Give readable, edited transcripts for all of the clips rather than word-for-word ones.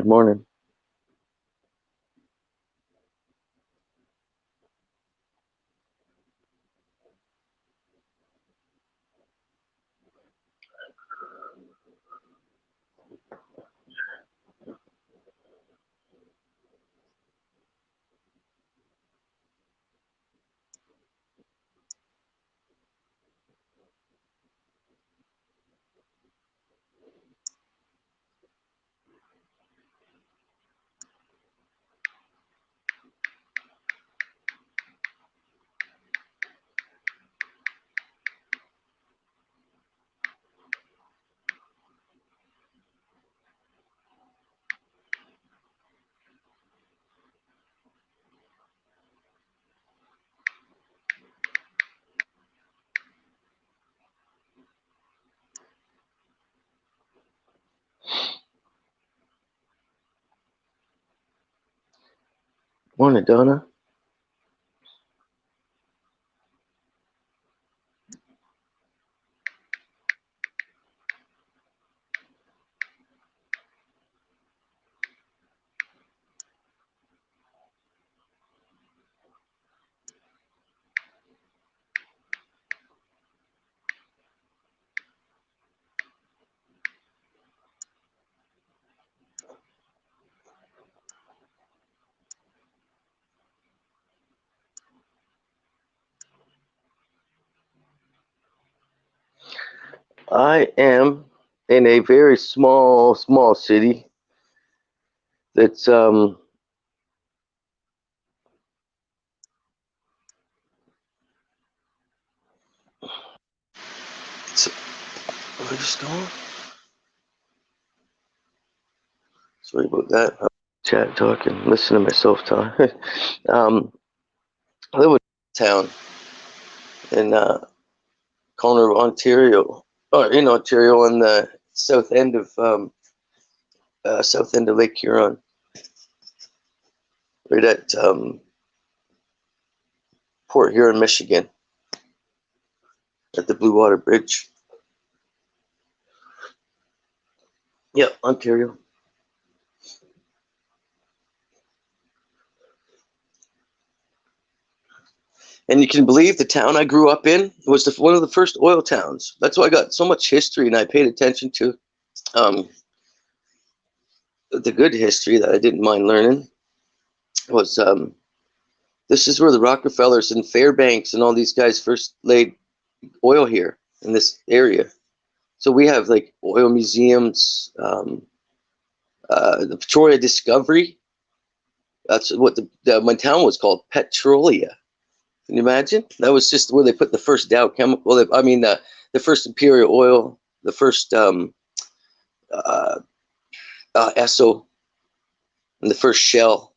Good morning. Morning, Donna. I am in a very small city that's it's am I just going? Sorry about that. I'll chat talking, listen to myself talk. I live in a town in corner of Ontario, or in Ontario on the south end of Lake Huron, right at Port Huron, Michigan, at the Blue Water Bridge. Yep, Ontario. And you can believe the town I grew up in was one of the first oil towns. That's why I got so much history, and I paid attention to um, the good history that I didn't mind learning. Was this is where the Rockefellers and Fairbanks and all these guys first laid oil here in this area. So we have like oil museums, the Petrolia Discovery. That's what my town was called, Petrolia. Can you imagine? That was just where they put the first Dow Chemical. The first Imperial Oil, the first Esso, and the first Shell,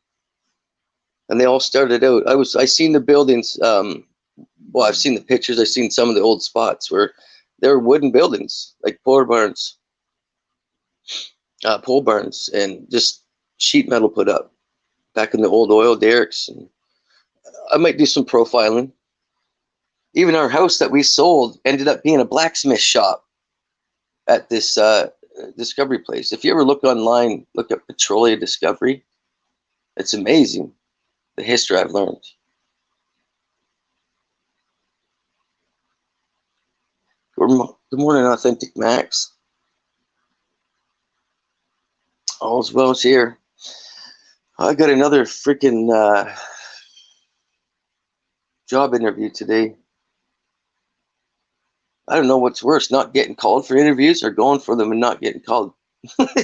and they all started out. I seen the buildings. Well, I've seen the pictures. I've seen some of the old spots where there were wooden buildings, like pole barns, and just sheet metal put up back in the old oil derricks. And I might do some profiling. Even our house that we sold ended up being a blacksmith shop at this Discovery place. If you ever look online, look at Petrolia Discovery. It's amazing the history I've learned. Good morning, Authentic Max. All's well here. I got another freaking job interview today. I don't know what's worse, not getting called for interviews or going for them and not getting called. I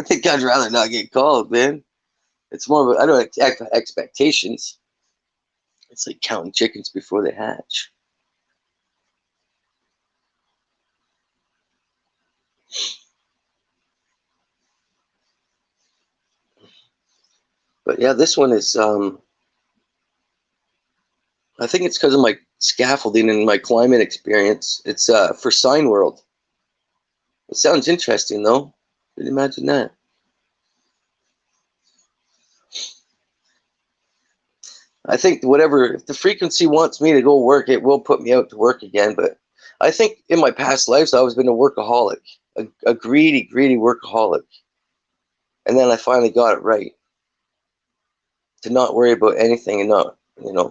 think I'd rather not get called, man. It's more of I don't have expectations. It's like counting chickens before they hatch. But yeah, this one is I think it's because of my scaffolding and my climate experience. It's for Sign World. It sounds interesting though. Can you imagine that? I think if the frequency wants me to go work, it will put me out to work again. But I think in my past lives, I've always been a workaholic, a greedy workaholic. And then I finally got it right. To not worry about anything and not,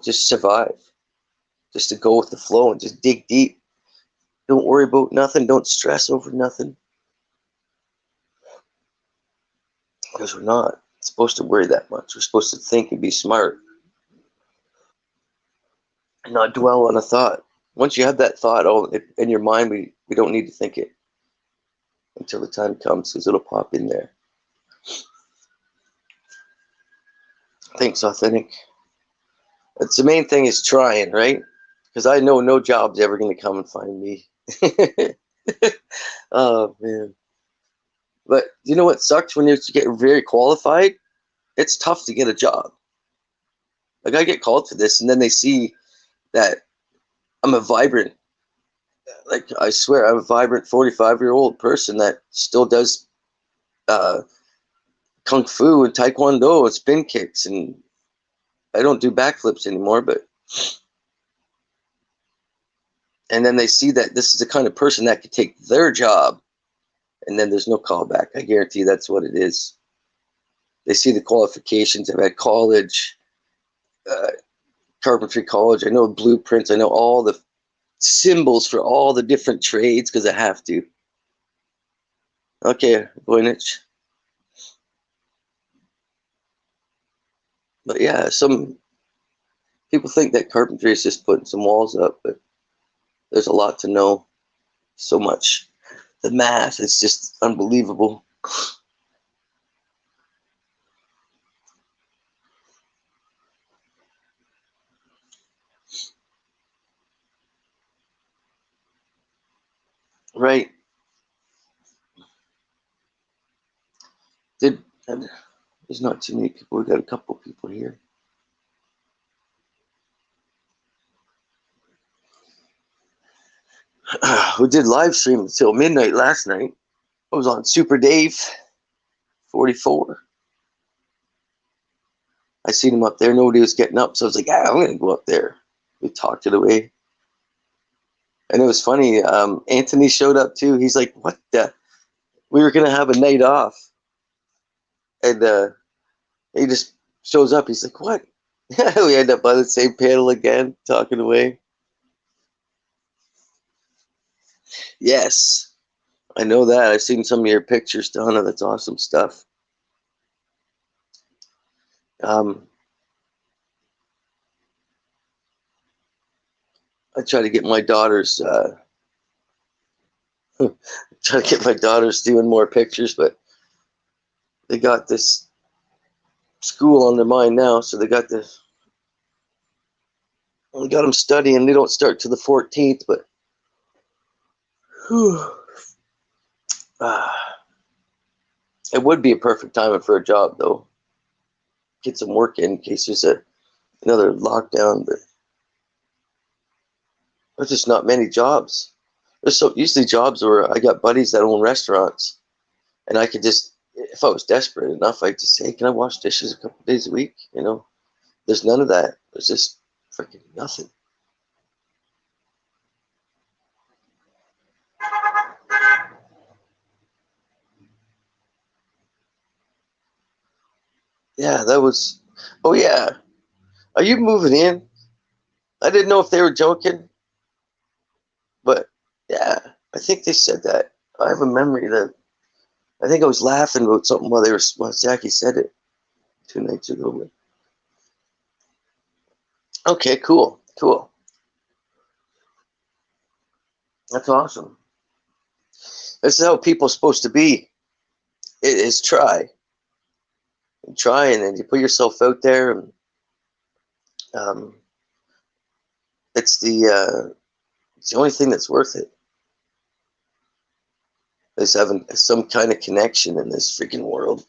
just survive. Just to go with the flow and just dig deep. Don't worry about nothing. Don't stress over nothing. Because we're not supposed to worry that much. We're supposed to think and be smart. And not dwell on a thought. Once you have that thought in your mind, we don't need to think it until the time comes, because it'll pop in there. Thanks, Authentic. It's the main thing is trying, right? Because I know no job's ever going to come and find me. Oh, man. But you know what sucks when you get very qualified? It's tough to get a job. Like, I get called for this, and then they see that I'm a vibrant, like, I swear, I'm a vibrant 45-year-old person that still does kung fu and taekwondo and spin kicks, and I don't do backflips anymore, but and then they see that this is the kind of person that could take their job, and then there's no callback. I guarantee that's what it is. They see the qualifications. I've had college, carpentry college. I know blueprints. I know all the symbols for all the different trades because I have to. Okay, Voynich. But yeah, some people think that carpentry is just putting some walls up, but there's a lot to know. So much. The math is just unbelievable. Right. There's not too many people. We got a couple people here. We did live stream until midnight last night. I was on Super Dave 44. I seen him up there. Nobody was getting up, so I was like, I'm going to go up there. We talked it away. And it was funny. Anthony showed up too. He's like, what the? We were going to have a night off. And he just shows up. He's like, what? We end up on the same panel again, talking away. Yes, I know that. I've seen some of your pictures, Donna. That's awesome stuff. I try to get my daughters doing more pictures, but they got this school on their mind now, so they got them studying. They don't start till the 14th, but it would be a perfect time for a job, though. Get some work in case there's another lockdown, but there's just not many jobs. There's usually jobs where I got buddies that own restaurants, and I could just, if I was desperate enough, I'd just say, hey, can I wash dishes a couple days a week? There's none of that. There's just freaking nothing. Yeah, that was. Oh yeah, are you moving in? I didn't know if they were joking, but yeah, I think they said that. I have a memory that I think I was laughing about something while Zachy said it 2 nights ago. Okay, cool. That's awesome. This is how people are supposed to be. It is try, and then you put yourself out there, and it's the only thing that's worth it. Is having some kind of connection in this freaking world.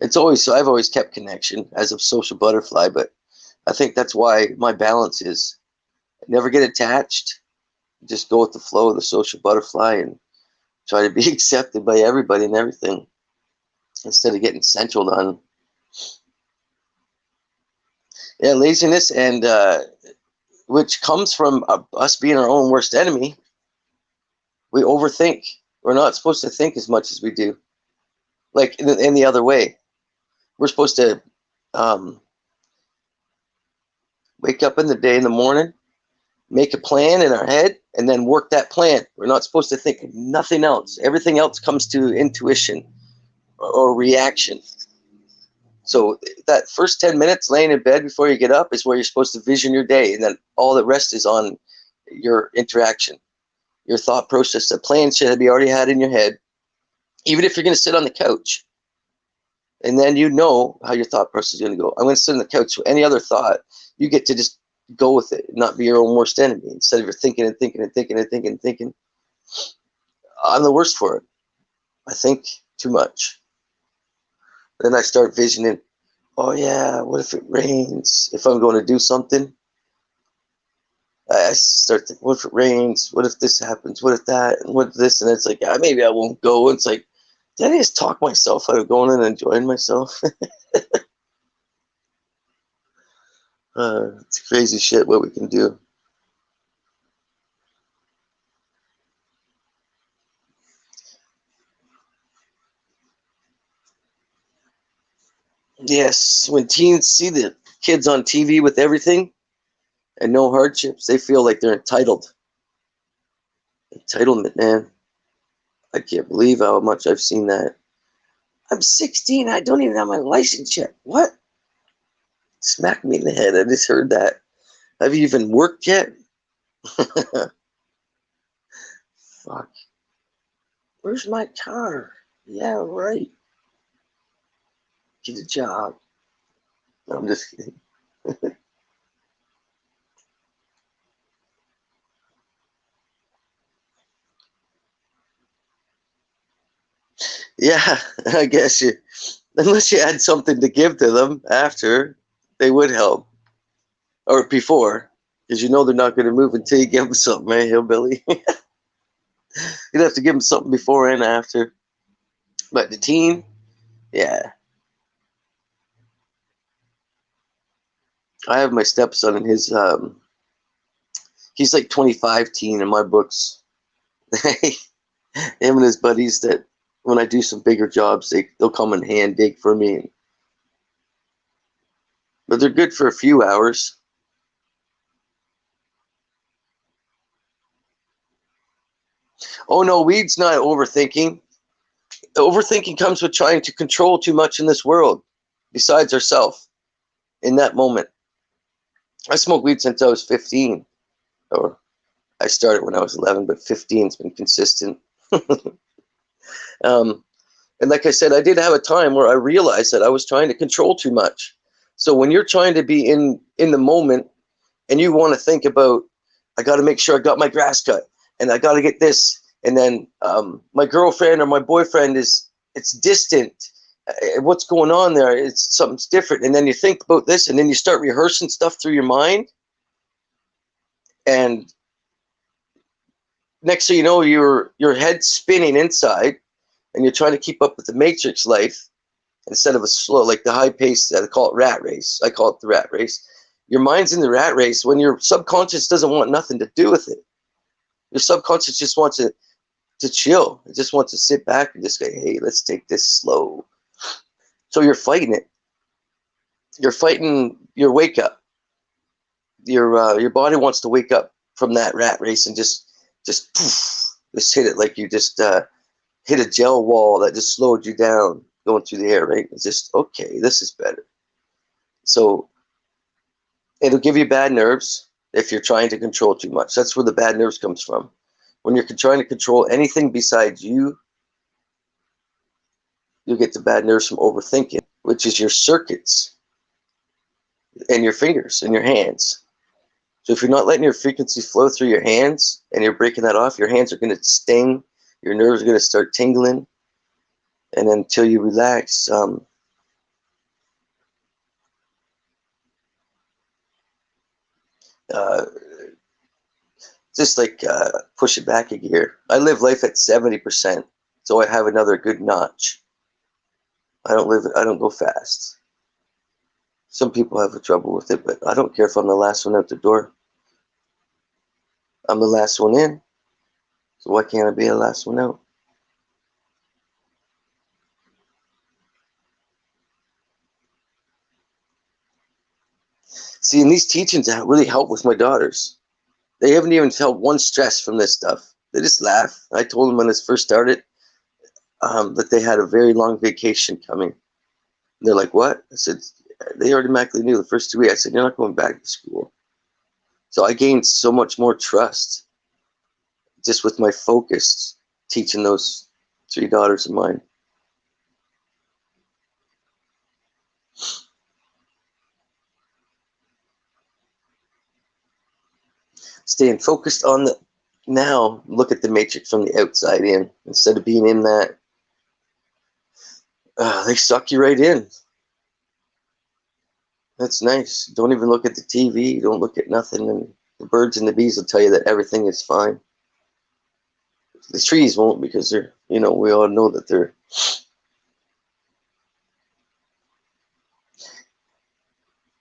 I've always kept connection as a social butterfly, but I think that's why my balance is I never get attached. Just go with the flow of the social butterfly and try to be accepted by everybody and everything instead of getting centered on laziness, and which comes from us being our own worst enemy. We overthink. We're not supposed to think as much as we do. Like in the other way, we're supposed to um, wake up in the day in the morning, make a plan in our head, and then work that plan. We're not supposed to think of nothing else. Everything else comes to intuition or reaction. So that first 10 minutes laying in bed before you get up is where you're supposed to vision your day, and then all the rest is on your interaction, your thought process. The plan should be already had in your head, even if you're going to sit on the couch. And then you know how your thought process is going to go. I'm going to sit on the couch. So any other thought, you get to just go with it, not be your own worst enemy. Instead of you're thinking and thinking and thinking and thinking and thinking, I'm the worst for it. I think too much. Then I start visioning, oh yeah, what if it rains? If I'm going to do something, I start thinking, what if it rains? What if this happens? What if that? And what if this? And it's like, maybe I won't go. And it's like, did I just talk myself out of going and enjoying myself? It's crazy shit what we can do. Yes, when teens see the kids on TV with everything and no hardships, they feel like they're entitled. Entitlement, man. I can't believe how much I've seen that. I'm 16. I don't even have my license yet. What? Smack me in the head. I just heard that. Have you even worked yet? Fuck. Where's my car? Yeah, right. Get a job. No, I'm just kidding. Yeah, I guess you, unless you had something to give to them after, they would help. Or before, because you know they're not going to move until you give them something, man, hillbilly. You'd have to give them something before and after. But the teen, yeah. I have my stepson and he's like 25 teen in my books. Him and his buddies that when I do some bigger jobs, they'll come and hand dig for me. But they're good for a few hours. Oh no, weed's not overthinking. Overthinking comes with trying to control too much in this world, besides ourselves in that moment. I smoked weed since I was 15, or I started when I was 11, but 15's been consistent. um, and like I said, I did have a time where I realized that I was trying to control too much. So when you're trying to be in the moment and you want to think about, I got to make sure I got my grass cut, and I got to get this, and then my girlfriend or my boyfriend it's distant. What's going on there? It's something's different, and then you think about this, and then you start rehearsing stuff through your mind, and next thing you know, your head's spinning inside, and you're trying to keep up with the Matrix life instead of a slow, like the high pace. I call it rat race. I call it the rat race. Your mind's in the rat race when your subconscious doesn't want nothing to do with it. Your subconscious just wants to chill. It just wants to sit back and just go, hey, let's take this slow. So you're fighting it. You're fighting your wake up. Your body wants to wake up from that rat race and just poof, just hit it like you just hit a gel wall that just slowed you down going through the air, right? It's just, okay, this is better. So it'll give you bad nerves if you're trying to control too much. That's where the bad nerves comes from. When you're trying to control anything besides you, you'll get the bad nerves from overthinking, which is your circuits and your fingers and your hands. So if you're not letting your frequency flow through your hands and you're breaking that off, your hands are going to sting, your nerves are going to start tingling, and then until you relax, uh, just like push it back a gear. I live life at 70%, so I have another good notch. I don't go fast. Some people have trouble with it, but I don't care if I'm the last one out the door. I'm the last one in, so why can't I be the last one out? See, and these teachings really help with my daughters. They haven't even felt one stress from this stuff. They just laugh. I told them when this first started that they had a very long vacation coming. And they're like, what? I said, they automatically knew the first 2 weeks. I said, you're not going back to school. So I gained so much more trust just with my focus teaching those 3 daughters of mine. Staying focused on the now, look at the matrix from the outside in instead of being in that. They suck you right in. That's nice. Don't even look at the TV. Don't look at nothing. And the birds and the bees will tell you that everything is fine. The trees won't, because they're, we all know that they're.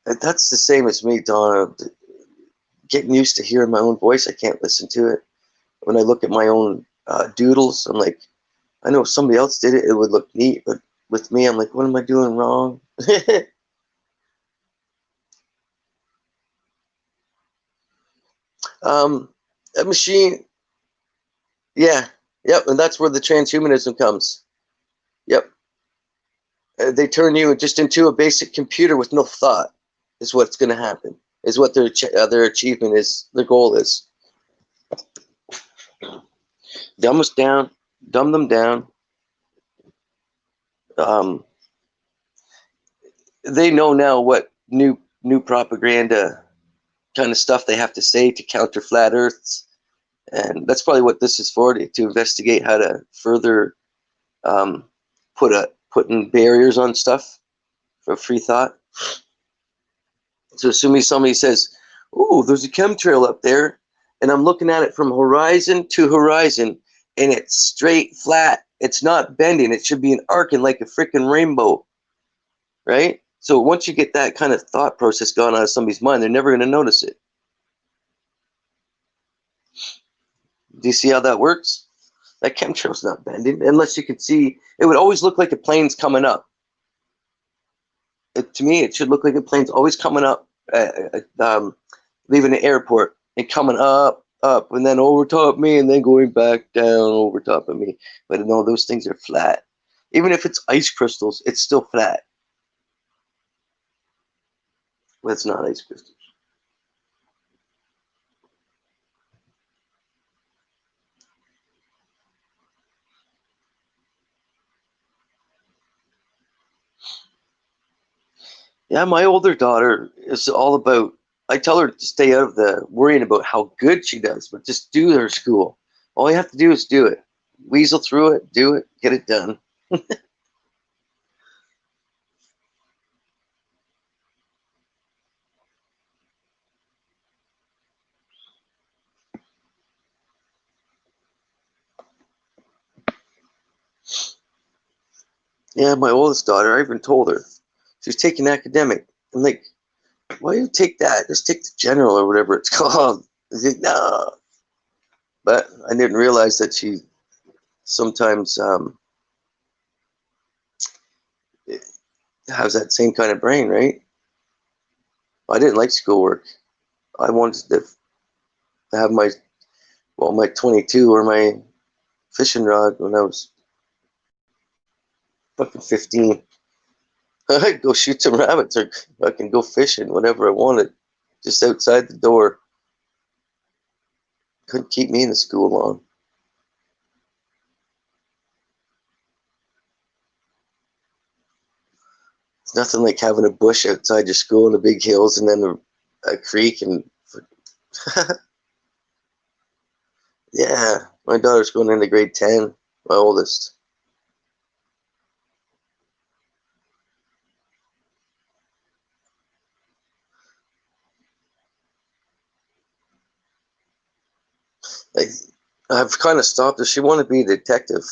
That's the same as me, Donna. Getting used to hearing my own voice, I can't listen to it. When I look at my own doodles, I'm like, I know if somebody else did it, it would look neat, but with me, I'm like, what am I doing wrong? A machine, yeah, yep, and that's where the transhumanism comes. Yep, they turn you just into a basic computer with no thought. Is what's going to happen. Is what their achievement is. Their goal is. Dumb them down. They know now what new propaganda kind of stuff they have to say to counter flat Earths, and that's probably what this is for, to investigate how to further putting barriers on stuff for free thought. So assuming somebody says, "Oh, there's a chemtrail up there," and I'm looking at it from horizon to horizon, and it's straight, flat. It's not bending. It should be an arcing like a freaking rainbow, right? So once you get that kind of thought process going on in somebody's mind, they're never going to notice it. Do you see how that works? That chemtrail's not bending, unless you can see. It would always look like a plane's coming up. To me, it should look like a plane's always coming up, leaving the airport and coming up, and then over top me, and then going back down over top of me. But no, those things are flat. Even if it's ice crystals, it's still flat. But it's not ice crystals. Yeah, my older daughter is all about. I tell her to stay out of the worrying about how good she does, but just do her school. All you have to do is do it. Weasel through it, do it, get it done. Yeah, my oldest daughter, I even told her. She was taking academic. I'm like, why do you take that? Just take the general or whatever it's called. I like, no. But I didn't realize that she sometimes has that same kind of brain, right? I didn't like schoolwork. I wanted to have my 22 or my fishing rod when I was fucking 15. I'd go shoot some rabbits or I can go fishing, whatever I wanted, just outside the door. Couldn't keep me in the school long. It's nothing like having a bush outside your school and the big hills and then a creek and yeah, my daughter's going into grade 10, my oldest. Like, I've kind of stopped her. She wanted to be a detective.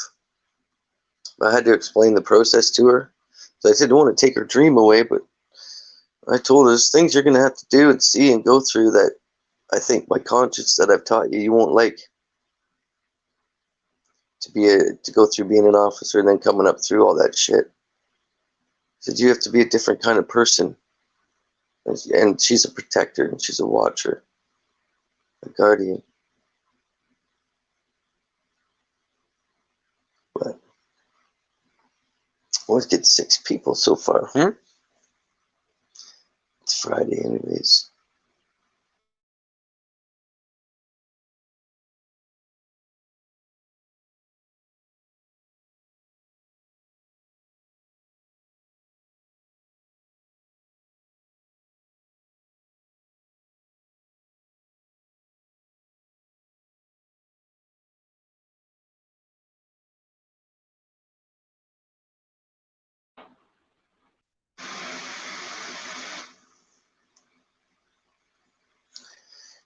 I had to explain the process to her. So I didn't want to take her dream away, but I told her there's things you're going to have to do and see and go through that I think my conscience that I've taught you won't like. To go through being an officer and then coming up through all that shit. I said you have to be a different kind of person. And she's a protector, and she's a watcher, a guardian. But let's get 6 people so far. It's Friday anyways.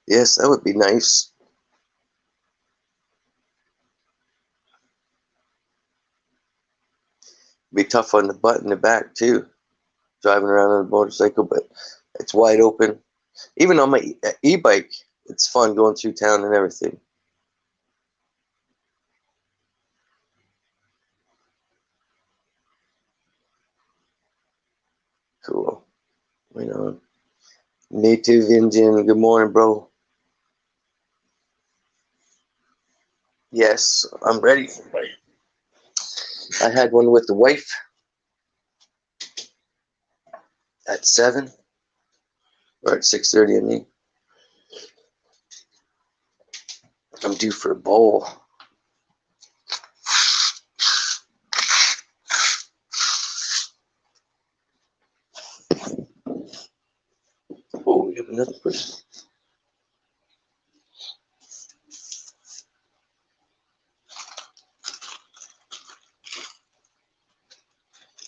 Yes, that would be nice. Be tough on the butt in the back too, driving around on a motorcycle, but it's wide open. Even on my e-bike, it's fun going through town and everything. Cool. Right on. Native Indian, good morning, bro. Yes, I'm ready. I had one with the wife at 7 or at 6:30. I mean, I'm due for a bowl. Oh, we have another person.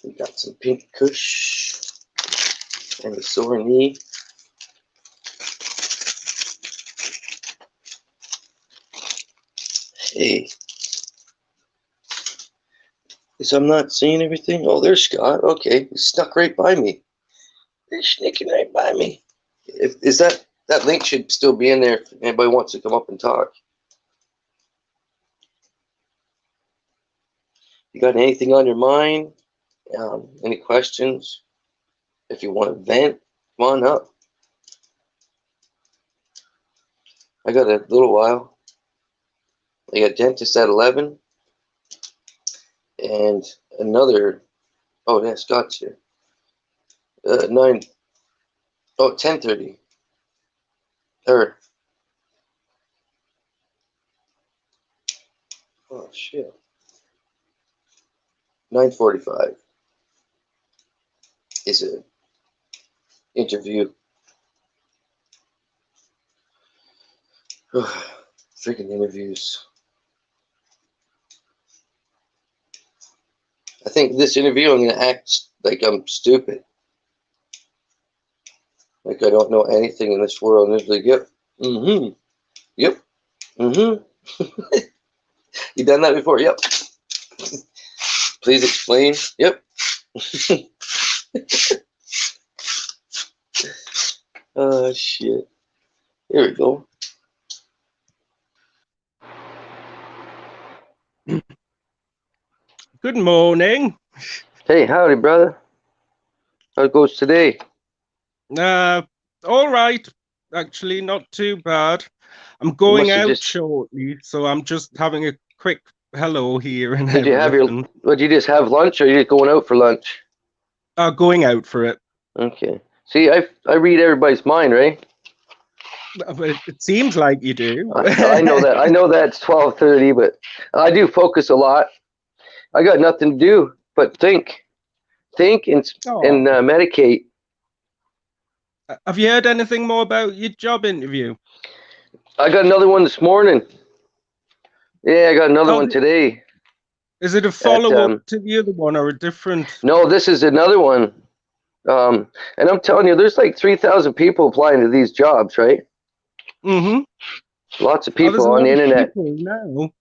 We got some pink kush and a sore knee. Hey, guess I'm not seeing everything. Oh, there's Scott. Okay, he snuck right by me. They're sneaking right by me. Is that link should still be in there if anybody wants to come up and talk. You got anything on your mind? Any questions? If you want to vent, come on up. I got a little while. I got dentist at 11 and another. Oh, yeah, Scott's here. 9. Oh, 10:30. Or. Oh shit. 9:45 is an interview. Freaking interviews. I think this interview I'm gonna act like I'm stupid. Like I don't know anything in this world. And it's like, yep. Mm-hmm. Yep. Mm-hmm. You done that before? Yep. Please explain. Yep. Oh shit. Here we go. Good morning. Hey, howdy, brother. How goes today? All right. Actually, not too bad. I'm going must have out just- shortly, so I'm just having a quick hello here and Did you have your? everything. Did you just have lunch, or are you just going out for lunch? Going out for it. Okay. See, I read everybody's mind, right? It seems like you do. I know that. I know that's 12:30, but I do focus a lot. I got nothing to do but think and Oh. medicate. Have you heard anything more about your job interview? I got another one this morning. Yeah, I got another one today. Is it a follow-up to the other one or a different? No, this is another one. And I'm telling you, there's like 3,000 people applying to these jobs, right? Mm-hmm. Lots of people on the internet. Now.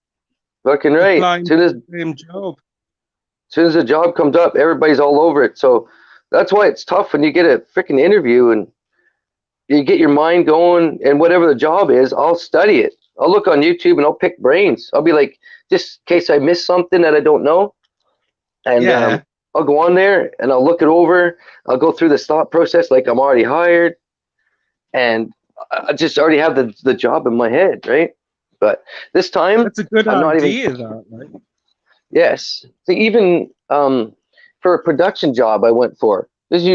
Fucking right. Applying to the same job. As soon as a job comes up, everybody's all over it. So that's why it's tough when you get a freaking interview and you get your mind going, and whatever the job is, I'll study it. I'll look on YouTube and I'll pick brains. I'll be like, just in case I miss something that I don't know. And I'll go on there and I'll look it over. I'll go through the thought process like I'm already hired, and I just already have the job in my head, right? But this time, That's a good I'm not even. idea, that, right? Yes, so even for a production job, I went for because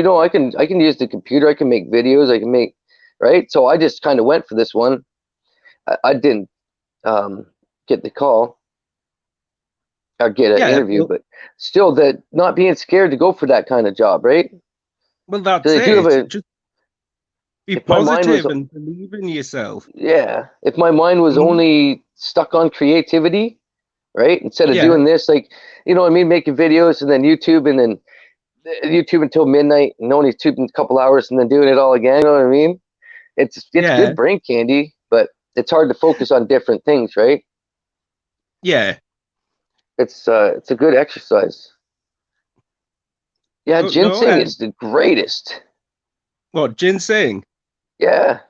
I can use the computer. I can make videos. I can make right. So I just kind of went for this one. I didn't get the call or get an Yeah, interview, but still, that not being scared to go for that kind of job, right? well, So that's if you have it. a, Just be if my mind was, positive and believe in yourself. yeah, if my mind was Mhm. only stuck on creativity, right? Instead of Yeah, doing this, like, you know what I mean, making videos and then YouTube and then YouTube until midnight and only tubing a couple hours and then doing it all again. You know what I mean? It's yeah, good brain candy, but it's hard to focus on different things, right? yeah. It's a good exercise. Yeah, Oh no, ginseng is the greatest. what, ginseng? Yeah,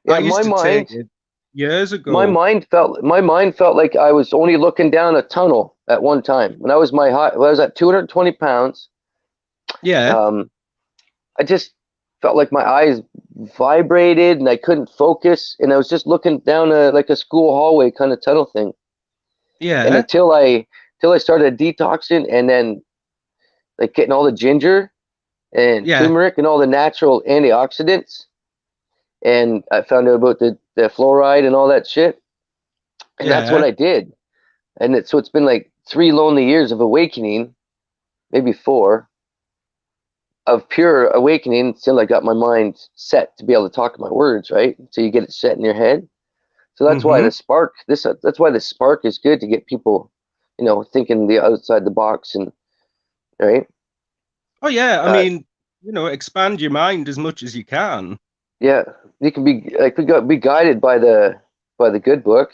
I yeah. used to take it years ago. My mind felt like I was only looking down a tunnel at one time. When I was at 220 pounds, Yeah, um, I just felt like my eyes vibrated and I couldn't focus, and I was just looking down like a school hallway kind of tunnel thing. And yeah, until I started detoxing and then like getting all the ginger and yeah, turmeric and all the natural antioxidants, and I found out about the fluoride and all that shit, and that's what yeah. I did. And so it's been like 3 lonely years of awakening, maybe 4, of pure awakening until I got my mind set to be able to talk my words, right? So you get it set in your head. So that's why Mm-hmm. that's why the spark is good to get people, thinking the outside the box and right. Oh yeah, I Uh, mean, expand your mind as much as you can. yeah, you can be like we got be guided by the good book,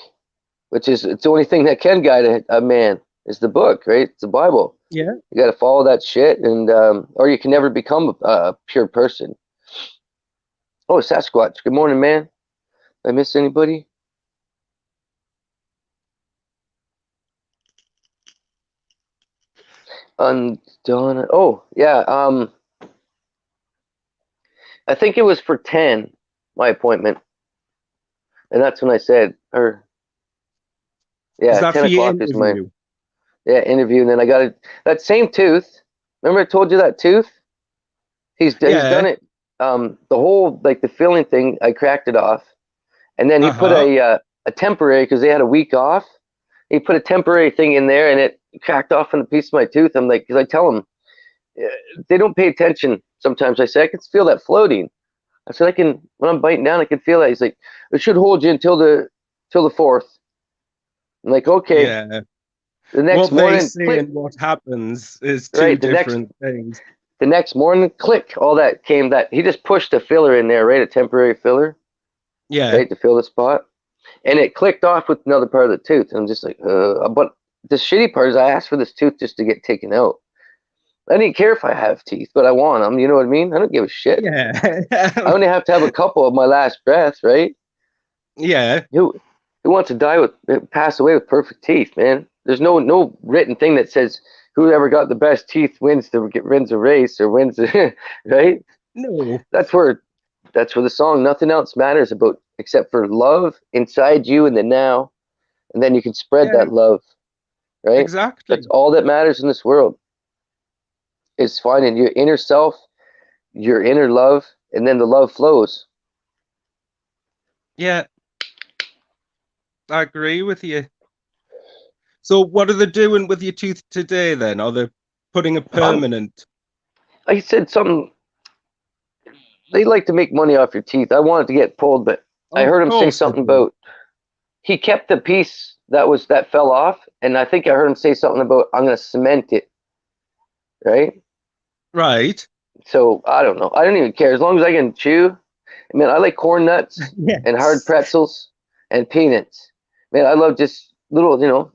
which is it's the only thing that can guide a man is the book, right? It's the Bible. Yeah. You got to follow that shit, and or you can never become a pure person. Oh, Sasquatch. Good morning, man. Did I miss anybody? Donna. Oh, yeah. I think it was for 10, my appointment, and that's when I said, or Is yeah, that 10 for your o'clock is my interview? interview, and then I got that same tooth. Remember I told you that tooth? He's Yeah. done it. The whole like the filling thing, I cracked it off, and then he put Uh-huh. a temporary because they had a week off. He put a temporary thing in there, and it cracked off on a piece of my tooth. I'm like, because I tell him they don't pay attention. Sometimes I say I can feel that floating. I said I can when I'm biting down, I can feel that. He's like, it should hold you until the fourth. I'm like, okay. Yeah. The next What they morning, say click. and what happens is two Right, the next different things. the next morning, click. All that came. That he just pushed a filler in there, right, a temporary filler, Yeah. right, to fill the spot, and it clicked off with another part of the tooth. And I'm just like, but the shitty part is I asked for this tooth just to get taken out. I didn't care if I have teeth, but I want them. You know what I mean? I don't give a shit. I Yeah. only have to have a couple of my last breath, right? Yeah. Who wants to pass away with perfect teeth, man? There's no written thing that says whoever got the best teeth wins a race or wins, right? No. That's where the song "Nothing Else Matters" about except for love inside you in the now, and then you can spread Yeah, that love, right? That's exactly. all that matters in this world is finding your inner self, your inner love, and then the love flows. Yeah, I agree with you. So what are they doing with your tooth today then? Are they putting a Um, permanent? I said something. They like to make money off your teeth. I wanted to get pulled, but I Of heard him say course they something do. about he kept the piece that fell off, and I think I heard him say something about I'm gonna cement it, right? Right. So I don't know. I don't even care as long as I can chew. Man, I like corn nuts and hard Yes. pretzels and peanuts. Man, I love just little,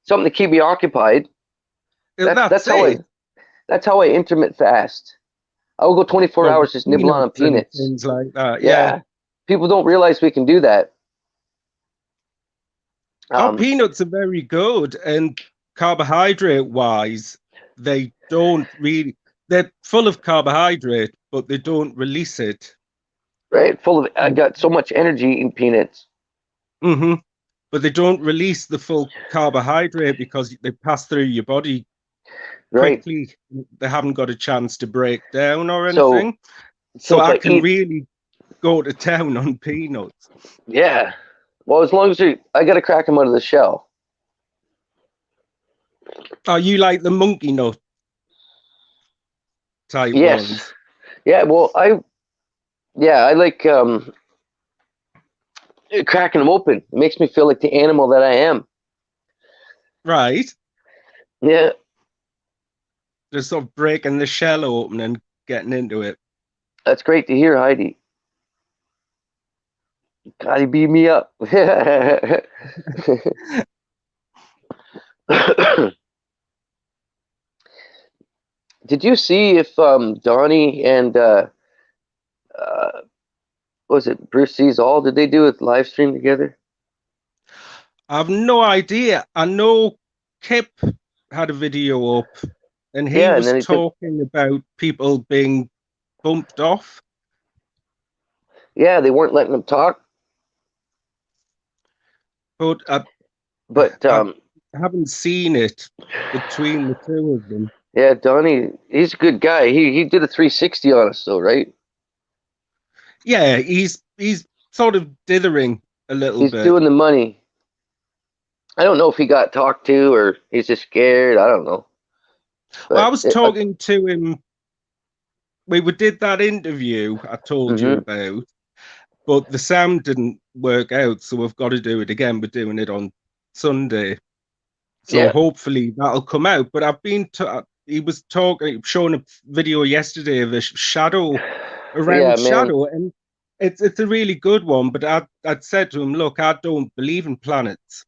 something to keep me occupied. That's That's that's how I it. that's how I intermittent fast. I will go 24 Well, with hours just nibbling on peanuts and peanuts. things like that. Yeah. Yeah, people don't realize we can do that. Our Um, peanuts are very good, and carbohydrate wise, they don't really. They're full of carbohydrate, but they don't release it. Right, full of. I got so much energy in peanuts. Hmm. But they don't release the full carbohydrate because they pass through your body Right. quickly. They haven't got a chance to break down or So anything. so So if I I can eat, really go to town on peanuts. yeah. Well, as long as I got to crack them out of the shell. Are you like the monkey nut type Yes. ones? Yeah. Well, I like cracking them open. It makes me feel like the animal that I am. Right. Yeah. Just sort of breaking the shell open and getting into it. That's great to hear, Heidi. Gotta beat me up. Did you see if Donnie and uh, was it Bruce Sees All? Did they do a live stream together? I've no idea. I know Kip had a video up and he Yeah, and was then he took. talking about people being bumped off, Yeah, they weren't letting him talk, but but I haven't seen it between the two of them. yeah, Donnie, he's a good guy. He did a 360 on us though, right? Yeah, he's sort of dithering a little He's bit. doing the money. I don't know if he got talked to or he's just scared. I don't know, Well, I but was talking to him. We did that interview I told you mhm. about, but the sound didn't work out, so we've got to do it again. We're doing it on Sunday, so Yeah, hopefully that'll come out. But I've been to, he was talking, showing a video yesterday of a shadow yeah, around man. shadow, and it's a really good one. But I'd said to him, look, I don't believe in planets.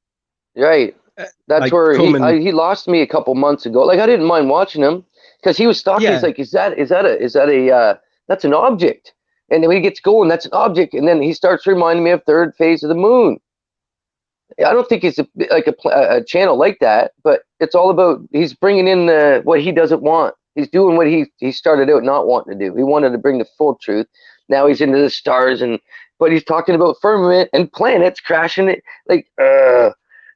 Right. Uh, That's Like where coming, he lost me a couple months ago. Like I didn't mind watching him because he was stalking. He's yeah, like, is that a that's an object? And then when he gets going, that's an object. And then he starts reminding me of third phase of the moon. I don't think it's a channel like that, but it's all about he's bringing in what he doesn't want. He's doing what he started out not wanting to do. He wanted to bring the full truth. Now he's into the stars but he's talking about firmament and planets crashing it like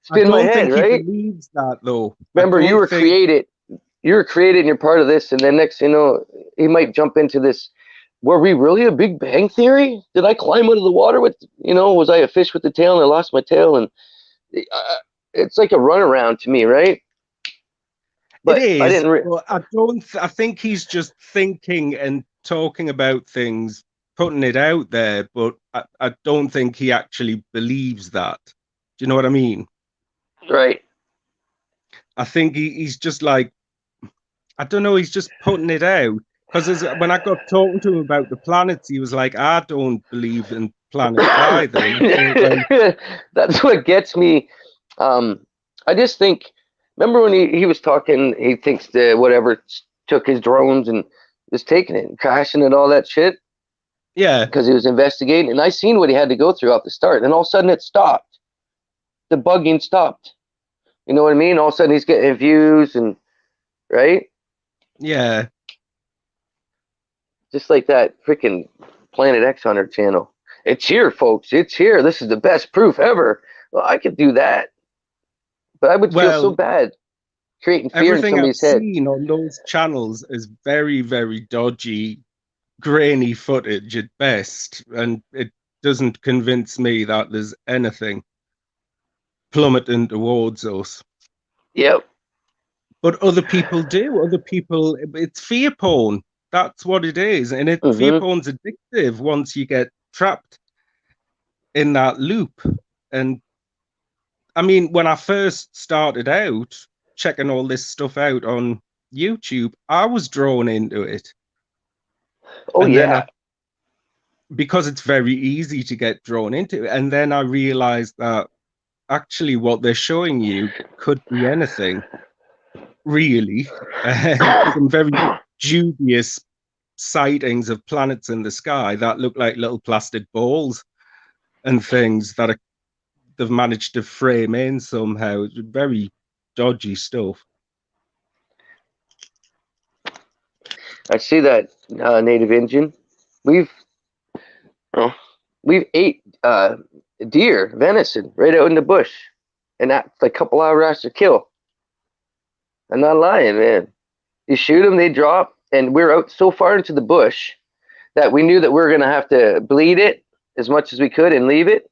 I spin my don't head, think he right? believes that though. I Remember, don't think, you were created and you're part of this, and then next you know, he might jump into this. Were we really a Big Bang theory? Did I climb out of the water with, was I a fish with the tail and I lost my tail? And it's like a runaround to me, right? it But I is, didn't. but I don't. I think he's just thinking and talking about things, putting it out there. But I don't think he actually believes that. Do you know what I mean? Right. I think he's just like, I don't know. He's just putting it out because when I got talking to him about the planets, he was like, I don't believe in planets either. And I thought, well, That's what gets me. Um, I just think. Remember when he was talking? He thinks the whatever took his drones and was taking it and crashing and all that shit yeah, because he was investigating. And I seen what he had to go through off the start. And all of a sudden it stopped. The bugging stopped. You know what I mean? All of a sudden he's getting views and right, yeah. just like that freaking Planet X Hunter channel. It's here, folks. It's here. This is the best proof ever. Well, I could do that, but I would feel so Well, bad creating fear in everything I've somebody's head. seen on those channels is very, very dodgy, grainy footage at best, and it doesn't convince me that there's anything plummeting towards us. Yep. But other people do. Other people, it's fear porn. That's what it is, and fear Mm-hmm. porn's addictive once you get trapped in that loop. And I mean, when I first started out checking all this stuff out on YouTube, I was drawn into it. Oh And then yeah. because it's very easy to get drawn into it. And then I realized that actually what they're showing you could be anything, really. Some very dubious sightings of planets in the sky that look like little plastic balls and things that they've managed to frame in somehow. It's very dodgy stuff. I see that, native Indian. We've oh, we've ate deer, venison, right out in the bush, and that's like a couple hours after kill. I'm not lying, man. You shoot them, they drop, and we're out so far into the bush that we knew that we were gonna have to bleed it as much as we could and leave it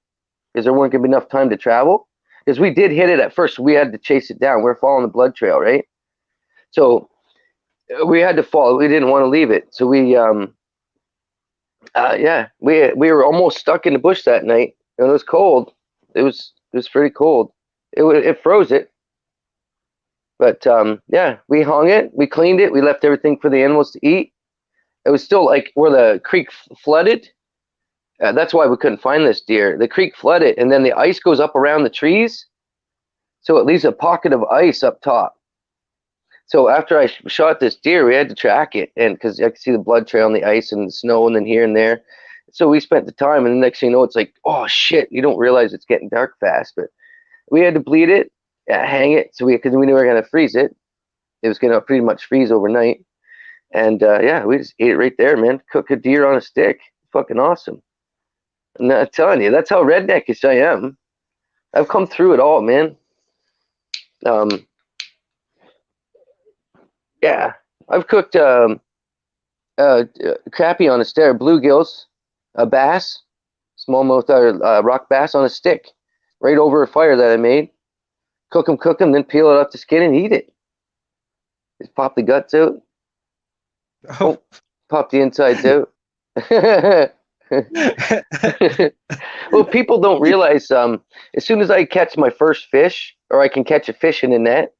because there weren't gonna be enough time to travel. Because we did hit it at first, so we had to chase it down. We're following the blood trail, right? So we had to follow. We didn't want to leave it, so yeah, we were almost stuck in the bush that night. And it was cold. It was pretty cold. It froze it, but yeah, we hung it. We cleaned it. We left everything for the animals to eat. It was still like where the creek flooded. That's why we couldn't find this deer. The creek flooded, and then the ice goes up around the trees, so it leaves a pocket of ice up top. So after I shot this deer, we had to track it, and because I could see the blood trail on the ice and the snow, and then here and there. So we spent the time, and the next thing you know, it's like, oh shit! You don't realize it's getting dark fast, but we had to bleed it, hang it, so because we knew we were gonna freeze it. It was gonna pretty much freeze overnight, and yeah, we just ate it right there, man. Cook a deer on a stick, fucking awesome. And I'm telling you, that's how redneckish I am. I've come through it all, man. Yeah, I've cooked crappie on a stick, bluegills, a bass, smallmouth rock bass on a stick, right over a fire that I made. Cook them, then peel it off the skin and eat it. Just pop the guts out. Oh. Pop the insides out. Well, people don't realize as soon as I catch my first fish, or I can catch a fish in a net,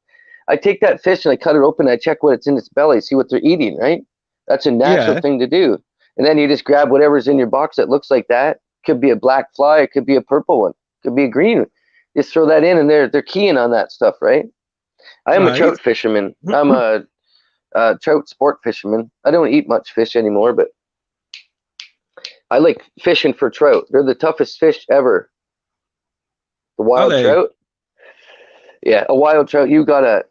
I take that fish and I cut it open, I check what it's in its belly, see what they're eating, right? That's a natural thing to do. And then you just grab whatever's in your box that looks like that. Could be a black fly, it could be a purple one, could be a green one. Just throw that in, and they're keying on that stuff, right? I am a trout fisherman. I'm a trout sport fisherman. I don't eat much fish anymore, but I like fishing for trout. They're the toughest fish ever. The wild trout. Yeah, a wild trout. You gotta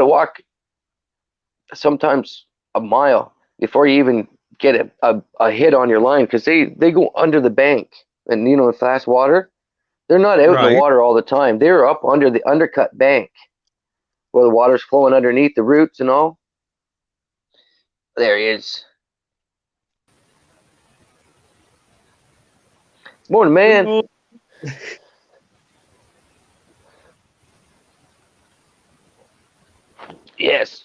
walk sometimes a mile before you even get a hit on your line, because they go under the bank, and in fast water, they're not out in the water all the time. They're up under the undercut bank where the water's flowing underneath the roots and all. There he is. Morning, man. Yes.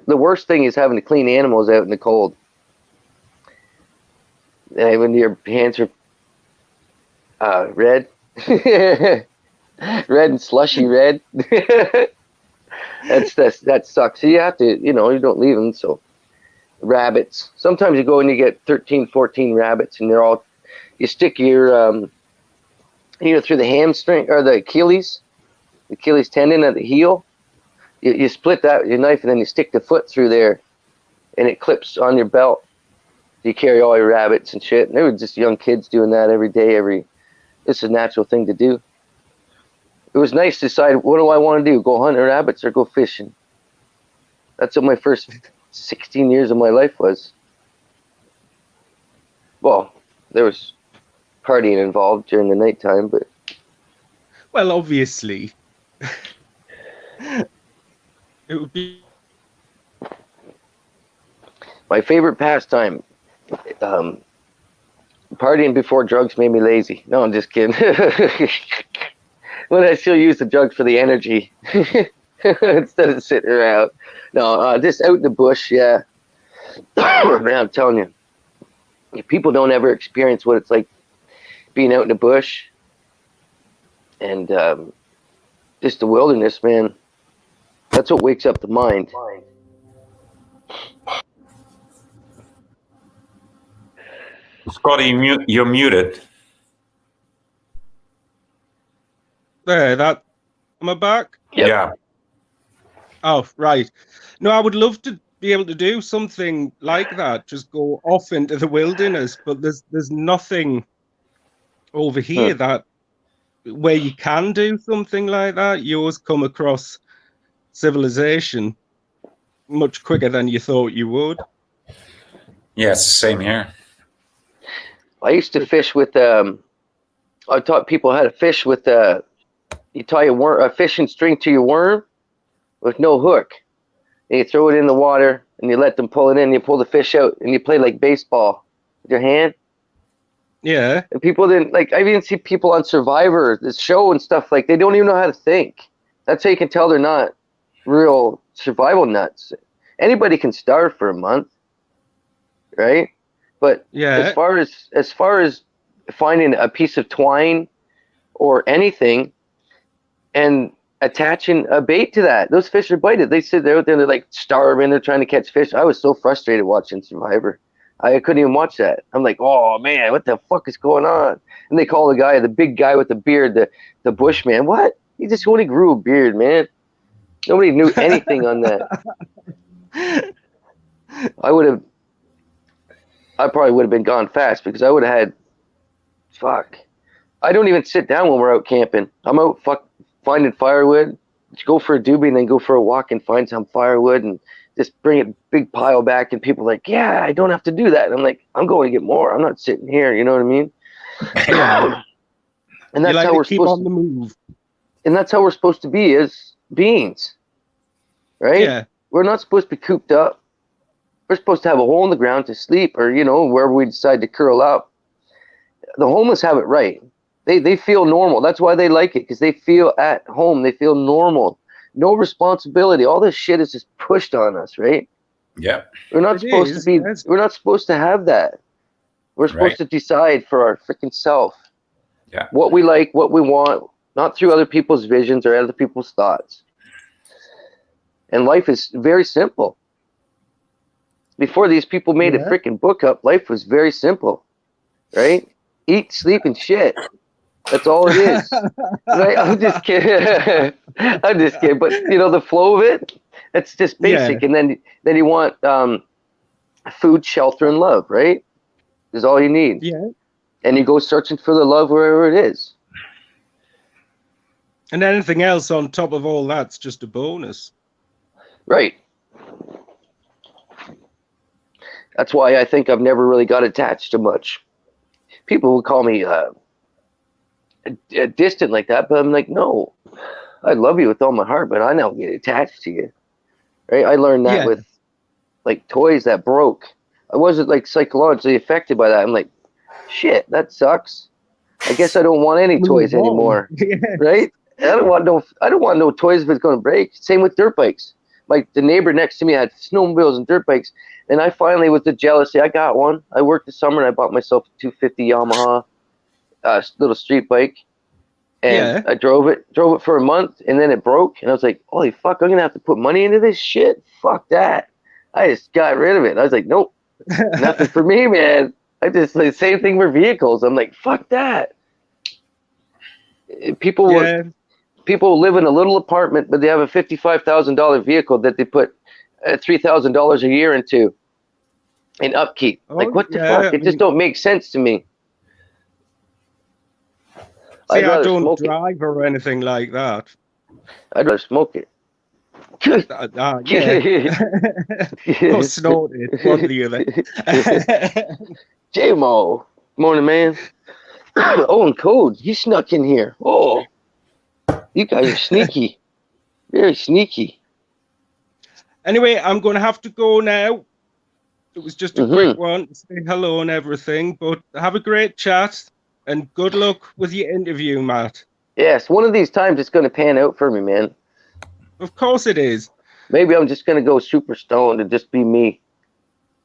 The worst thing is having to clean animals out in the cold. When your hands are red, red and slushy red. That sucks. So you have to, you don't leave them. So rabbits. Sometimes you go and you get 13, 14 rabbits, and you stick your through the hamstring or the Achilles tendon at the heel. You split that with your knife, and then you stick the foot through there, and it clips on your belt. You carry all your rabbits and shit. And they were just young kids doing that every day. It's a natural thing to do. It was nice to decide, what do I want to do? Go hunting rabbits or go fishing? That's what my first 16 years of my life was. Well, there was partying involved during the nighttime, but... Well, obviously. It would be... My favorite pastime. Partying before drugs made me lazy. No, I'm just kidding. When I still use the drugs for the energy instead of sitting around. No, just out in the bush, yeah. Man, I'm telling you, if people don't ever experience what it's like being out in the bush and just the wilderness, man, that's what wakes up the mind. Scotty, you're muted. There, am I back? Yep. Yeah. Oh, right. No, I would love to be able to do something like that. Just go off into the wilderness, but there's nothing over here where you can do something like that. You always come across civilization much quicker than you thought you would. Yeah, it's the same here. I used to fish with I taught people how to fish with you tie a fishing string to your worm with no hook, and you throw it in the water and you let them pull it in. You pull the fish out and you play like baseball with your hand. Yeah. And people didn't like. I even see people on Survivor, this show and stuff, like they don't even know how to think. That's how you can tell they're not real survival nuts. Anybody can starve for a month, right? But Yeah. as far as finding a piece of twine or anything and attaching a bait to that, those fish are bited. They sit there out there, they're like starving, they're trying to catch fish. I was so frustrated watching Survivor. I couldn't even watch that. I'm like, oh man, what the fuck is going on? And they call the guy, the big guy with the beard, the Bushman. What? He just only grew a beard, man. Nobody knew anything on that. I probably would have been gone fast because I would have had, fuck. I don't even sit down when we're out camping. I'm out finding firewood. Just go for a doobie and then go for a walk and find some firewood and just bring a big pile back. And people are like, yeah, I don't have to do that. And I'm like, I'm going to get more. I'm not sitting here. You know what I mean? Yeah. And that's You like how to we're keep supposed on the move. And that's how we're supposed to be as beings, right? Yeah. We're not supposed to be cooped up. We're supposed to have a hole in the ground to sleep, or wherever we decide to curl up. The homeless have it right. They feel normal. That's why they like it, because they feel at home. They feel normal. No responsibility. All this shit is just pushed on us, right? Yeah. We're not It supposed is, to be. yes. We're not supposed to have that. We're supposed to decide for our freaking self. Yeah. What we like, what we want, not through other people's visions or other people's thoughts. And life is very simple. Before these people made a freaking book up, life was very simple, right? Eat, sleep, and shit. That's all it is. Right? I'm just kidding. I'm just kidding. But the flow of it, it's just basic. Yeah. And then you want food, shelter, and love, right? Is all you need. Yeah. And you go searching for the love wherever it is. And anything else on top of all that's just a bonus. Right. That's why I think I've never really got attached to much. People would call me distant like that, but I'm like, no, I love you with all my heart, but I don't get attached to you. Right? I learned that with like toys that broke. I wasn't like psychologically affected by that. I'm like, shit, that sucks. I guess I don't want any toys anymore. Right? I don't want no toys if it's going to break. Same with dirt bikes. Like the neighbor next to me had snowmobiles and dirt bikes, and I finally, with the jealousy, I got one. I worked the summer and I bought myself a 250 Yamaha little street bike, and I drove it for a month, and then it broke, and I was like, holy fuck, I'm gonna have to put money into this shit. Fuck that. I just got rid of it. I was like, nope, nothing for me, man. I just like same thing for vehicles. I'm like, fuck that. People live in a little apartment, but they have a $55,000 vehicle that they put $3,000 a year into in upkeep. Like, what the fuck? It just don't make sense to me. See, I don't drive or anything like that. I'd rather smoke it. Or snort it, one or the other. J-Mo. Morning, man. Oh, and Code, he snuck in here. Oh, you guys are sneaky. Very sneaky. Anyway, I'm going to have to go now. It was just a quick one. Say hello and everything, but have a great chat and good luck with your interview, Matt. Yes, one of these times it's going to pan out for me, man. Of course it is. Maybe I'm just going to go super stoned and just be me.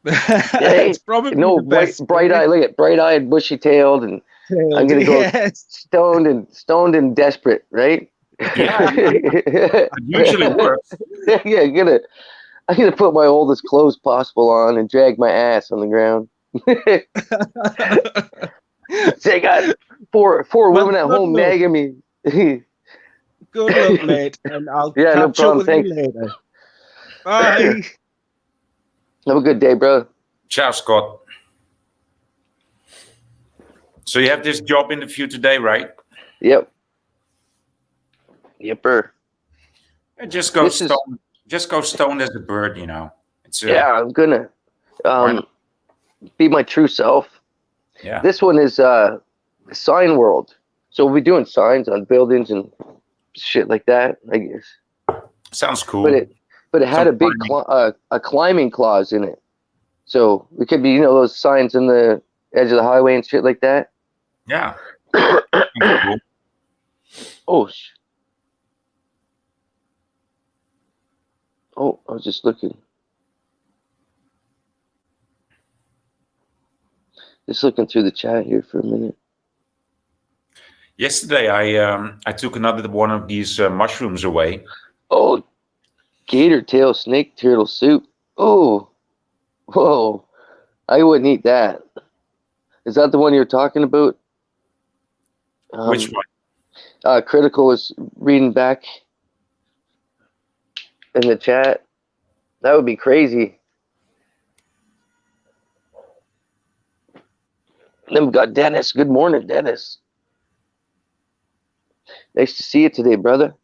It's probably the best. Bright-eyed, look at bright-eyed, bushy-tailed, and I'm going to go stoned and desperate, right? Yeah, it usually works. Yeah, I'm gonna put my oldest clothes possible on and drag my ass on the ground. Say, I got four women at home nagging me. Good luck, mate, and I'll catch up with you later. Bye. Have a good day, bro. Ciao, Scott. So you have this job interview today, right? Yep. Yepper. Just go This is- stone. Just go stoned as a bird. You know. It's Yeah, I'm gonna not? be my true self. yeah. This one is Sign World. So we'll be doing signs on buildings and shit like that, I guess. Sounds cool. But it had Some a big a climbing clause in it. So it could be, you know, those signs in the edge of the highway and shit like that. Yeah. Sounds cool. Oh, I was just looking. Just looking through the chat here for a minute. Yesterday, I took another one of these mushrooms away. Oh, gator tail snake turtle soup. Oh, whoa. I wouldn't eat that. Is that the one you're talking about? Which one? Critical is reading back in the chat. That would be crazy. Then we got Dennis. Good morning, Dennis. Nice to see you today, brother.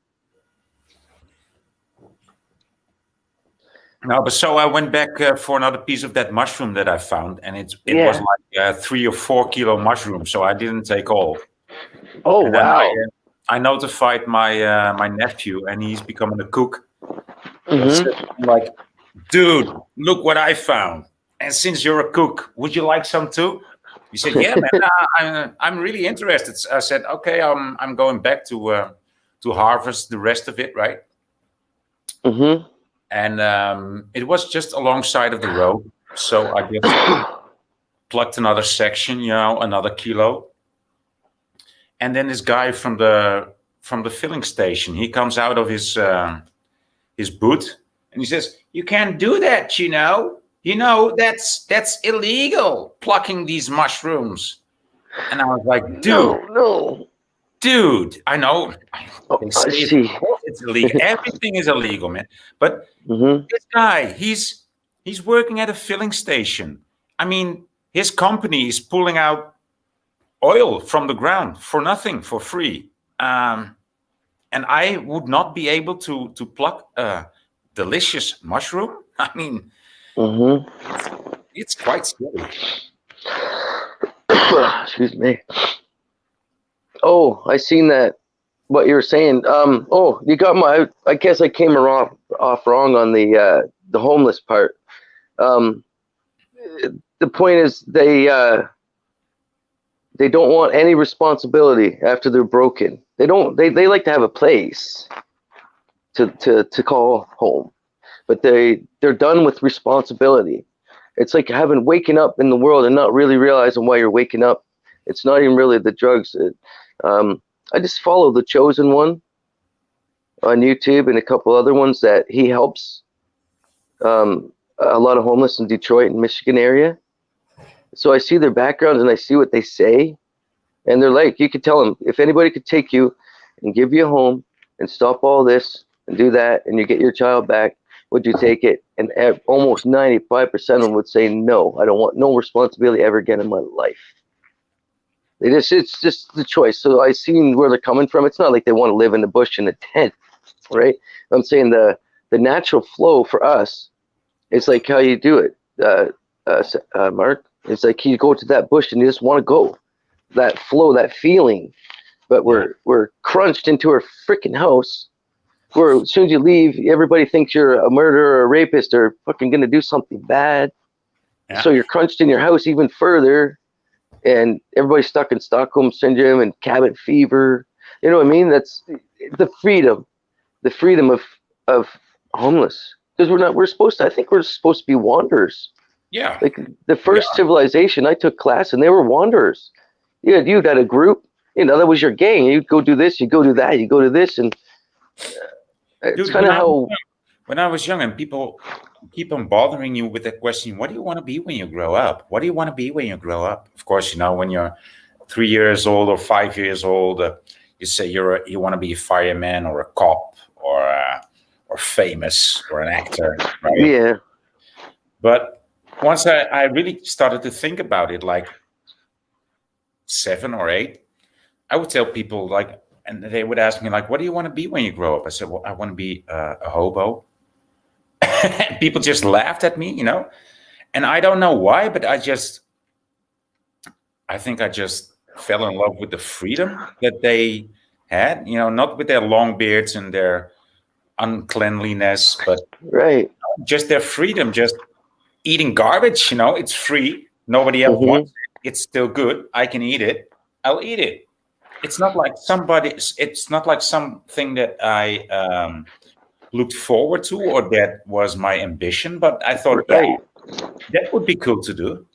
No, but so I went back for another piece of that mushroom that I found, and it was like 3 or 4 kilo mushroom, so I didn't take all. Oh, And then wow. I notified my my nephew, and he's becoming a cook. Mhm. I'm like, dude, look what I found. And since you're a cook, would you like some too? He said, yeah, man, I'm really interested. I said, okay, I'm going back to harvest the rest of it, right? Mhm. And it was just alongside of the road, so I just plucked another section, you know, another kilo. And then this guy from the filling station, he comes out of his boot, and he says, "You can't do that, you know. You know that's illegal, plucking these mushrooms." And I was like, dude, I know. Oh, They I say see. it's illegal. Everything is illegal, man. But Mhm. this guy, he's working at a filling station. I mean, his company is pulling out oil from the ground for nothing, for free. And I would not be able to pluck a delicious mushroom. I mean, Mhm. it's quite scary. Excuse me. Oh, I seen that. What you were saying. Oh, you got my. I guess I came off wrong on the homeless part. Um, the point is they don't want any responsibility after they're broken. They don't. They like to have a place to call home, but they're done with responsibility. It's like waking up in the world and not really realizing why you're waking up. It's not even really the drugs. I just follow the Chosen One on YouTube and a couple other ones that he helps. A lot of homeless in Detroit and Michigan area. So I see their backgrounds and I see what they say, and they're like, you could tell them, if anybody could take you and give you a home and stop all this and do that, and you get your child back, would you take it? And almost 95% of them would say, no, I don't want no responsibility ever again in my life. It's just the choice. So I seen where they're coming from. It's not like they want to live in the bush in a tent, right? I'm saying the natural flow for us is like how you do it, Mark. It's like you go to that bush and you just want to go, that flow, that feeling. But we're crunched into our freaking house, where as soon as you leave, everybody thinks you're a murderer or a rapist or fucking gonna do something bad. Yeah. So you're crunched in your house even further, and everybody's stuck in Stockholm syndrome and cabin fever. You know what I mean? That's the freedom of homeless. Because we're supposed to. I think we're supposed to be wanderers. Yeah. Like the first civilization, I took class and they were wanderers. You had a group. You know, that was your gang. You'd go do this, you go do that, you go do this, and it's kind of how. When I was young, and people keep on bothering you with that question, what do you want to be when you grow up? What do you want to be when you grow up? Of course, you know, when you're 3 years old or 5 years old, you say you want to be a fireman or a cop or famous or an actor, right? Yeah. But once I really started to think about it, like 7 or 8, I would tell people, like, and they would ask me like, "What do you want to be when you grow up?" I said, "Well, I want to be a hobo." And people just laughed at me, and I don't know why, but I think I just fell in love with the freedom that they had, not with their long beards and their uncleanliness, but Right. just their freedom, just eating garbage. It's free. Nobody else wants it. It's still good. I can eat it. I'll eat it. It's not like something that I looked forward to or that was my ambition, but I thought, Right. that would be cool to do.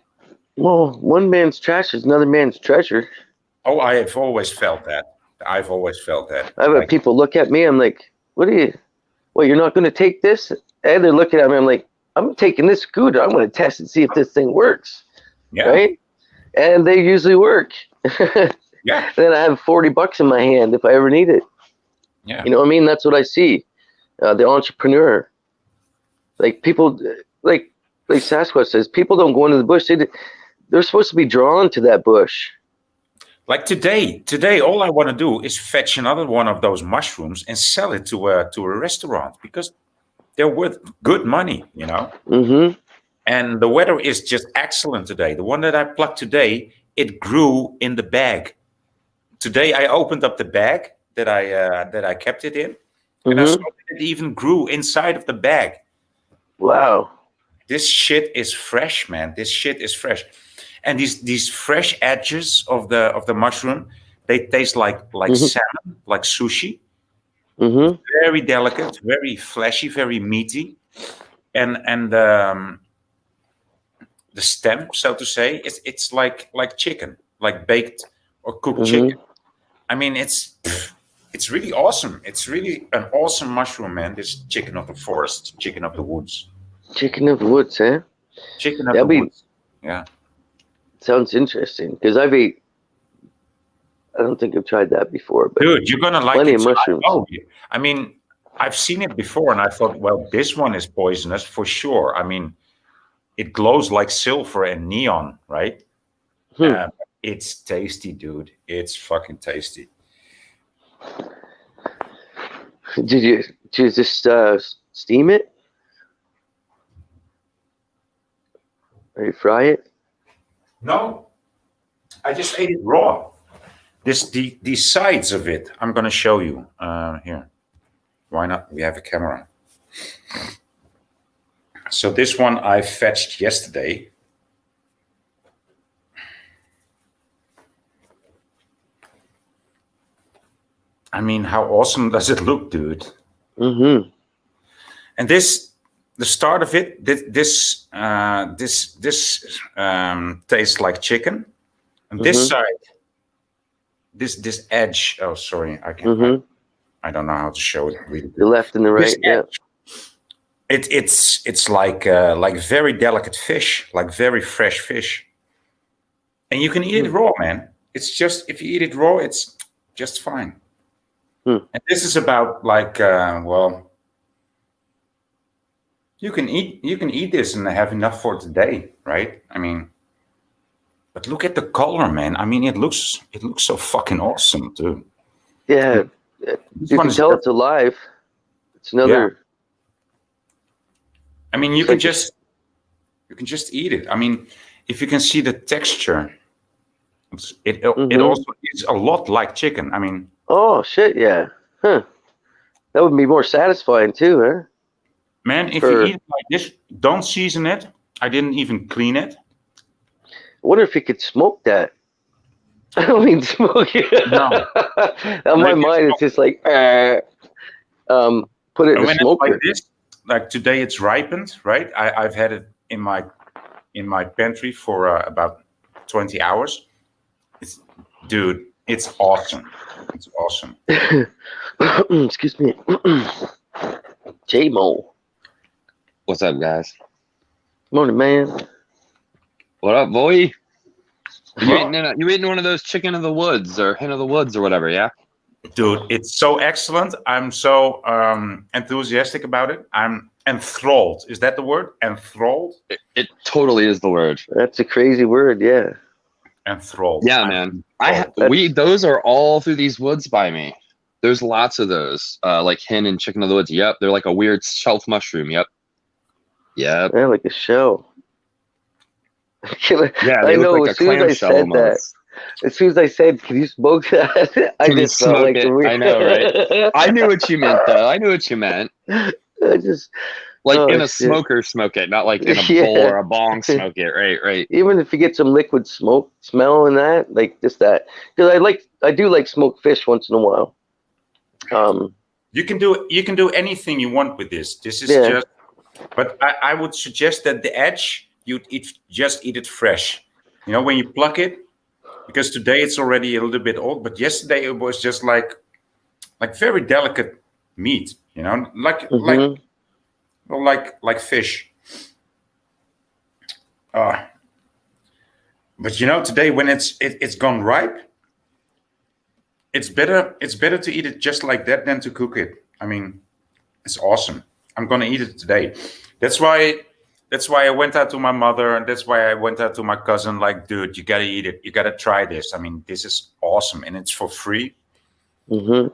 Well, one man's trash is another man's treasure. Oh, I have always felt that. I've always felt that. I've had people look at me. I'm like, "What are you? Well, you're not going to take this?" And they're looking at me. I'm like, "I'm taking this scooter. I'm going to test and see if this thing works." Yeah. Right? And they usually work. Yeah. Then I have $40 in my hand if I ever need it. Yeah. You know what I mean? That's what I see. The entrepreneur, like people, like Sasquatch says, people don't go into the bush. They're supposed to be drawn to that bush. Like today, all I want to do is fetch another one of those mushrooms and sell it to a restaurant because they're worth good money, Mm-hmm. And the weather is just excellent today. The one that I plucked today, it grew in the bag. Today I opened up the bag that I kept it in, and I saw that it even grew inside of the bag. Wow. This shit is fresh, man. This shit is fresh. And these fresh edges of the mushroom, they taste like salmon, like sushi. Mm-hmm. Very delicate, very fleshy, very meaty, and the stem, so to say, it's like chicken, like baked or cooked chicken. I mean, it's really awesome. It's really an awesome mushroom, man. This chicken of the forest, chicken of the woods. Chicken of the woods, huh? Chicken of the woods. Yeah. Sounds interesting because I don't think I've tried that before. But dude, you're gonna like plenty it. of mushrooms. I mean, I've seen it before, and I thought, well, this one is poisonous for sure. I mean, it glows like silver and neon, right? It's tasty, dude. It's fucking tasty. Did you just steam it? Or you fry it? No, I just ate it raw. The sides of it, I'm gonna show you here. Why not? We have a camera. So this one I fetched yesterday. I mean, how awesome does it look, dude? Mm-hmm. And the start of it, this tastes like chicken. And this side, this edge. Oh, sorry, I can't. I don't know how to show it. Really. The left and the right. Yeah. It's like very delicate fish, like very fresh fish, and you can eat it raw, man. It's just if you eat it raw, it's just fine. And this is about like well, you can eat this and have enough for today, right? I mean, but look at the color, man. I mean, it looks so fucking awesome, too. Yeah, you can tell it's alive. It's another. Yeah. I mean, you can just eat it. I mean, if you can see the texture, it also is a lot like chicken. I mean. Oh shit! Yeah, huh? That would be more satisfying too, huh? Man, if you eat it like this, don't season it. I didn't even clean it. I wonder if you could smoke that. I don't mean smoke it. No. On my mind, it's just like, put it in a smoker. Like this, like today, it's ripened, right? I've had it in my pantry for about 20 hours. Dude, it's awesome. It's awesome. Excuse me. J-Mo. What's up, guys? Morning, man. What up, boy? You eating one of those chicken of the woods or hen of the woods or whatever, yeah? Dude, it's so excellent. I'm so enthusiastic about it. I'm enthralled. Is that the word? Enthralled? It totally is the word. That's a crazy word, yeah. Enthralled. Yeah, man. Those are all through these woods by me. There's lots of those, like hen and chicken of the woods. Yep, they're like a weird shelf mushroom. Yep. Yeah, like a shell. Yeah, they I look know. like As a soon as I clamshell said that, almost. as soon as I said, "Can you smoke that?" I Can you just felt smoke like it? a weird. I know, right? I knew what you meant, though. I knew what you meant. I just Like oh, in a shit. smoker, smoke it, not like in a Yeah. bowl or a bong, smoke it. Right, right. Even if you get some liquid smoke smell in that, like just that, because I do like smoked fish once in a while. You can do anything you want with this. This is Yeah. just, but I would suggest that the edge just eat it fresh. You know, when you pluck it, because today it's already a little bit old, but yesterday it was just like very delicate meat. You know, Mhm. like fish. But you know, today when it's gone ripe, it's better to eat it just like that than to cook it. I mean, it's awesome. I'm gonna eat it today. That's why I went out to my mother, and that's why I went out to my cousin. Like, dude, you gotta eat it. You gotta try this. I mean, this is awesome, and it's for free. Mhm.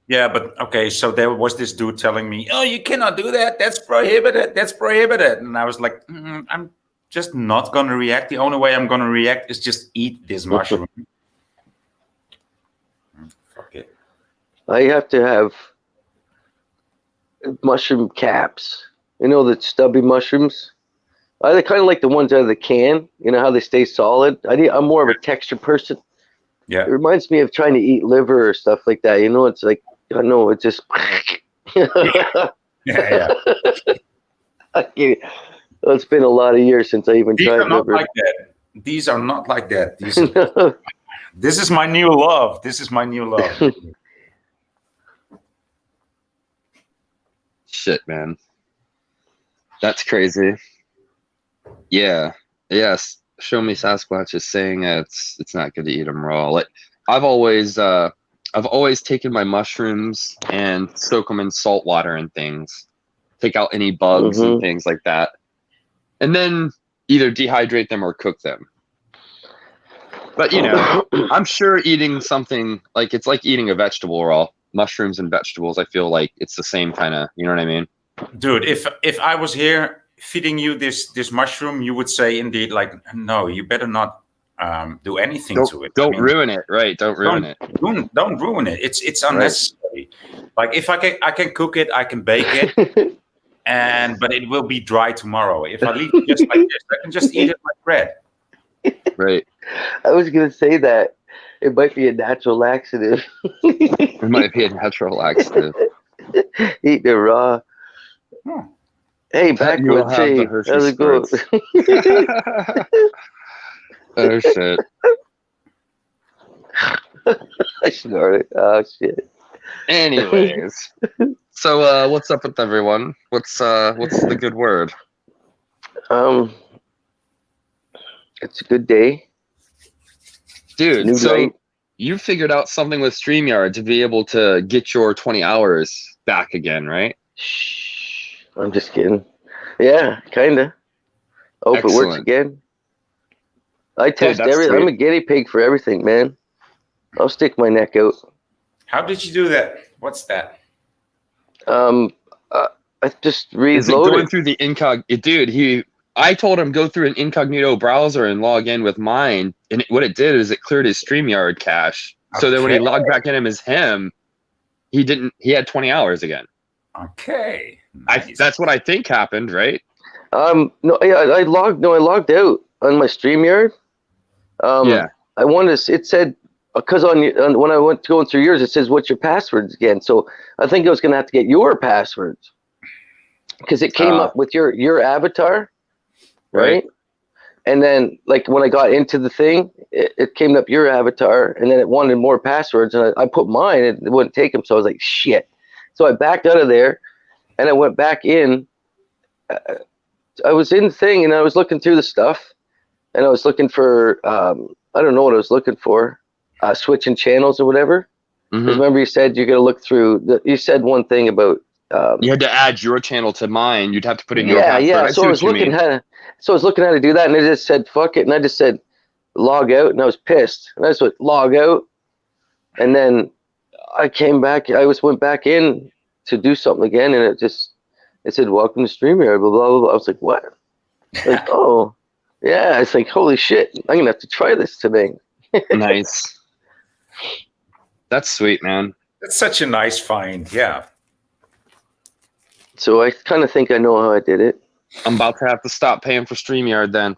Yeah, but okay. So there was this dude telling me, "Oh, you cannot do that. That's prohibited. That's prohibited." And I was like, "I'm just not gonna react. The only way I'm gonna react is just eat this mushroom." Fuck it. I have to have mushroom caps. You know the stubby mushrooms. I kind of like the ones out of the can. You know how they stay solid. I'm more of a texture person. Yeah. It reminds me of trying to eat liver or stuff like that. You know, it's like I know it just. Yeah. It's been a lot of years since I even These tried are not liver. like that. These are not like that. This is my new love. This is my new love. Shit, man. That's crazy. Yeah. Yes. Show Me Sasquatch is saying it's not good to eat them raw. Like I've always taken my mushrooms and soak them in salt water and things. Take out any bugs and things like that. And then either dehydrate them or cook them. But you know, I'm sure eating something like it's like eating a vegetable raw. Mushrooms and vegetables, I feel like it's the same kind of, you know what I mean? Dude, if I was here feeding you this mushroom, you would say indeed, like, no, you better not do anything to it. Don't ruin it, right? Don't ruin it. Don't ruin it. It's unnecessary. Right. Like if I can cook it, I can bake it, but it will be dry tomorrow. If I leave it just like this, I can just eat it like bread. Right. I was gonna say that it might be a natural laxative. It might be a natural laxative. Eating it raw. Hey, backwards. Hey, how's it go? Oh shit! I snorted. Oh shit. Anyways, so what's up with everyone? What's the good word? It's a good day, dude. New so night. You figured out something with StreamYard to be able to get your 20 hours back again, right? Shh. I'm just kidding. Yeah, kinda. Hope it works again. I test everything. I'm a guinea pig for everything, man. I'll stick my neck out. How did you do that? What's that? I just reloaded. Is it going through the incognito? Dude, I told him go through an incognito browser and log in with mine, and what it did is it cleared his StreamYard cache. So then when he logged back in as him, he had 20 hours again. Okay. Nice. That's what I think happened, right? No, yeah, I logged out on my StreamYard. Yeah. I wanted to, it said, because when I went going through yours, it says, what's your passwords again? So I think I was going to have to get your passwords because it came up with your avatar, right? And then like when I got into the thing, it came up your avatar and then it wanted more passwords and I put mine and it wouldn't take them. So I was like, shit. So I backed out of there and I went back in. I was in the thing and I was looking through the stuff and I was looking for, I don't know what I was looking for, switching channels or whatever. Mm-hmm. Remember you said you're going to look through, you said one thing about. You had to add your channel to mine. You'd have to put in your password. Yeah. So I was looking how to do that and it just said, fuck it. And I just said, log out. And I was pissed. And I just went, log out. And then I came back. I went back in to do something again, and it said, "Welcome to StreamYard." Blah blah blah. I was like, "What?" Like, oh, yeah. It's like, holy shit! I'm gonna have to try this today. Nice. That's sweet, man. That's such a nice find. Yeah. So I kind of think I know how I did it. I'm about to have to stop paying for StreamYard then.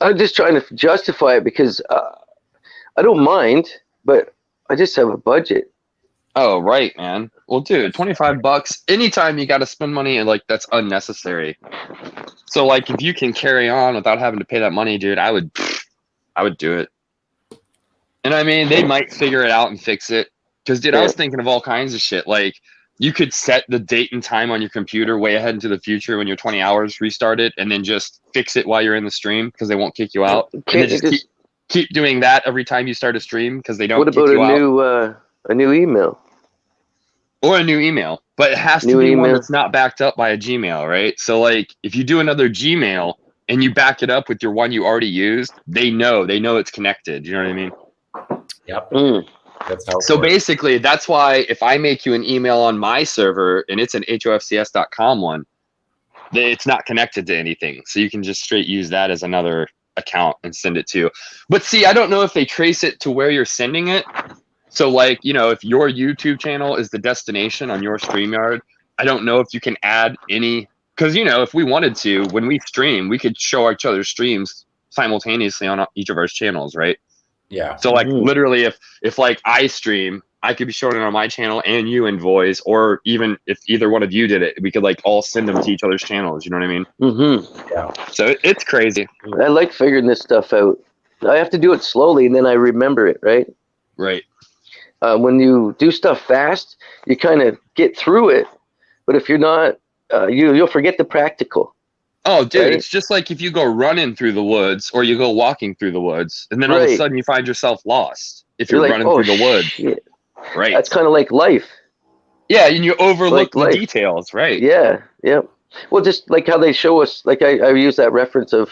I'm just trying to justify it because I don't mind, but I just have a budget. Oh, right, man. Well, dude, $25. Anytime you got to spend money, and like that's unnecessary. So, like, if you can carry on without having to pay that money, dude, I would do it. And I mean, they might figure it out and fix it. Because, dude, I was thinking of all kinds of shit. Like, you could set the date and time on your computer way ahead into the future when you're 20 hours, restart it, and then just fix it while you're in the stream because they won't kick you out. And then just keep doing that every time you start a stream because they don't kick you out. What about a new email? Or a new email, but it has to be one that's not backed up by a Gmail, right? So, like, if you do another Gmail and you back it up with your one you already used, they know it's connected. You know what I mean? Yep. That's how. So basically, that's why if I make you an email on my server and it's an hofcs.com one, it's not connected to anything. So you can just straight use that as another account and send it to. But see, I don't know if they trace it to where you're sending it. So, like, you know, if your YouTube channel is the destination on your StreamYard, I don't know if you can add any, because, you know, if we wanted to, when we stream, we could show each other's streams simultaneously on each of our channels, right? Yeah. So, like, literally, if like I stream, I could be showing it on my channel and you in Voice, or even if either one of you did it, we could like all send them to each other's channels. You know what I mean? Mm-hmm. Yeah. So it's crazy. I like figuring this stuff out. I have to do it slowly, and then I remember it, right? Right. When you do stuff fast, you kind of get through it. But if you're not, you'll forget the practical. Oh, dude, right? It's just like if you go running through the woods or you go walking through the woods, and then all of a sudden you find yourself lost if you're like, running through the woods. Shit. Right. That's kind of like life. Yeah, and you overlook the details, right? Yeah, yeah. Well, just like how they show us, like I use that reference of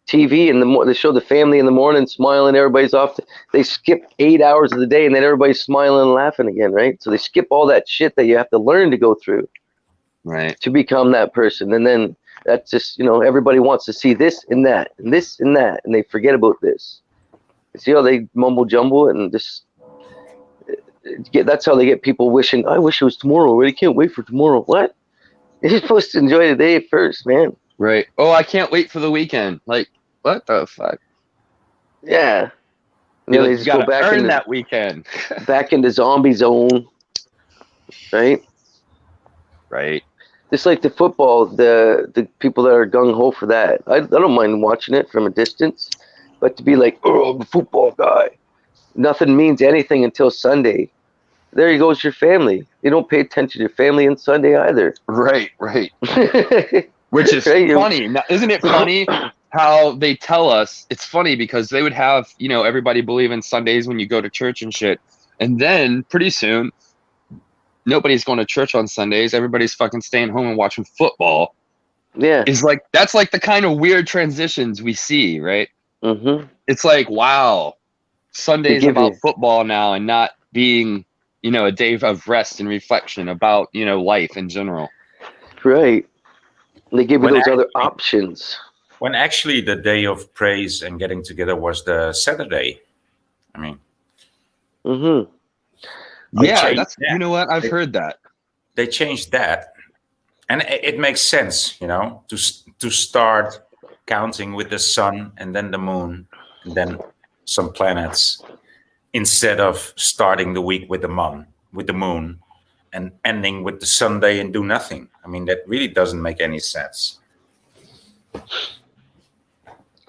TV in the they show the family in the morning smiling, everybody's off. They skip 8 hours of the day, and then everybody's smiling and laughing again, right? So they skip all that shit that you have to learn to go through, right, to become that person. And then that's just, you know, everybody wants to see this and that and this and that, and they forget about this. You see how they mumble jumble and just that's how they get people wishing, I wish it was tomorrow already. Can't wait for tomorrow. What? You're supposed to enjoy the day first, man. Right. Oh, I can't wait for the weekend. Like, what the fuck? Yeah. And then they just go back into that weekend. back into zombie zone. Right? Right. Just like the football, the people that are gung ho for that. I don't mind watching it from a distance, but to be like, oh, I'm a football guy. Nothing means anything until Sunday. There you goes your family. You don't pay attention to your family on Sunday either. Right, right. Which is funny. Now, isn't it funny how they tell us? It's funny because they would have, you know, everybody believe in Sundays when you go to church and shit. And then pretty soon, nobody's going to church on Sundays. Everybody's fucking staying home and watching football. Yeah. It's like, that's like the kind of weird transitions we see, right? Mm-hmm. It's like, wow, Sunday's about football now and not being, you know, a day of rest and reflection about, you know, life in general. Right. They give you those other options. When actually the day of praise and getting together was the Saturday. I mean. Mm-hmm. Yeah, you know what? I've heard that. They changed that. And it makes sense, you know, to start counting with the sun and then the moon and then some planets, instead of starting the week with the moon and ending with the Sunday and do nothing. I mean, that really doesn't make any sense.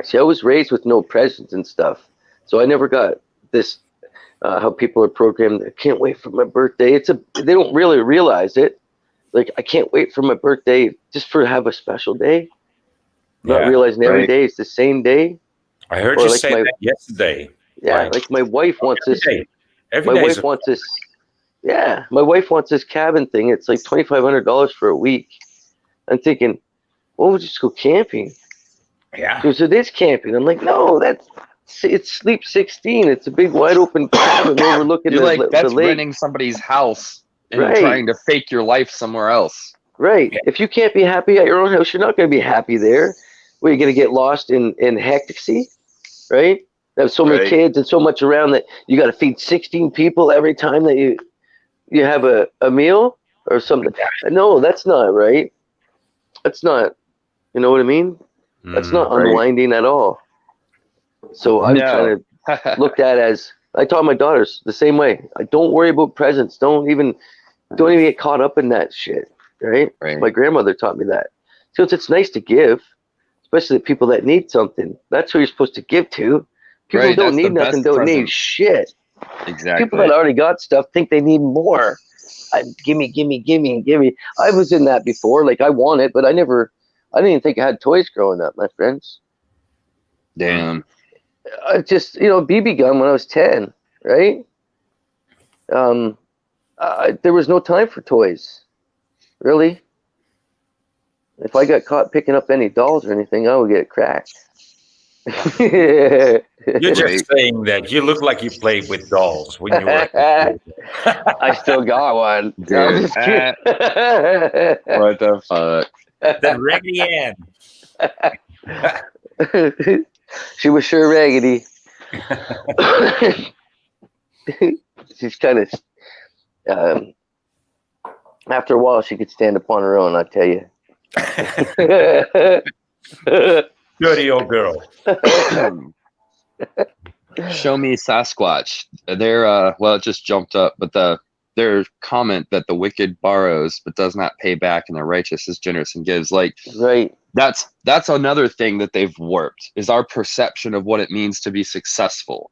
See, I was raised with no presents and stuff, so I never got this. How people are programmed. I can't wait for my birthday. They don't really realize it. Like, I can't wait for my birthday just to have a special day. Not realizing every day is the same day. I heard you say that yesterday. Yeah, like my wife wants this. Every my day wife wants this. Yeah, my wife wants this cabin thing. It's like $2,500 for a week. I'm thinking, well, we'll just go camping. Yeah. Because it is camping. I'm like, no, It's Sleep 16. It's a big wide open cabin overlooking You're like, the that's lake. renting somebody's house and Right. trying to fake your life somewhere else. Right. If you can't be happy at your own house, you're not going to be happy there. Where you're going to get lost in hecticy, right? There's so many Right. kids and so much around that you got to feed 16 people every time that you have a meal or something. No, that's not right. That's not, you know what I mean? That's not right. unwinding at all. So I'm trying to look at as, I taught my daughters the same way. I don't worry about presents. Don't even get caught up in that shit, right? Right. My grandmother taught me that. So it's nice to give, especially the people that need something. That's who you're supposed to give to. People Right, who don't that's need the nothing best don't present. need shit. Exactly. People that already got stuff think they need more. Gimme. I was in that before. Like, I want it, but I didn't even think I had toys growing up, my friends. Damn. I just, BB gun when I was 10, right? There was no time for toys, really. If I got caught picking up any dolls or anything, I would get cracked. You're just Right. saying that. You look like you played with dolls when you were. I still got one. No, I'm Dude, just kidding. what the fuck? That Raggedy Ann. She was sure raggedy. She's kind of, after a while, she could stand up on her own, I tell you. Dirty old girl. Show me Sasquatch. Their well, it just jumped up, but their comment that the wicked borrows but does not pay back, and the righteous is generous and gives. Like, Right. that's another thing that they've warped, is our perception of what it means to be successful.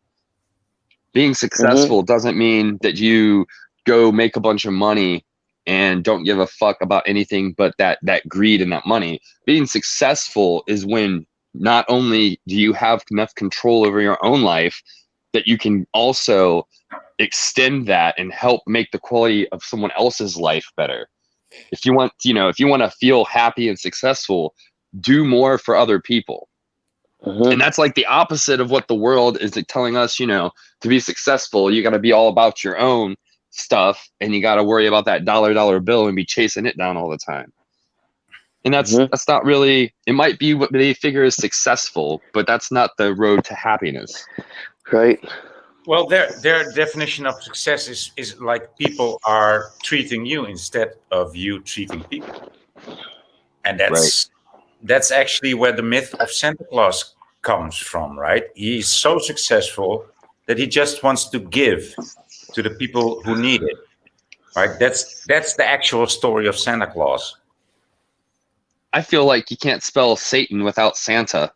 Being successful doesn't mean that you go make a bunch of money and don't give a fuck about anything but that greed and that money. Being successful is when not only do you have enough control over your own life, that you can also extend that and help make the quality of someone else's life better. If you want to feel happy and successful, do more for other people. And that's like the opposite of what the world is telling us. To be successful, you got to be all about your own stuff, and you got to worry about that dollar bill and be chasing it down all the time. And that's not really, it might be what they figure is successful, but that's not the road to happiness. Right. Well, their definition of success is like people are treating you instead of you treating people. And that's actually where the myth of Santa Claus comes from, right? He's so successful that he just wants to give to the people who need it, right? That's the actual story of Santa Claus. I feel like you can't spell Satan without Santa.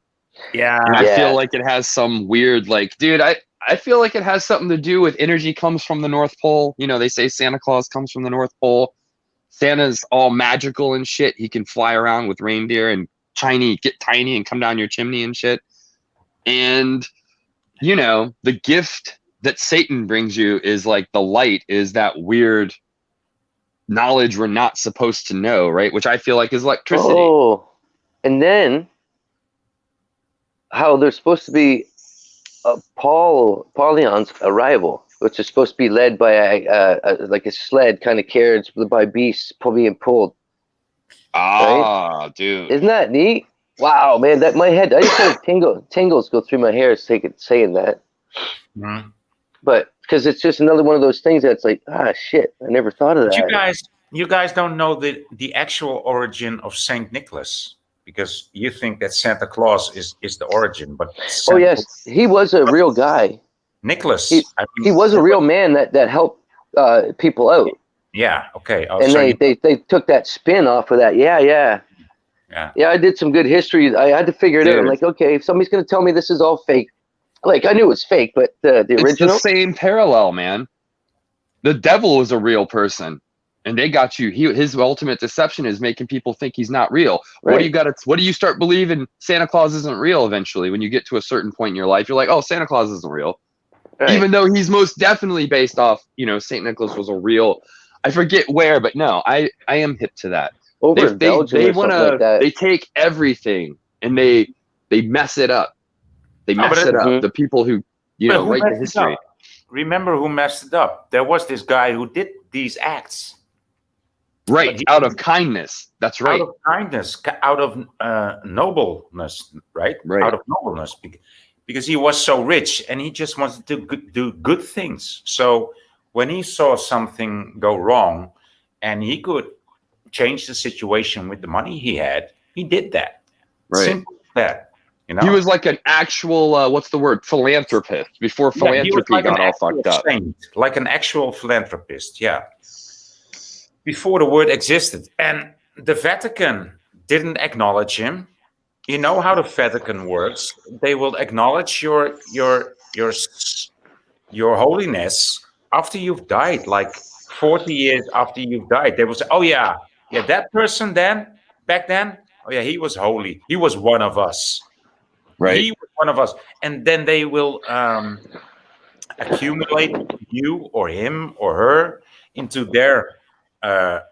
Yeah. And I feel like it has some weird, like, dude, I feel like it has something to do with energy comes from the North Pole. They say Santa Claus comes from the North Pole. Santa's all magical and shit. He can fly around with reindeer and get tiny and come down your chimney and shit. And, the gift that Satan brings you is like the light, is that weird knowledge we're not supposed to know, right? Which I feel like is electricity. Oh, and then how there's supposed to be Paulion's arrival, which is supposed to be led by a sled kind of carriage by beasts being pulled. Right? Dude. Isn't that neat? Wow, man, that my head, I just had tingles go through my hair saying that. Mm-hmm. But because it's just another one of those things that's like, shit, I never thought of that. You guys don't know the actual origin of Saint Nicholas, because you think that Santa Claus is the origin, but yes, he was a real guy. Nicholas. He was a real man that helped people out. Yeah. Okay. And they took that spin off of that. Yeah. I did some good history. I had to figure it out. I'm like, okay, if somebody's going to tell me this is all fake. Like, I knew it was fake, but the original. It's the same parallel, man. The devil was a real person, and they got you. His ultimate deception is making people think he's not real. Right. What do you start believing Santa Claus isn't real eventually? When you get to a certain point in your life, you're like, oh, Santa Claus isn't real. Right. Even though he's most definitely based off, Saint Nicholas was a real, I forget where, but no, I am hip to that. Over in Belgium or something like that. They take everything and they mess it up. They No, but mess it up. Mhm. The people who But who write the messed it history. up? Remember who messed it up? There was this guy who did these acts. Right, But he- out of kindness. That's right. Out of kindness, out of nobleness, right? Right. Out of nobleness, because he was so rich and he just wanted to do good things. So when he saw something go wrong and he could change the situation with the money he had, he did that. Right. Simple as that. You know? He was like an actual what's the word? Philanthropist before Yeah, he was philanthropy like got an all actual fucked up. saint, like an actual philanthropist, yeah. Before the word existed. And the Vatican didn't acknowledge him. You know how the Vatican works. They will acknowledge your holiness after you've died, like 40 years after you've died. They will say, oh yeah, that person back then, oh yeah, he was holy. He was one of us. Right. He was one of us. And then they will accumulate you or him or her into their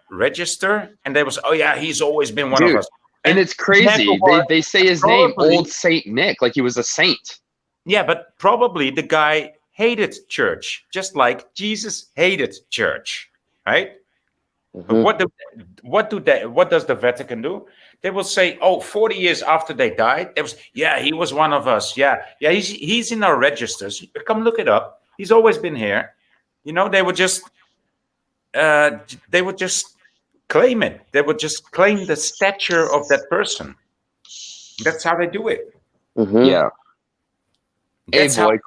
register, and they will say, oh yeah, he's always been one Dude, of us. And it's crazy. They say his name, probably- Old Saint Nick, like he was a saint. Yeah, but probably the guy hated church, just like Jesus hated church, right? Mhm. What does the Vatican do? They will say, oh, 40 years after they died, he was one of us. Yeah, he's in our registers. Come look it up. He's always been here. You know, they would just claim it. They would just claim the stature of that person. That's how they do it. Mhm. Yeah. Hey, That's how- boy. and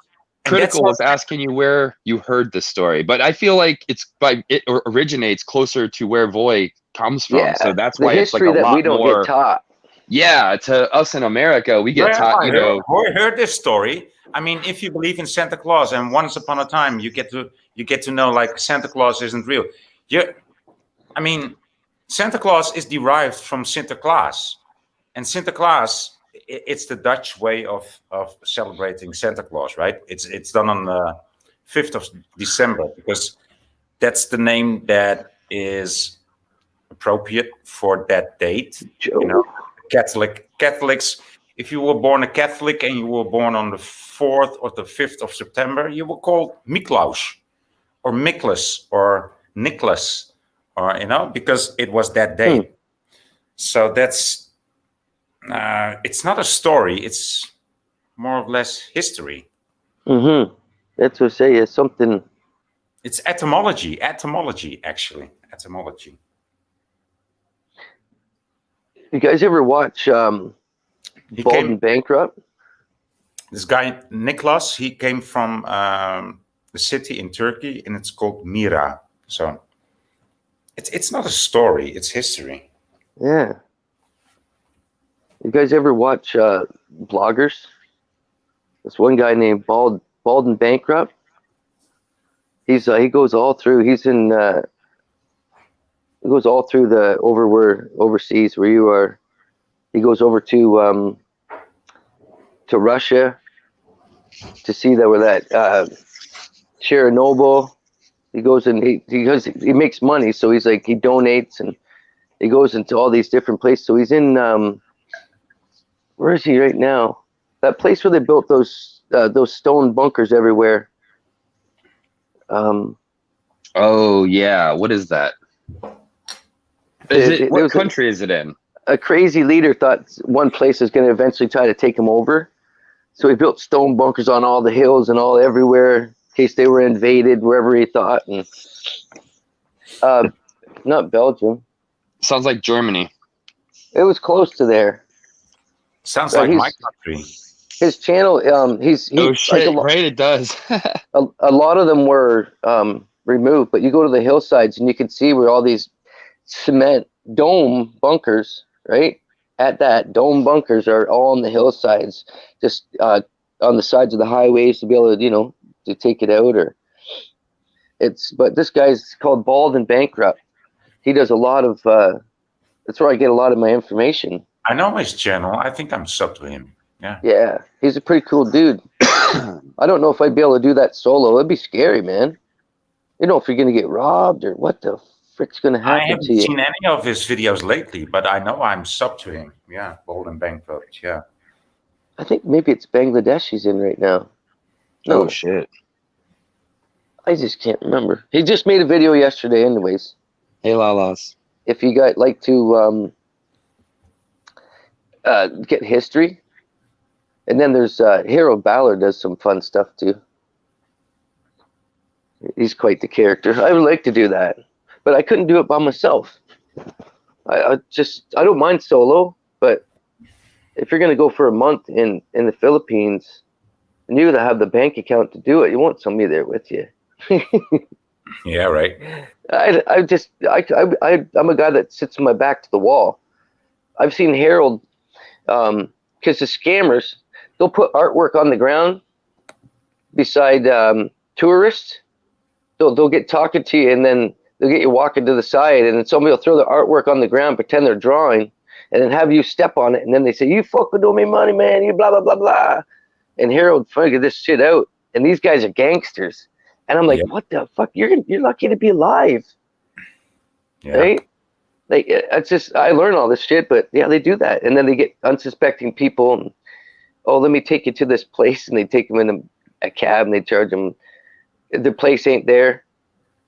that's Critical how- was asking you where you heard the story, but I feel like it originates closer to where Voy comes from. Yeah, So that's the why it's like history a that lot we don't more. get taught. Yeah, to us in America, we get taught, you know. I heard this story. I mean, if you believe in Santa Claus, and once upon a time you get to know like Santa Claus isn't real. I mean, Santa Claus is derived from Sinterklaas, and Sinterklaas, it's the Dutch way of celebrating Santa Claus, right? It's done on the 5th of December because that's the name that is appropriate for that date. You know, Catholics. If you were born a Catholic and you were born on the 4th or the 5th of September, you were called Miklaus or Miklas or Nicholas, or because it was that date. So that's it's not a story; it's more or less history. Mm-hmm. That's what I say. It's something. It's etymology. Actually, etymology. You guys ever watch He Bald came. and Bankrupt? This guy Niklas, he came from the city in Turkey, and it's called Mira. So it's not a story; it's history. Yeah. You guys ever watch bloggers? This one guy named Bald and Bankrupt. He goes all through. He goes all through the overseas where you are. He goes over to Russia to see that Chernobyl. He goes and he makes money, so he donates and he goes into all these different places. So he's in where is he right now? That place where they built those stone bunkers everywhere. Oh yeah, what is that? What country is it in? A crazy leader thought one place is going to eventually try to take him over, so he built stone bunkers on all the hills and all everywhere in case they were invaded wherever he thought. And not Belgium. Sounds like Germany. It was close to there. Sounds But like my country. His channel, he's Oh shit! Right, it does. a lot of them were removed, but you go to the hillsides and you can see where all these cement dome bunkers, right? At that dome bunkers are all on the hillsides, just on the sides of the highways to be able to, to take it out. But this guy's called Bald and Bankrupt. He does a lot of. That's where I get a lot of my information. I know his channel. I think I'm sub to him. Yeah. Yeah, he's a pretty cool dude. I don't know if I'd be able to do that solo. It'd be scary, man. You know if you're gonna get robbed or what the frick's gonna I happen haven't to you. seen any of his videos lately, but I know I'm sub to him. Yeah, Bold and Bankrupt. Yeah. I think maybe it's Bangladesh he's in right now. No, Oh shit. I just can't remember. He just made a video yesterday, anyways. Hey Lalas. If you guys like to get history, and then there's Harold Ballard does some fun stuff too. He's quite the character. I would like to do that, but I couldn't do it by myself. I don't mind solo, but if you're gonna go for a month in the Philippines, and you gotta have the bank account to do it, you want somebody there with you. Yeah, right. I'm a guy that sits my back to the wall. I've seen Harold, because the scammers, they'll put artwork on the ground beside tourists. They'll get talking to you, and then they'll get you walking to the side, and then somebody will throw the artwork on the ground, pretend they're drawing, and then have you step on it, and then they say, "You fucking owe me money, man. You blah blah blah blah." And Harold figured this shit out, and these guys are gangsters. And I'm like, Yeah. what the fuck? You're lucky to be alive, Yeah. right? Like, it's just, I learn all this shit, but yeah, they do that, and then they get unsuspecting people, and let me take you to this place, and they take them in a cab, and they charge them. The place ain't there.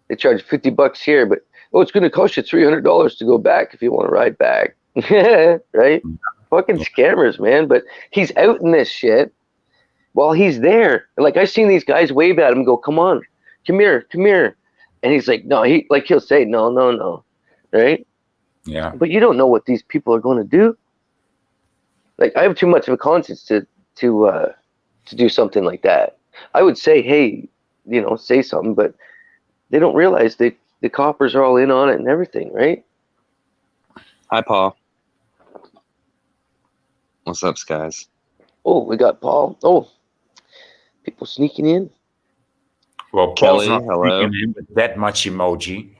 They charge $50 here, but it's going to cost you $300 to go back if you want to ride back, right? Fucking scammers, man. But he's out in this shit while he's there. And like, I've seen these guys wave at him and go, "Come on, come here," and he's like, no, he'll say no, right? Yeah. But you don't know what these people are going to do. Like, I have too much of a conscience to do something like that. I would say, hey, say something, but they don't realize the coppers are all in on it and everything, right? Hi Paul. What's up, guys? Oh, we got Paul. Oh, people sneaking in. Well, Paul's Kelly, not hello. speaking in with that much emoji.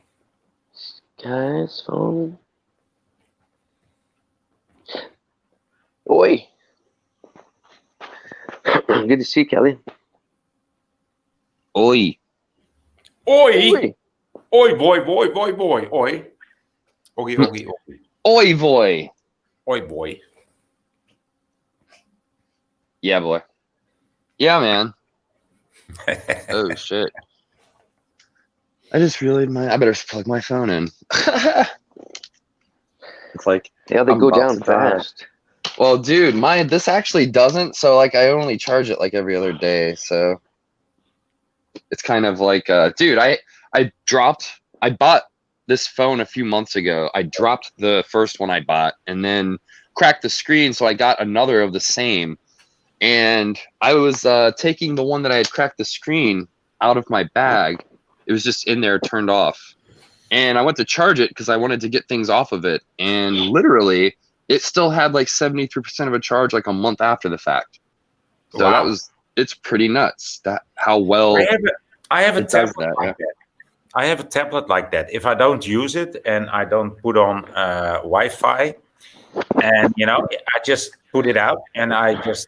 Guys, phone. Oi. Good to see you, Kelly. Oi. Oi! Oi, boy. Oi. Oogie. Oi boy. Oi, boy. Yeah, boy. Yeah, man. Oh shit. I just realized I better plug my phone in. It's like, Yeah, they I'm go about down to die. fast. well, dude, this actually doesn't. So like, I only charge it like every other day. So it's kind of like, dude, I bought this phone a few months ago. I dropped the first one I bought and then cracked the screen. So I got another of the same. And I was taking the one that I had cracked the screen out of my bag. It was just in there, turned off. And I went to charge it because I wanted to get things off of it. And literally, it still had like 73% of a charge like a month after the fact. So Wow. it's pretty nuts that how well I have a it does tablet that, like yeah. that. I have a tablet like that. If I don't use it and I don't put on Wi-Fi, and I just put it out and I just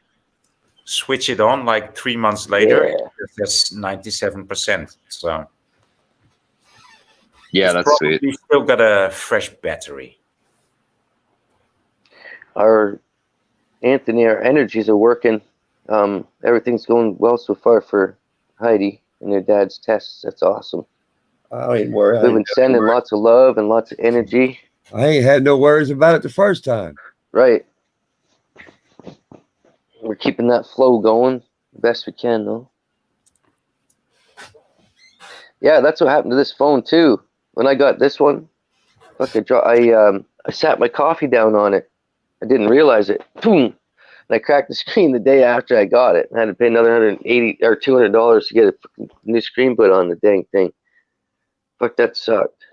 switch it on like 3 months later. Yeah. It's just 97%. So yeah, it's that's sweet. probably still got a fresh battery. Our energies are working. Everything's going well so far for Heidi and their dad's tests. That's awesome. I ain't worried. We've been sending lots of love and lots of energy. I ain't had no worries about it the first time. Right. We're keeping that flow going the best we can, though. Yeah, that's what happened to this phone too. When I got this one, I sat my coffee down on it. I didn't realize it. Boom! And I cracked the screen the day after I got it. I had to pay another $180 or $200 to get a new screen put on the dang thing. Fuck, that sucked.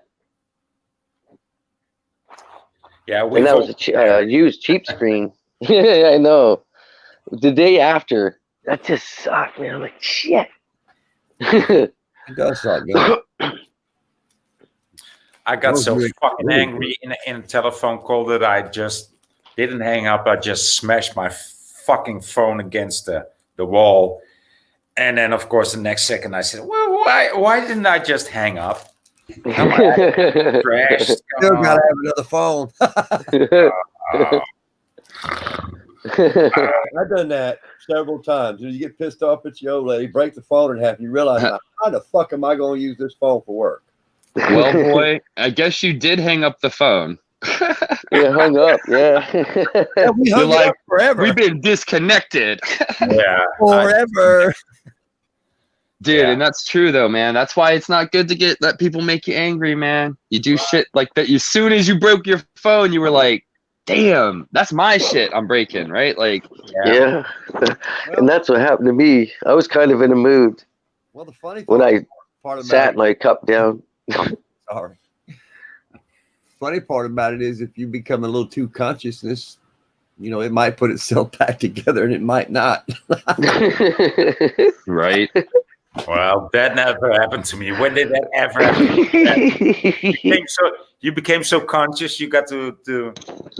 Yeah, And that was a used cheap screen. Yeah, I know. The day after, that just sucked, man. I'm like, shit. It does suck, man. I got so really fucking cool. angry in a telephone call that I just didn't hang up. I just smashed my fucking phone against the wall. And then, of course, the next second I said, well, why didn't I just hang up? Come on, crashed. Still gotta have another phone. I've done that several times. You get pissed off at your old lady, break the phone in half, and you realize, now, how the fuck am I going to use this phone for work? Well, boy, I guess you did hang up the phone. Yeah, hung up. Yeah. Yeah, we hung You're it like, up forever. We've been disconnected. Yeah. Forever. Dude, Yeah. and that's true though, man. That's why it's not good to let people make you angry, man. You do shit like that. As soon as you broke your phone, you were like, damn, that's my shit I'm breaking, right? Like, Yeah. And that's what happened to me. I was kind of in a mood Well, the funny when I part about sat it, my cup down. sorry. Funny part about it is if you become a little too consciousness, it might put itself back together and it might not. right? Well, that never happened to me. When did that ever happen? You became so conscious, you got to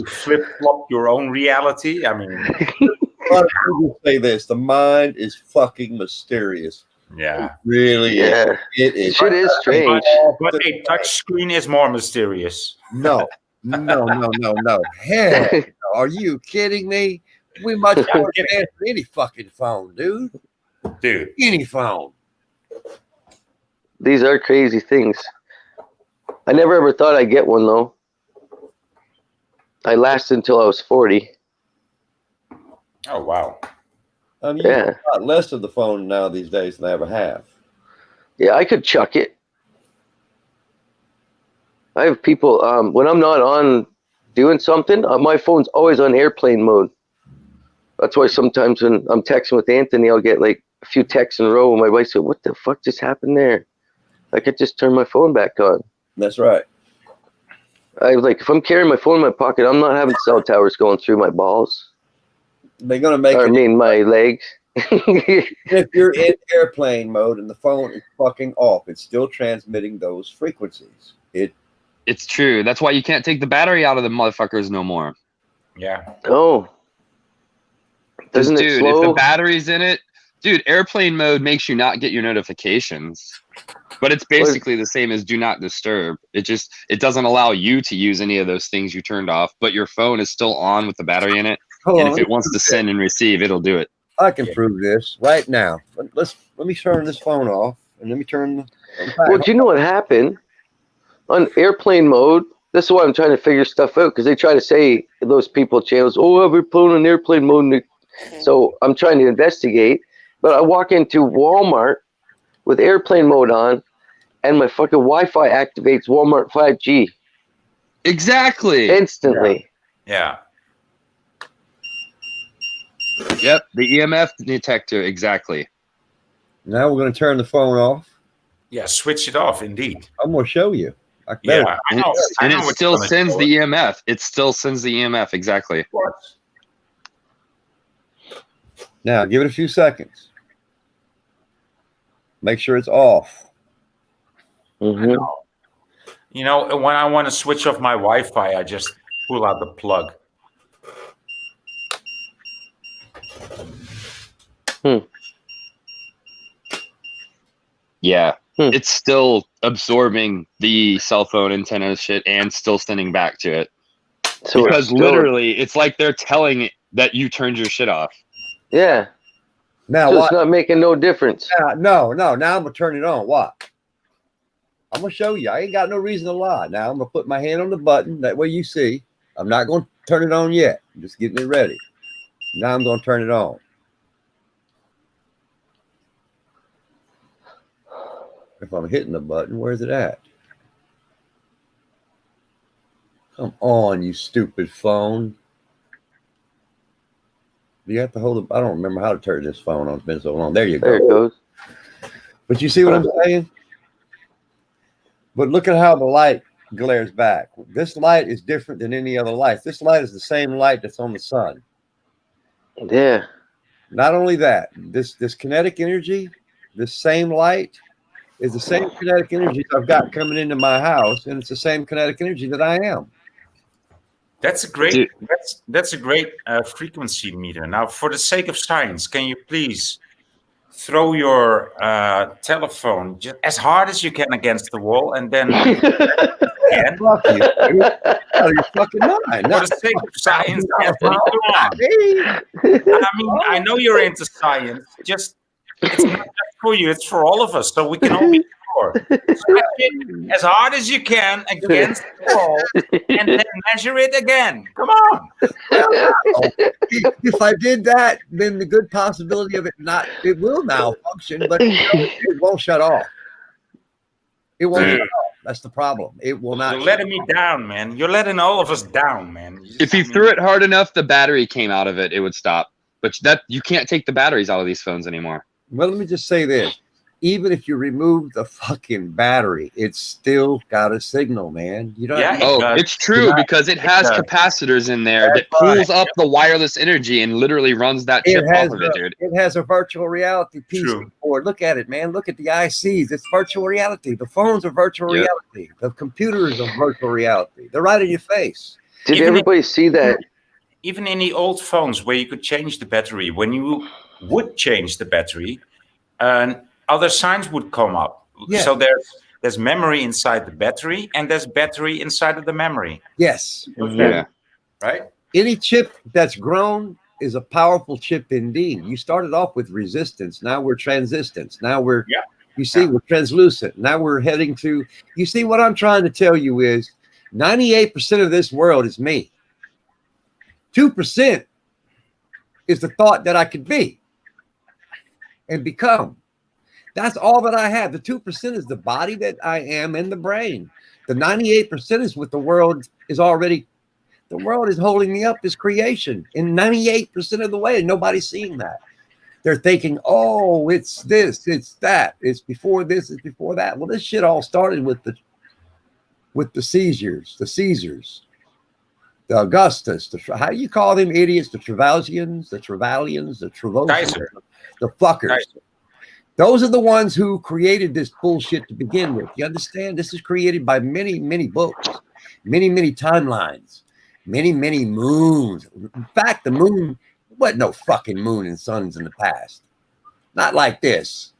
flip flop your own reality. I mean, A lot of people say this: the mind is fucking mysterious. yeah. It really Yeah. is. It is. Shit is strange. But a touch screen is more mysterious. No. Hell, are you kidding me? We much more can answer any fucking phone, dude. Dude. Any phone. These are crazy things. I never ever thought I'd get one though. I lasted until I was 40. Oh, wow. I mean, Yeah. you a lot less of the phone now these days than I ever have. Yeah, I could chuck it. I have people, when I'm not on doing something, my phone's always on airplane mode. That's why sometimes when I'm texting with Anthony, I'll get like a few texts in a row, and my wife said, "What the fuck just happened there?" I could just turn my phone back on. That's right. I like, if I'm carrying my phone in my pocket, I'm not having cell towers going through my balls. They're going to make Or I it. mean, my legs. If you're in airplane mode and the phone is fucking off, it's still transmitting those frequencies. It's true. That's why you can't take the battery out of the motherfuckers no more. Yeah. Oh. Doesn't it Dude, slow? if the battery's in it, dude, airplane mode makes you not get your notifications. But it's basically the same as do not disturb. It doesn't allow you to use any of those things you turned off, but your phone is still on with the battery in it. Hold And on, if it wants to send and receive, it'll do it. I can prove this right now. Let me turn this phone off and let me turn the. Well, do you know what happened? On airplane mode, this is why I'm trying to figure stuff out, because they try to say, those people channels, oh, have your phone on airplane mode. So I'm trying to investigate, but I walk into Walmart with airplane mode on, and my fucking Wi-Fi activates Walmart 5G Exactly. instantly. Yeah. Yep. The EMF detector. Exactly. Now we're going to turn the phone off. Yeah. Switch it off, indeed. I'm going to show you. I Yeah. better- I know. And I know it what still you're gonna sends show the us. EMF. It still sends the EMF. Exactly. Now give it a few seconds. Make sure it's off. Mm-hmm. You know, when I want to switch off my Wi-Fi, I just pull out the plug. Yeah. Hmm. It's still absorbing the cell phone antenna shit and still sending back to it. So Because it's still- literally, it's like they're telling it that you turned your shit off. yeah. Now So what? it's not making no difference. No. Now I'm going to turn it on. What? I'm going to show you. I ain't got no reason to lie. Now I'm going to put my hand on the button. That way you see. I'm not going to turn it on yet. I'm just getting it ready. Now I'm going to turn it on. If I'm hitting the button, where's it at? Come on, you stupid phone. Do you have to hold it? I don't remember how to turn this phone on. It's been so long. There you There go. it goes. But you see what I'm saying? But look at how the light glares back. This light is different than any other light. This light is the same light that's on the sun. Yeah. Not only that, this kinetic energy, this same light is the same kinetic energy I've got coming into my house, and it's the same kinetic energy that I am. That's a great. Dude. That's a great frequency meter. Now, for the sake of science, can you please throw your telephone just as hard as you can against the wall, and then again, Fuck you. Dude. Out of your fucking mind. for the sake of science, Anthony, come on. I mean, I know you're into science. Just it's not just for you; it's for all of us, so we can all be sure. Smack it as hard as you can against the wall, and then measure it again. Come on. If I did that, then the good possibility of it will malfunction, but it won't shut off. It won't shut off. That's the problem. It will not. You're letting me down, man. You're letting all of us down, man. If you threw it hard enough, the battery came out of it, it would stop. But that you can't take the batteries out of these phones anymore. Well, let me just say this. Even if you remove the fucking battery, it's still got a signal, man. You don't. Yeah, Oh, does. it's true because it has capacitors in there that That's right. pulls up the wireless energy and literally runs that chip off of it, dude. It has a virtual reality PC True. board. Look at it, man. Look at the ICs. It's virtual reality. The phones are virtual Yep. reality. The computers are virtual reality. They're right in your face. Did Even everybody see that? Even in the old phones where you could change the battery, when you would change the battery, other signs would come up. Yeah. So there's memory inside the battery, and there's battery inside of the memory, Yes. Yeah. right? Any chip that's grown is a powerful chip indeed. You started off with resistance. Now we're transistance. Now we're, Yeah. you see, we're translucent. Now we're heading to, you see, what I'm trying to tell you is 98% of this world is me. 2% is the thought that I could be and become. That's all that I have. The 2% is the body that I am and the brain. The 98% is what the world is already. The world is holding me up as creation in 98% of the way, and nobody's seeing that. They're thinking, oh, it's this, it's that, it's before this, it's before that. Well, this shit all started with the Caesars, the Augustus, how do you call them idiots? The Trevelyan's, the Trevelyan's, the Trevosians, Kaiser. the fuckers. Kaiser. Those are the ones who created this bullshit to begin with. You understand? This is created by many, many books, many, many timelines, many, many moons. In fact, the moon wasn't no fucking moon and suns in the past. Not like this.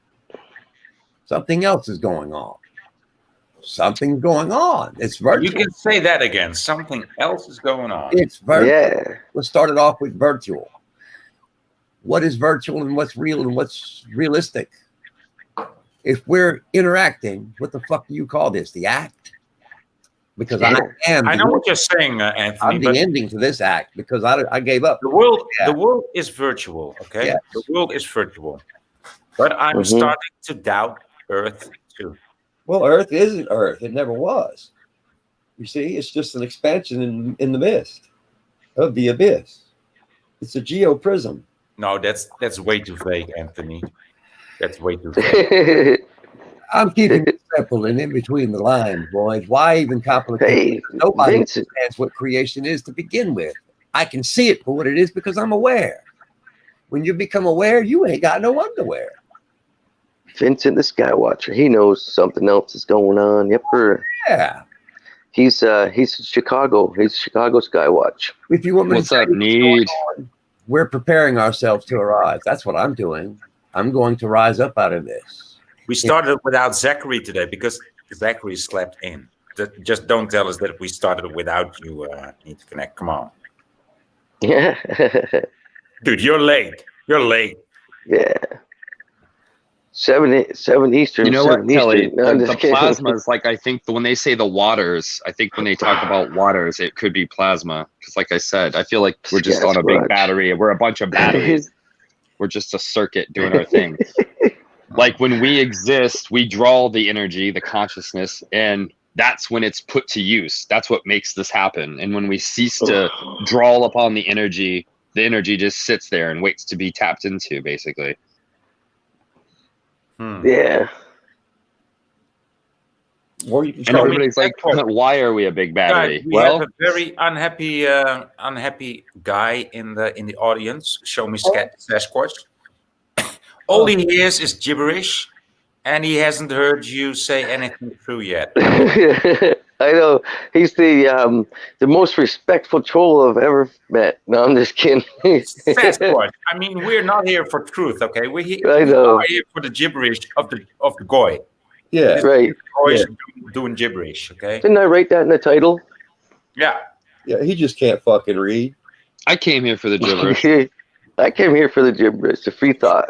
Something else is going on. Something's going on. It's virtual. You can say that again. Something else is going on. It's virtual. Yeah. Let's start it off with virtual. What is virtual and what's real and what's realistic? If we're interacting, what the fuck do you call this? The act? Because I am. I know what you're saying, Anthony. I'm but the ending to this act because I gave up. the world, Yeah. the world is virtual. Okay, Yes. the world is virtual. But I'm starting to doubt Earth too. Well, Earth isn't Earth. It never was. You see, it's just an expansion in the mist of the abyss. It's a geoprism. No, that's way too vague, Anthony. That's way too vague. I'm keeping it simple and in between the lines, boys. Why even complicate Hey, it? Nobody Vincent. understands what creation is to begin with. I can see it for what it is because I'm aware. When you become aware, you ain't got no underwear. Vincent the Skywatcher. He knows something else is going on. Yep. Yeah. He's Chicago. He's Chicago Skywatch. If you want me What's to up, Need? we're preparing ourselves to arise. That's what I'm doing. I'm going to rise up out of this. We started without Zachary today because Zachary slept in. Just don't tell us that we started without you. Need to connect. Come on, Yeah. dude. You're late. You're late. Yeah. 7 Eastern. You know what, 7 Kelly? Eastern. No, I'm The just kidding. plasma is like, I think when they say the waters, I think when they talk about waters, it could be plasma. Because like I said, I feel like we're just on a big Sasquatch. battery. We're a bunch of batteries. We're just a circuit doing our thing. Like when we exist, we draw the energy, the consciousness, and that's when it's put to use. That's what makes this happen. And when we cease to draw upon the energy just sits there and waits to be tapped into, basically. Yeah. Or you can And start everybody's like, why are we a big battery? Guys, we have a very unhappy guy in the audience. Show me Sasquatch. All he hears is gibberish, and he hasn't heard you say anything true yet. I know he's the most respectful troll I've ever met. No, I'm just kidding. Sasquatch. I mean, we're not here for truth, okay? I We know. are here for the gibberish of the goy. Yeah. Right. Goys doing gibberish, okay? Didn't I write that in the title? Yeah. Yeah. He just can't fucking read. I came here for the gibberish. I came here for the gibberish, the free thought.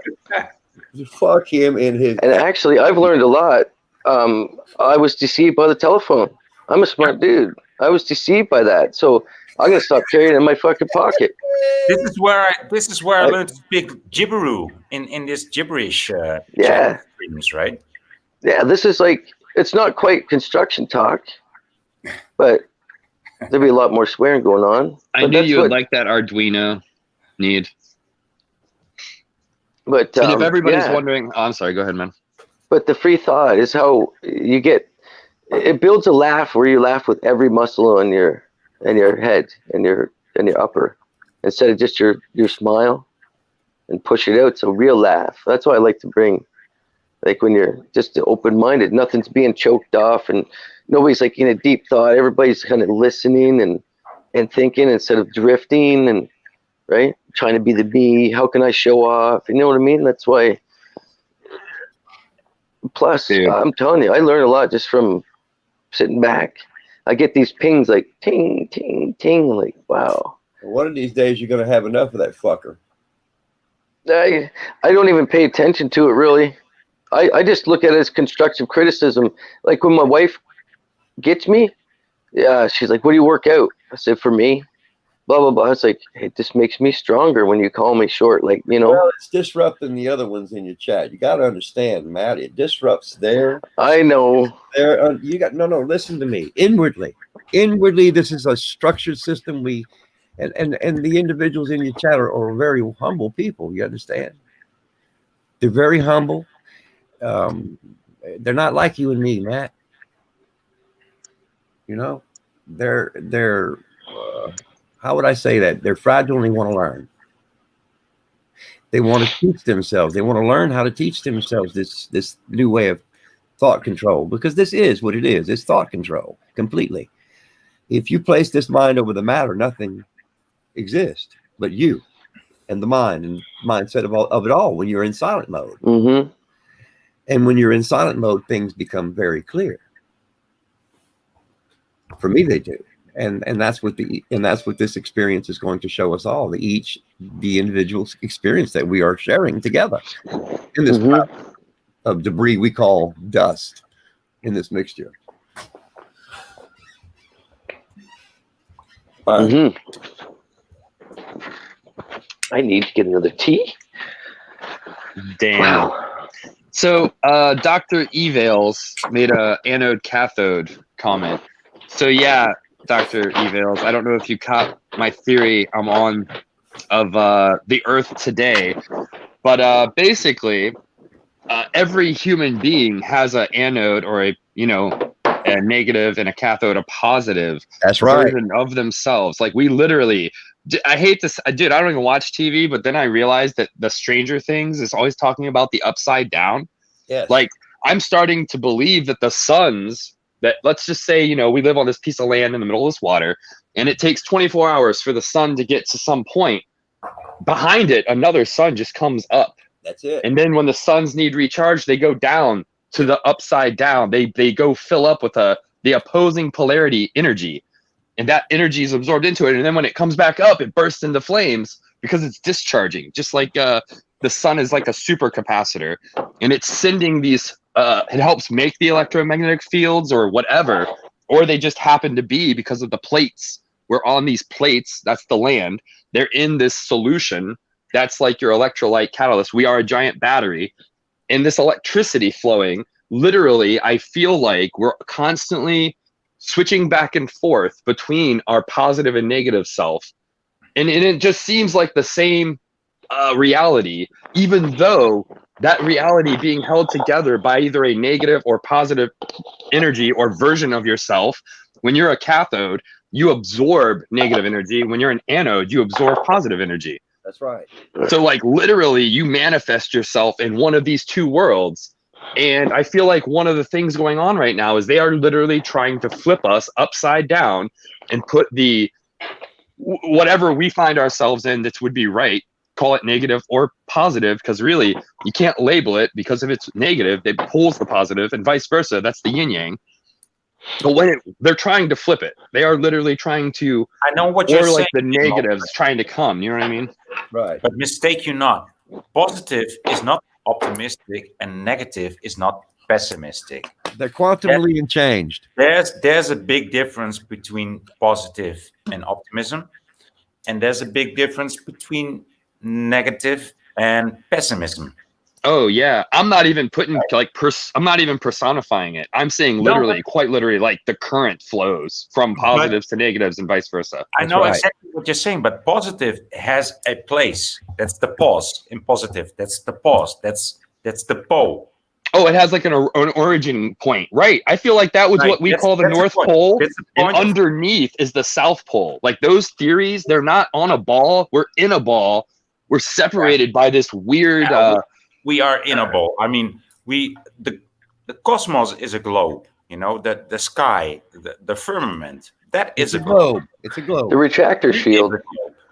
Fuck him and his. And actually, I've learned a lot. I was deceived by the telephone. I'm a smart dude. I was deceived by that. So I'm going to stop carrying it in my fucking pocket. This is where I learned to speak Gibberoo in this gibberish Yeah. streams, right? Yeah, this is like, it's not quite construction talk, but there'd be a lot more swearing going on. I But knew that's you would what- like that Arduino need. But And if everybody's yeah. wondering, oh, I'm sorry, go ahead, man. But the free thought is how you get, it builds a laugh where you laugh with every muscle in your head and your upper, instead of just your smile, and push it out. It's a real laugh. That's why I like to bring, like when you're just open-minded, nothing's being choked off and nobody's like in a deep thought. Everybody's kind of listening and thinking instead of drifting and right, trying to be the me. How can I show off? You know what I mean? That's why. Plus, Dude. I'm telling you, I learn a lot just from sitting back. I get these pings like ting, ting, ting. Like, wow. One of these days, you're gonna have enough of that fucker. I don't even pay attention to it really. I just look at it as constructive criticism. Like when my wife gets me, yeah, she's like, "What do you work out?" I said, "For me." Blah blah blah. It's like, it just makes me stronger when you call me short. Like, you know. Well, it's disrupting the other ones in your chat. You got to understand, Matt. It disrupts their. I know. You got no. Listen to me. Inwardly, this is a structured system. And the individuals in your chat are very humble people. You understand? They're very humble. They're not like you and me, Matt. You know, they're how would I say that? They're fragile and they want to learn. They want to teach themselves. They want to learn how to teach themselves this new way of thought control, because this is what it is. It's thought control completely. If you place this mind over the matter, nothing exists but you and the mind and mindset of it all when you're in silent mode. Mm-hmm. And when you're in silent mode, things become very clear. For me, they do. And that's what this experience is going to show us all. The individual experience that we are sharing together in this cloud of debris we call dust in this mixture. Mm-hmm. I need to get another tea. Damn. Wow. So, Dr. Evales made a anode cathode comment. So, yeah, Dr. Evales, I don't know if you caught my theory I'm on of the Earth today, but basically, every human being has an anode or a negative and a cathode, a positive That's right. version of themselves. Like we literally, I hate this, dude. I don't even watch TV, but then I realized that the Stranger Things is always talking about the upside down. Yes. Like I'm starting to believe that the suns that, let's just say, we live on this piece of land in the middle of this water, and it takes 24 hours for the sun to get to some point. Behind it, another sun just comes up. That's it. And then when the suns need recharge, they go down to the upside down. They go fill up with the opposing polarity energy. And that energy is absorbed into it. And then when it comes back up, it bursts into flames because it's discharging. Just like the sun is like a supercapacitor. And it's sending these, it helps make the electromagnetic fields or whatever. Or they just happen to be because of the plates. We're on these plates. That's the land. They're in this solution. That's like your electrolyte catalyst. We are a giant battery. And this electricity flowing, literally, I feel like we're constantly switching back and forth between our positive and negative self. And it just seems like the same reality, even though that reality being held together by either a negative or positive energy or version of yourself. When you're a cathode, you absorb negative energy. When you're an anode, you absorb positive energy. That's right. So like literally you manifest yourself in one of these two worlds And I feel like one of the things going on right now is they are literally trying to flip us upside down and put whatever we find ourselves in that would be right, call it negative or positive, because really you can't label it, because if it's negative, it pulls the positive, and vice versa. That's the yin yang. But when they're trying to flip it, they are literally trying to, I know what you're or like saying. the negatives trying to come. You know what I mean? Right. But mistake you not. Positive is not optimistic, and negative is not pessimistic. They're quantumly changed. There's a big difference between positive and optimism, and there's a big difference between negative and pessimism. Oh yeah, I'm not even putting like I'm not even personifying it. I'm saying literally, quite literally, like the current flows from positives to negatives and vice versa. I know right. exactly what you're saying, but positive has a place. That's the pause in positive. That's the pause. That's the pole. Oh, it has like an origin point, right? I feel like that was Right. what we That's- call the that's the North point. Pole, That's the and point. underneath is the South Pole. Like those theories, they're not on a ball. We're in a ball. We're separated by this weird. We are in a ball. I mean, the cosmos is a globe. You know, the sky, the firmament. That is It's a a globe. It's a globe. The retractor shield.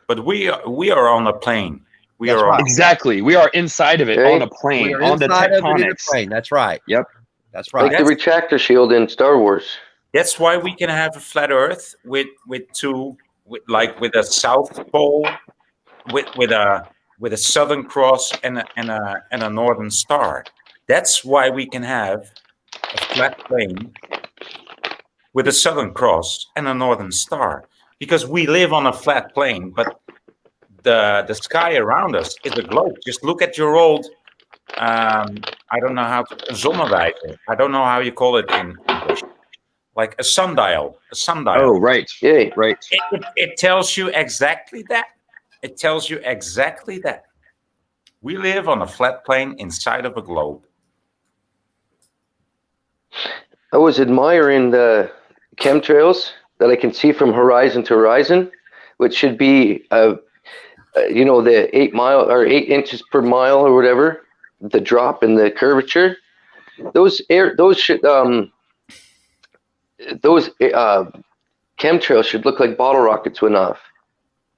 But we are on a plane. We That's are on. right. Exactly. We are inside of it, Right. on a plane, We're on the inside of it in a tectonics. plane. That's right. Yep. That's right. Like the retractor shield in Star Wars. That's why we can have a flat Earth with a South Pole, with a Southern Cross and a Northern Star. That's why we can have a flat plane with a Southern Cross and a Northern Star, because we live on a flat plane, but the sky around us is a globe. Just look at your old, I don't know how to, zonnewijzer. I don't know how you call it in English. Like a sundial. Oh, right. Yay. Right. It tells you exactly that. It tells you exactly that. We live on a flat plane inside of a globe. I was admiring the chemtrails that I can see from horizon to horizon, which should be, the 8 mile or 8 inches per mile or whatever, the drop in the curvature. Those chemtrails should look like bottle rockets went off.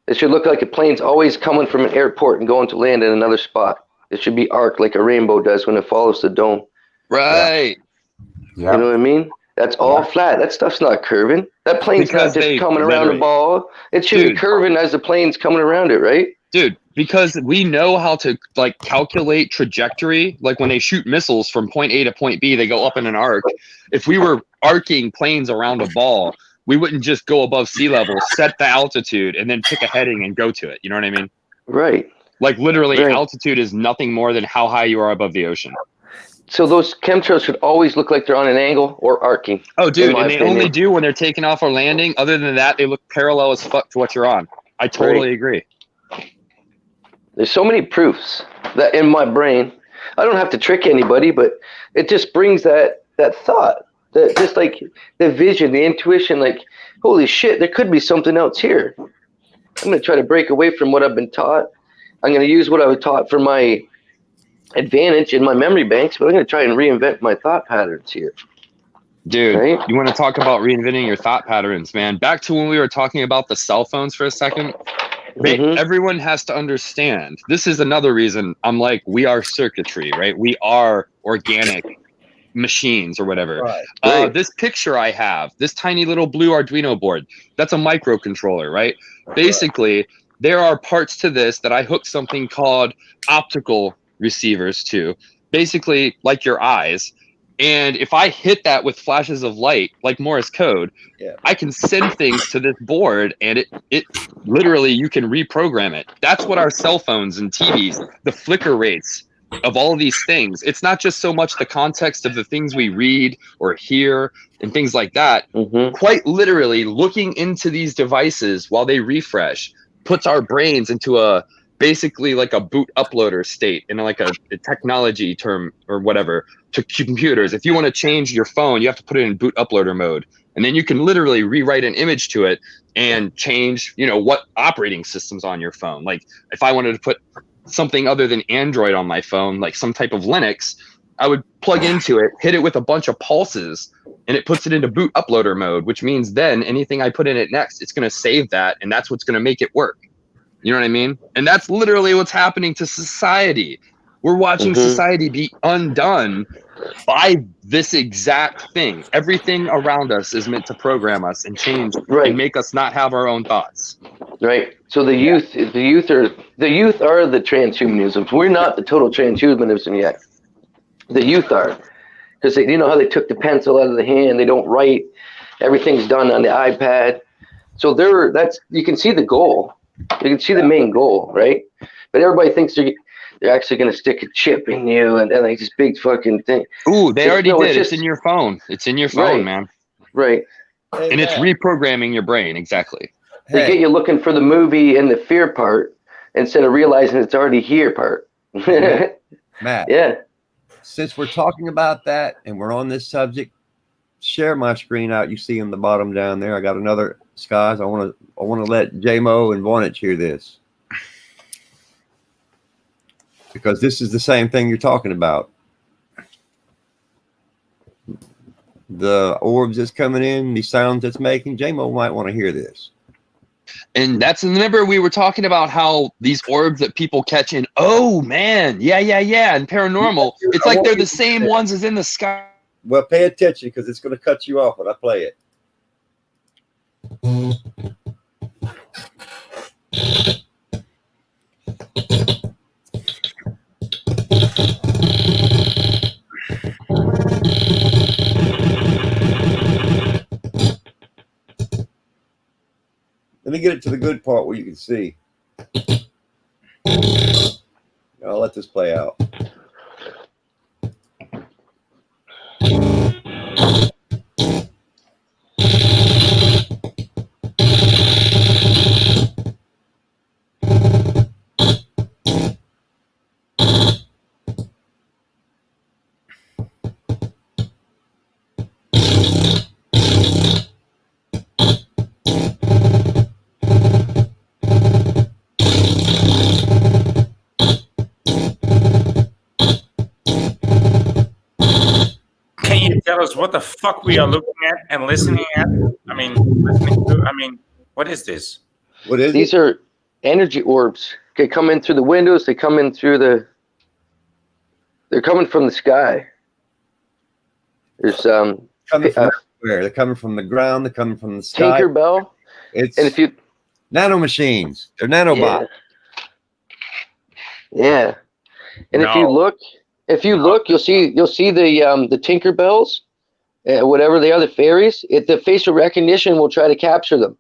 It should look like a plane's always coming from an airport and going to land in another spot. It should be arced like a rainbow does when it follows the dome. Right. Yeah. You know what I mean? That's all flat. That stuff's not curving. That plane's Because not just they coming around a literally- ball. It should be Dude. curving as the plane's coming around it, right? Dude, because we know how to like calculate trajectory. Like when they shoot missiles from point A to point B, they go up in an arc. If we were arcing planes around a ball, we wouldn't just go above sea level, set the altitude, and then pick a heading and go to it. You know what I mean? Right. Like literally, Right. altitude is nothing more than how high you are above the ocean. So those chemtrails should always look like they're on an angle or arcing. Oh, dude, my and they opinion. only do when they're taking off or landing. Other than that, they look parallel as fuck to what you're on. I totally agree. There's so many proofs that in my brain, I don't have to trick anybody, but it just brings that thought, that just like the vision, the intuition, like, holy shit, there could be something else here. I'm going to try to break away from what I've been taught. I'm going to use what I was taught for my advantage in my memory banks, but I'm going to try and reinvent my thought patterns here. Dude, Right? you want to talk about reinventing your thought patterns, man. Back to when we were talking about the cell phones for a second. Mhm. Everyone has to understand. This is another reason I'm like, we are circuitry, right? We are organic machines or whatever. Right. Right. This picture I have, this tiny little blue Arduino board, that's a microcontroller, right? Basically, there are parts to this that I hook something called optical receivers to, basically like your eyes. And if I hit that with flashes of light, like Morse code, Yeah. I can send things to this board, and it literally, you can reprogram it. That's what our cell phones and TVs, the flicker rates of all of these things. It's not just so much the context of the things we read or hear and things like that. Mhm. Quite literally, looking into these devices while they refresh puts our brains into a basically like a boot uploader state, in like a technology term or whatever, to computers. If you want to change your phone, you have to put it in boot uploader mode, and then you can literally rewrite an image to it and change, what operating system's on your phone. Like if I wanted to put something other than Android on my phone, like some type of Linux, I would plug into it, hit it with a bunch of pulses, and it puts it into boot uploader mode, which means then anything I put in it next, it's going to save that, and that's what's going to make it work. You know what I mean? And that's literally what's happening to society. We're watching society be undone by this exact thing. Everything around us is meant to program us and change and make us not have our own thoughts. Right. So the youth are the transhumanisms. We're not the total transhumanism yet. The youth are, because you know how they took the pencil out of the hand. They don't write. Everything's done on the iPad. So you can see the goal. You can see the main goal, right? But everybody thinks they're actually going to stick a chip in you and like this big fucking thing. Ooh, they already did. It's in your phone. It's in your phone, man. Right. Hey, and it's reprogramming your brain. Exactly. They get you looking for the movie and the fear part instead of realizing it's already here part. Matt. Yeah. Since we're talking about that and we're on this subject, share my screen out. You see in the bottom down there. I got another skies. I want to let J-Mo and Vonich hear this, because this is the same thing you're talking about. The orbs that's coming in, these sounds that's making. J-Mo might want to hear this. And that's, remember we were talking about how these orbs that people catch in, oh man, yeah, and paranormal, it's like they're the same ones as in the sky. Well, pay attention, because it's going to cut you off when I play it. Let me get it to the good part where you can see. I'll let this play out. Tell us what the fuck we are looking at and listening at. I mean, what is this? What is These are energy orbs. They come in through the windows. They come in through they're coming from the sky. There's coming from everywhere. They're coming from the ground. They're coming from the sky. Tinkerbell. It's and if you nanomachines. They're nanobots. Yeah. And if you look, you'll see the Tinkerbells, whatever they are, the fairies. The facial recognition will try to capture them.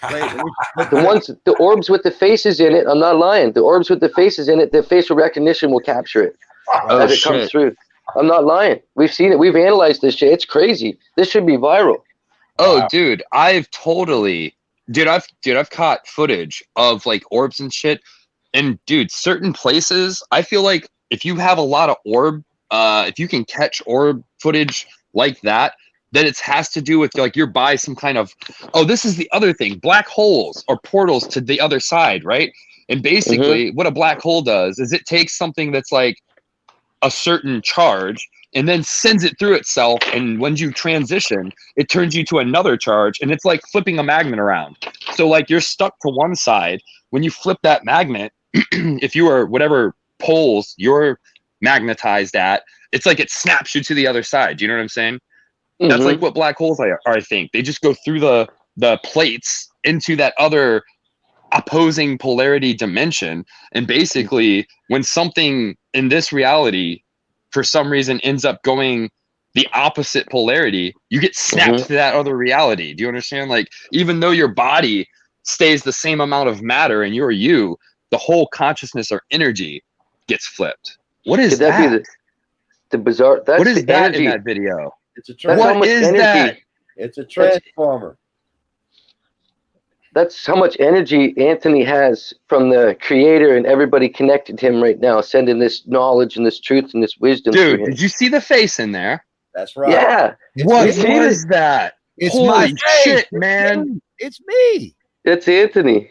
The orbs with the faces in it. I'm not lying. The orbs with the faces in it. The facial recognition will capture it as it comes through. I'm not lying. We've seen it. We've analyzed this shit. It's crazy. This should be viral. Oh, dude, I've caught footage of like orbs and shit. And dude, certain places, I feel like if you have a lot of orb, if you can catch orb footage like that, then it has to do with like you're by some kind of, oh, this is the other thing, black holes or portals to the other side, right? And basically what a black hole does is it takes something that's like a certain charge and then sends it through itself. And when you transition, it turns you to another charge, and it's like flipping a magnet around. So like you're stuck to one side. When you flip that magnet, if you are whatever poles you're magnetized at, it's like it snaps you to the other side. Do you know what I'm saying? That's like what black holes are, I think. They just go through the plates into that other opposing polarity dimension. And basically, when something in this reality, for some reason, ends up going the opposite polarity, you get snapped to that other reality. Do you understand? Like, even though your body stays the same amount of matter and you're you, the whole consciousness or energy gets flipped. What is that? Be the bizarre. That's what is that energy in that video? It's a What is that? It's a transformer. That's how much energy Anthony has from the creator and everybody connected to him right now, sending this knowledge and this truth and this wisdom. Dude, did you see the face in there? That's right. Yeah. What is that? It's Holy my shit, man. It's me. It's Anthony.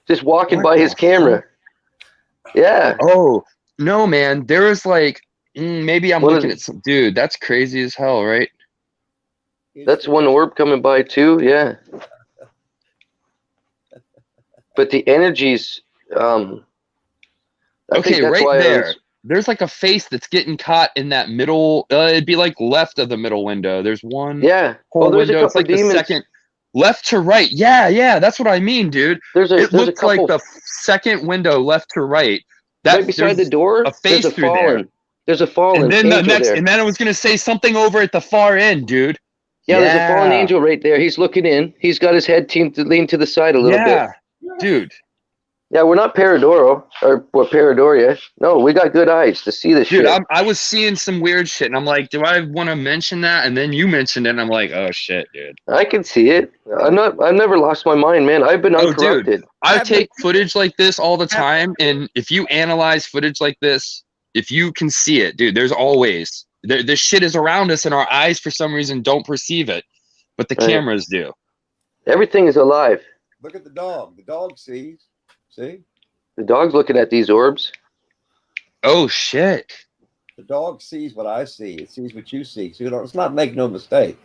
Just walking by his camera. Yeah. Oh, no, man. There was like Maybe I'm What looking is- at some dude. That's crazy as hell, right? That's one orb coming by too. Yeah. But the energies. I think Okay, that's right why I there. was. There's like a face that's getting caught in that middle. It'd be like left of the middle window. There's one Yeah. whole There's a window. It's couple like demons. the second left to right. Yeah, that's what I mean, dude. There's It a looks like couple the second window left to right. right beside the there's door. a face there's a through there. fallen. There's a fallen And then angel the next, there. and then I was gonna say something over at the far end, dude. Yeah, there's a fallen Yeah. angel right there. He's looking in. He's got his head leaned to the side a little bit. Yeah, dude. Yeah, we're not Paradoro or Paradoria. No, we got good eyes to see this Dude, shit. I was seeing some weird shit, and I'm like, do I want to mention that? And then you mentioned it, and I'm like, oh shit, dude. I can see it. I've never lost my mind, man. I've been Oh, uncorrupted. I Have take footage like this all the time, and if you analyze footage like this, if you can see it, dude, there's always this shit is around us, and our eyes for some reason don't perceive it, but the Right. cameras do. Everything is alive. Look at the dog. The dog sees. See? The dog's looking at these orbs. Oh shit. The dog sees what I see. It sees what you see. So it's not make no mistake.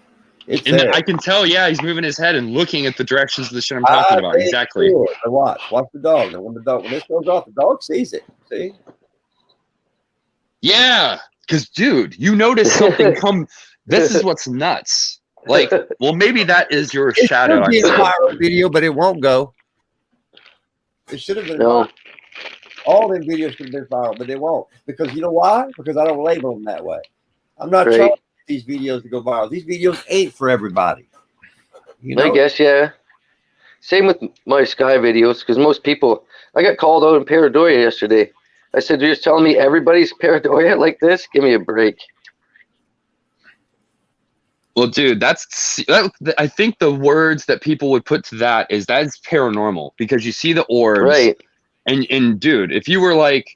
It's And there. I can tell, yeah, he's moving his head and looking at the directions of the shit I'm talking about. think Exactly. sure. Now watch the dog. And when this goes off, the dog sees it. See? Yeah, because dude, you notice something come. This is what's nuts. Like, well, maybe that is your It shadow. should be a I viral video, but it won't go. It should have been. No. Viral. All them videos should have been viral, but they won't. Because you know why? Because I don't label them that way. I'm not Right. trying to get these videos to go viral. These videos ain't for everybody. You know? I guess, yeah. Same with my Sky videos, because most people, I got called out in Paradoria yesterday. I said, you're just telling me everybody's Paradoria like this? Give me a break. Well, dude, I think the words that people would put to that is paranormal because you see the orbs, Right. And dude, if you were like,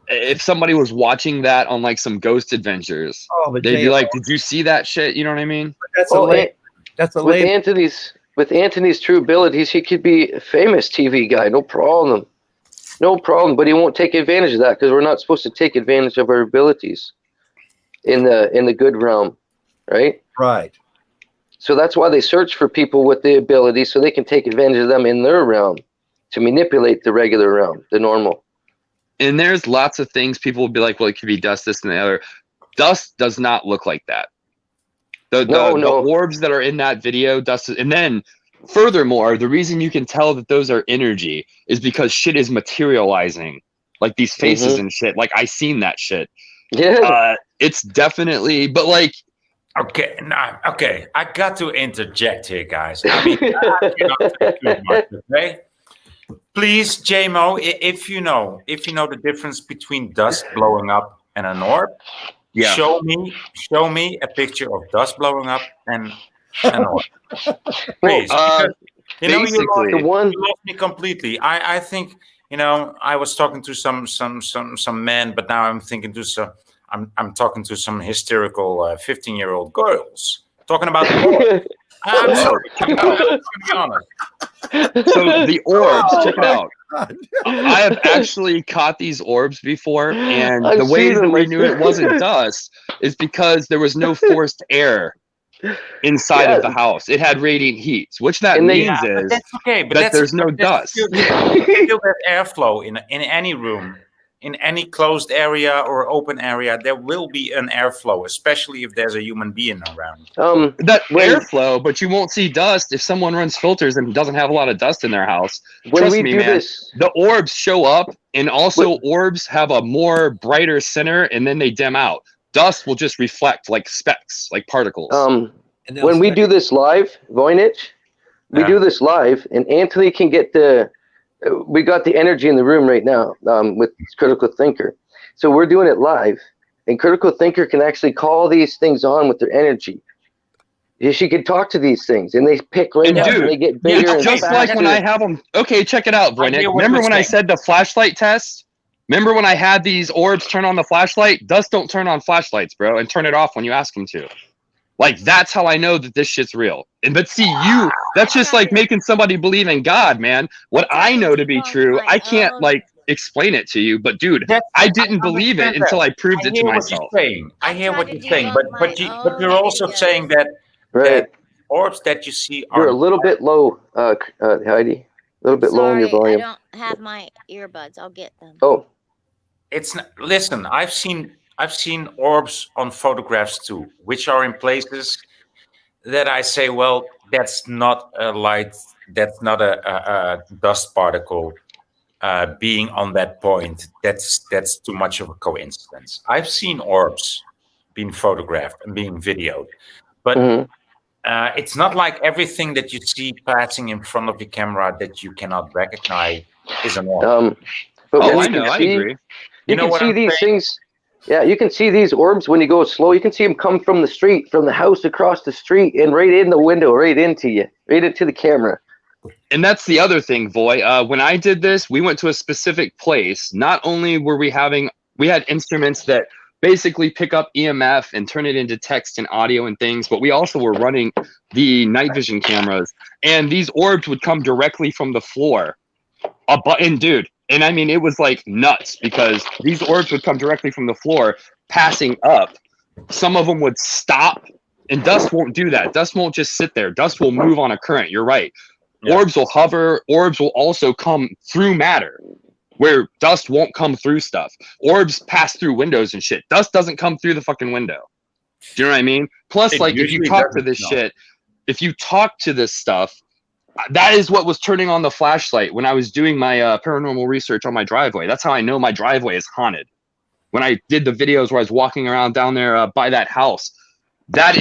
if somebody was watching that on like some Ghost Adventures, Oh, but they'd be Jay, like, "Did you see that shit?" You know what I mean? that's a Oh, label. That's a with label. Anthony's true abilities, he could be a famous TV guy, no problem. No problem, but he won't take advantage of that because we're not supposed to take advantage of our abilities in the good realm, right? Right. So that's why they search for people with the abilities so they can take advantage of them in their realm to manipulate the regular realm, the normal. And there's lots of things people would be like, well, it could be dust, this, and the other. Dust does not look like that. The orbs that are in that video, dust, and then furthermore, the reason you can tell that those are energy is because shit is materializing, like these faces and shit. Like I seen that shit. Yeah. It's definitely, but like, Okay, I got to interject here, guys. I mean, I cannot say too much, okay? Please, JMO, if you know the difference between dust blowing up and an orb, yeah. show me a picture of dust blowing up and an orb. Please, because, you basically, The one, lost me completely. I think I was talking to some men, but now I'm thinking to some. I'm talking to some hysterical 15-year-old girls talking about the orb. I'm sorry. I'm gonna be honest. So the orbs, check it out. I have actually caught these orbs before, and I've the way seen that them. we knew it wasn't dust is because there was no forced air inside of the house. It had radiant heat. Which that And they- means But is that's okay. But that there's no dust. Still there's airflow in any room. In any closed area or open area, there will be an airflow, especially if there's a human being around. that when- airflow, but you won't see dust if someone runs filters and doesn't have a lot of dust in their house. when Trust we me, do man. this, The orbs show up, and also orbs have a more brighter center, and then they dim out. Dust will just reflect like specks, like particles. when we do this live, Voynich, we Yeah. do this live, and Anthony can get we got the energy in the room right now with Critical Thinker. So we're doing it live, and Critical Thinker can actually call these things on with their energy. She can talk to these things, and they pick right And up, dude, and they get bigger and just faster. like when I have them. Okay, check it out, I hear Voynich. what Remember you're when I saying. said the flashlight test? Remember when I had these orbs turn on the flashlight? Dust don't turn on flashlights, bro, and turn it off when you ask them to. Like, that's how I know that this shit's real. But see, that's just like making somebody believe in God, man. What I know to be true, I can't, like, explain it to you, but dude, That's- I didn't believe it understand until that. I proved I it to hear what myself. you're saying. I I'm hear what trying you're to saying, debunk but my you're also own saying videos. Right. that orbs that you see You're are a little bit low, Heidi. A little bit low in your Sorry, I volume. don't have my earbuds. I'll get them. Oh, it's not, listen, I've seen orbs on photographs too, which are in places that I say, well, that's not a light, that's not a dust particle being on that point. That's too much of a coincidence. I've seen orbs being photographed and being videoed, but mhm. it's not like everything that you see passing in front of your camera that you cannot recognize is an orb. But Oh, when I you know, can I see, agree. you You know can what see I'm these saying? things. Yeah, you can see these orbs when you go slow. You can see them come from the street, from the house across the street, and right in the window, right into you, right into the camera. And that's the other thing, Voy. When I did this, we went to a specific place. Not only were we had instruments that basically pick up EMF and turn it into text and audio and things, but we also were running the night vision cameras, and these orbs would come directly from the floor. A button, dude. And I mean, it was like nuts because these orbs would come directly from the floor, passing up. Some of them would stop, and dust won't do that. Dust won't just sit there. Dust will move on a current. You're right. Yeah. Orbs will hover. Orbs will also come through matter, where dust won't come through stuff. Orbs pass through windows and shit. Dust doesn't come through the fucking window. Do you know what I mean? Plus, It like, if you usually talk to doesn't, this no. shit, if you talk to this stuff, that is what was turning on the flashlight when I was doing my paranormal research on my driveway. That's how I know my driveway is haunted. When I did the videos where I was walking around down there by that house, that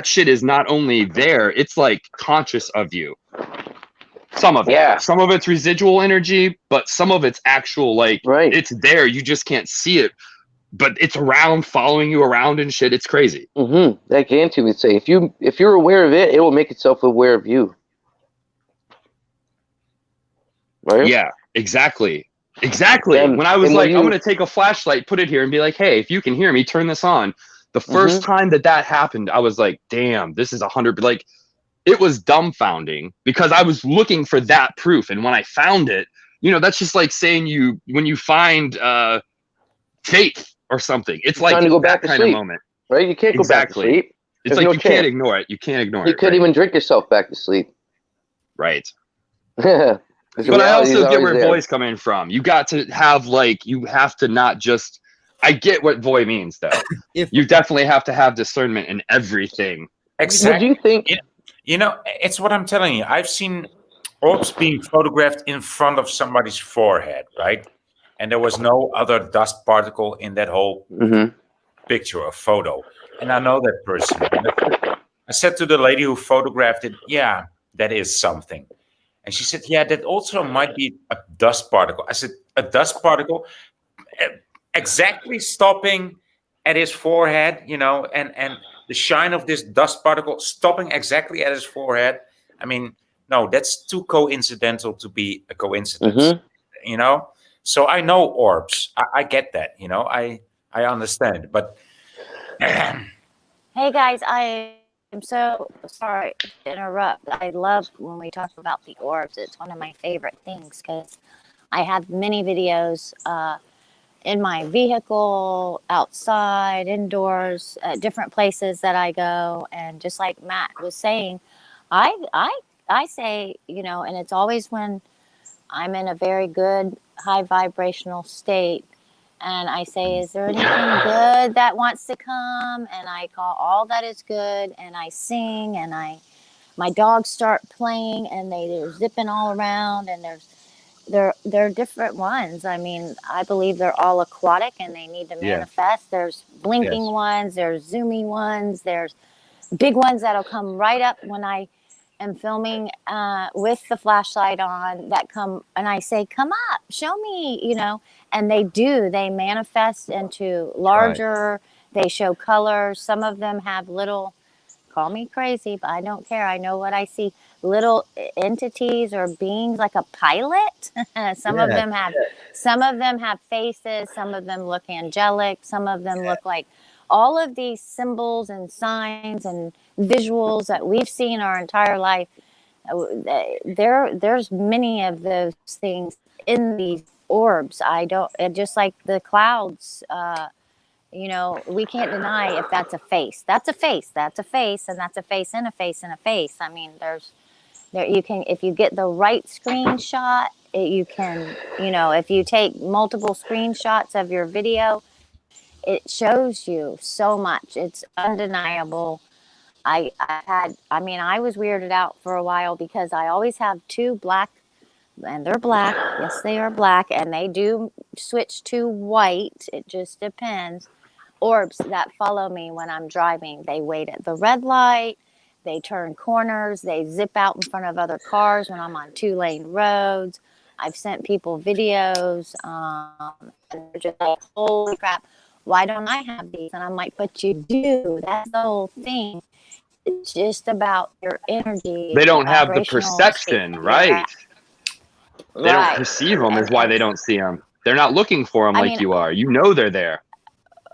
shit is not only there, it's like conscious of you. Some of it. Yeah. Some of it's residual energy, but some of it's actual, like, Right. it's there. You just can't see it, but it's around, following you around and shit. It's crazy. Like Anthony would say, if you're aware of it, it will make itself aware of you. Right? Yeah, exactly. Exactly. And- when I was and when like, you- I'm going to take a flashlight, put it here, and be like, hey, if you can hear me, turn this on. The first time that happened, I was like, damn, this is 100. Like, it was dumbfounding because I was looking for that proof. And when I found it, that's just like saying when you find faith or something. It's like Time to go that back to kind sleep. of moment. Right? You can't go back to Exactly. sleep. It's There's like no you can't chance. ignore it. You can't ignore You it. can't right? even drink yourself back to sleep. Right. The But I reality is also get always where there. Voy's coming from. You got to have you have to not just. I get what Voy means though. If You definitely have to have discernment in everything. Exactly. Would you think? It's what I'm telling you. I've seen orbs being photographed in front of somebody's forehead, right? And there was no other dust particle in that whole Mhm. picture or photo. And I know that person. And I said to the lady who photographed it, yeah, that is something. And she said, yeah, that also might be a dust particle. I said, a dust particle exactly stopping at his forehead, and the shine of this dust particle stopping exactly at his forehead. I mean, no, that's too coincidental to be a coincidence, So I know orbs. I get that, I understand. But Hey guys, I am so sorry to interrupt. I love when we talk about the orbs. It's one of my favorite things because I have many videos in my vehicle, outside, indoors, at different places that I go. And just like Matt was saying, I say, and it's always when I'm in a very good, high vibrational state. And I say, is there anything good that wants to come? And I call all that is good. And I sing, and my dogs start playing, and they're zipping all around. And they're different ones. I mean, I believe they're all aquatic, and they need to Yeah. manifest. There's blinking ones, there's zoomy ones, there's big ones that'll come right up when I am filming with the flashlight on, that come, and I say, come up, show me, and they manifest into larger, they show colors. Some of them have little, call me crazy, but I don't care. I know what I see. Little entities or beings like a pilot. Some of them have faces. Some of them look angelic. Some of them look like all of these symbols and signs and visuals that we've seen our entire life. There's many of those things in these orbs. I don't, just like the clouds, you know, we can't deny if that's a face. That's a face. That's a face, and that's a face and a face and a face. I mean, there you can, if you get the right screenshot, you can, you know, if you take multiple screenshots of your video, it shows you so much. It's undeniable. I mean, I was weirded out for a while because I always have two black, and they're black. Yes, they are black, and they do switch to white. It just depends. Orbs that follow me when I'm driving. They wait at the red light. They turn corners. They zip out in front of other cars when I'm on 2-lane roads. I've sent people videos, and they're just like, holy crap, why don't I have these? And I'm like, but you do. That's the whole thing. It's just about your energy. They don't have the vibrational perception, state. right? Yeah. They don't perceive them, is why they don't see them. They're not looking for them I like mean, you are. You know they're there.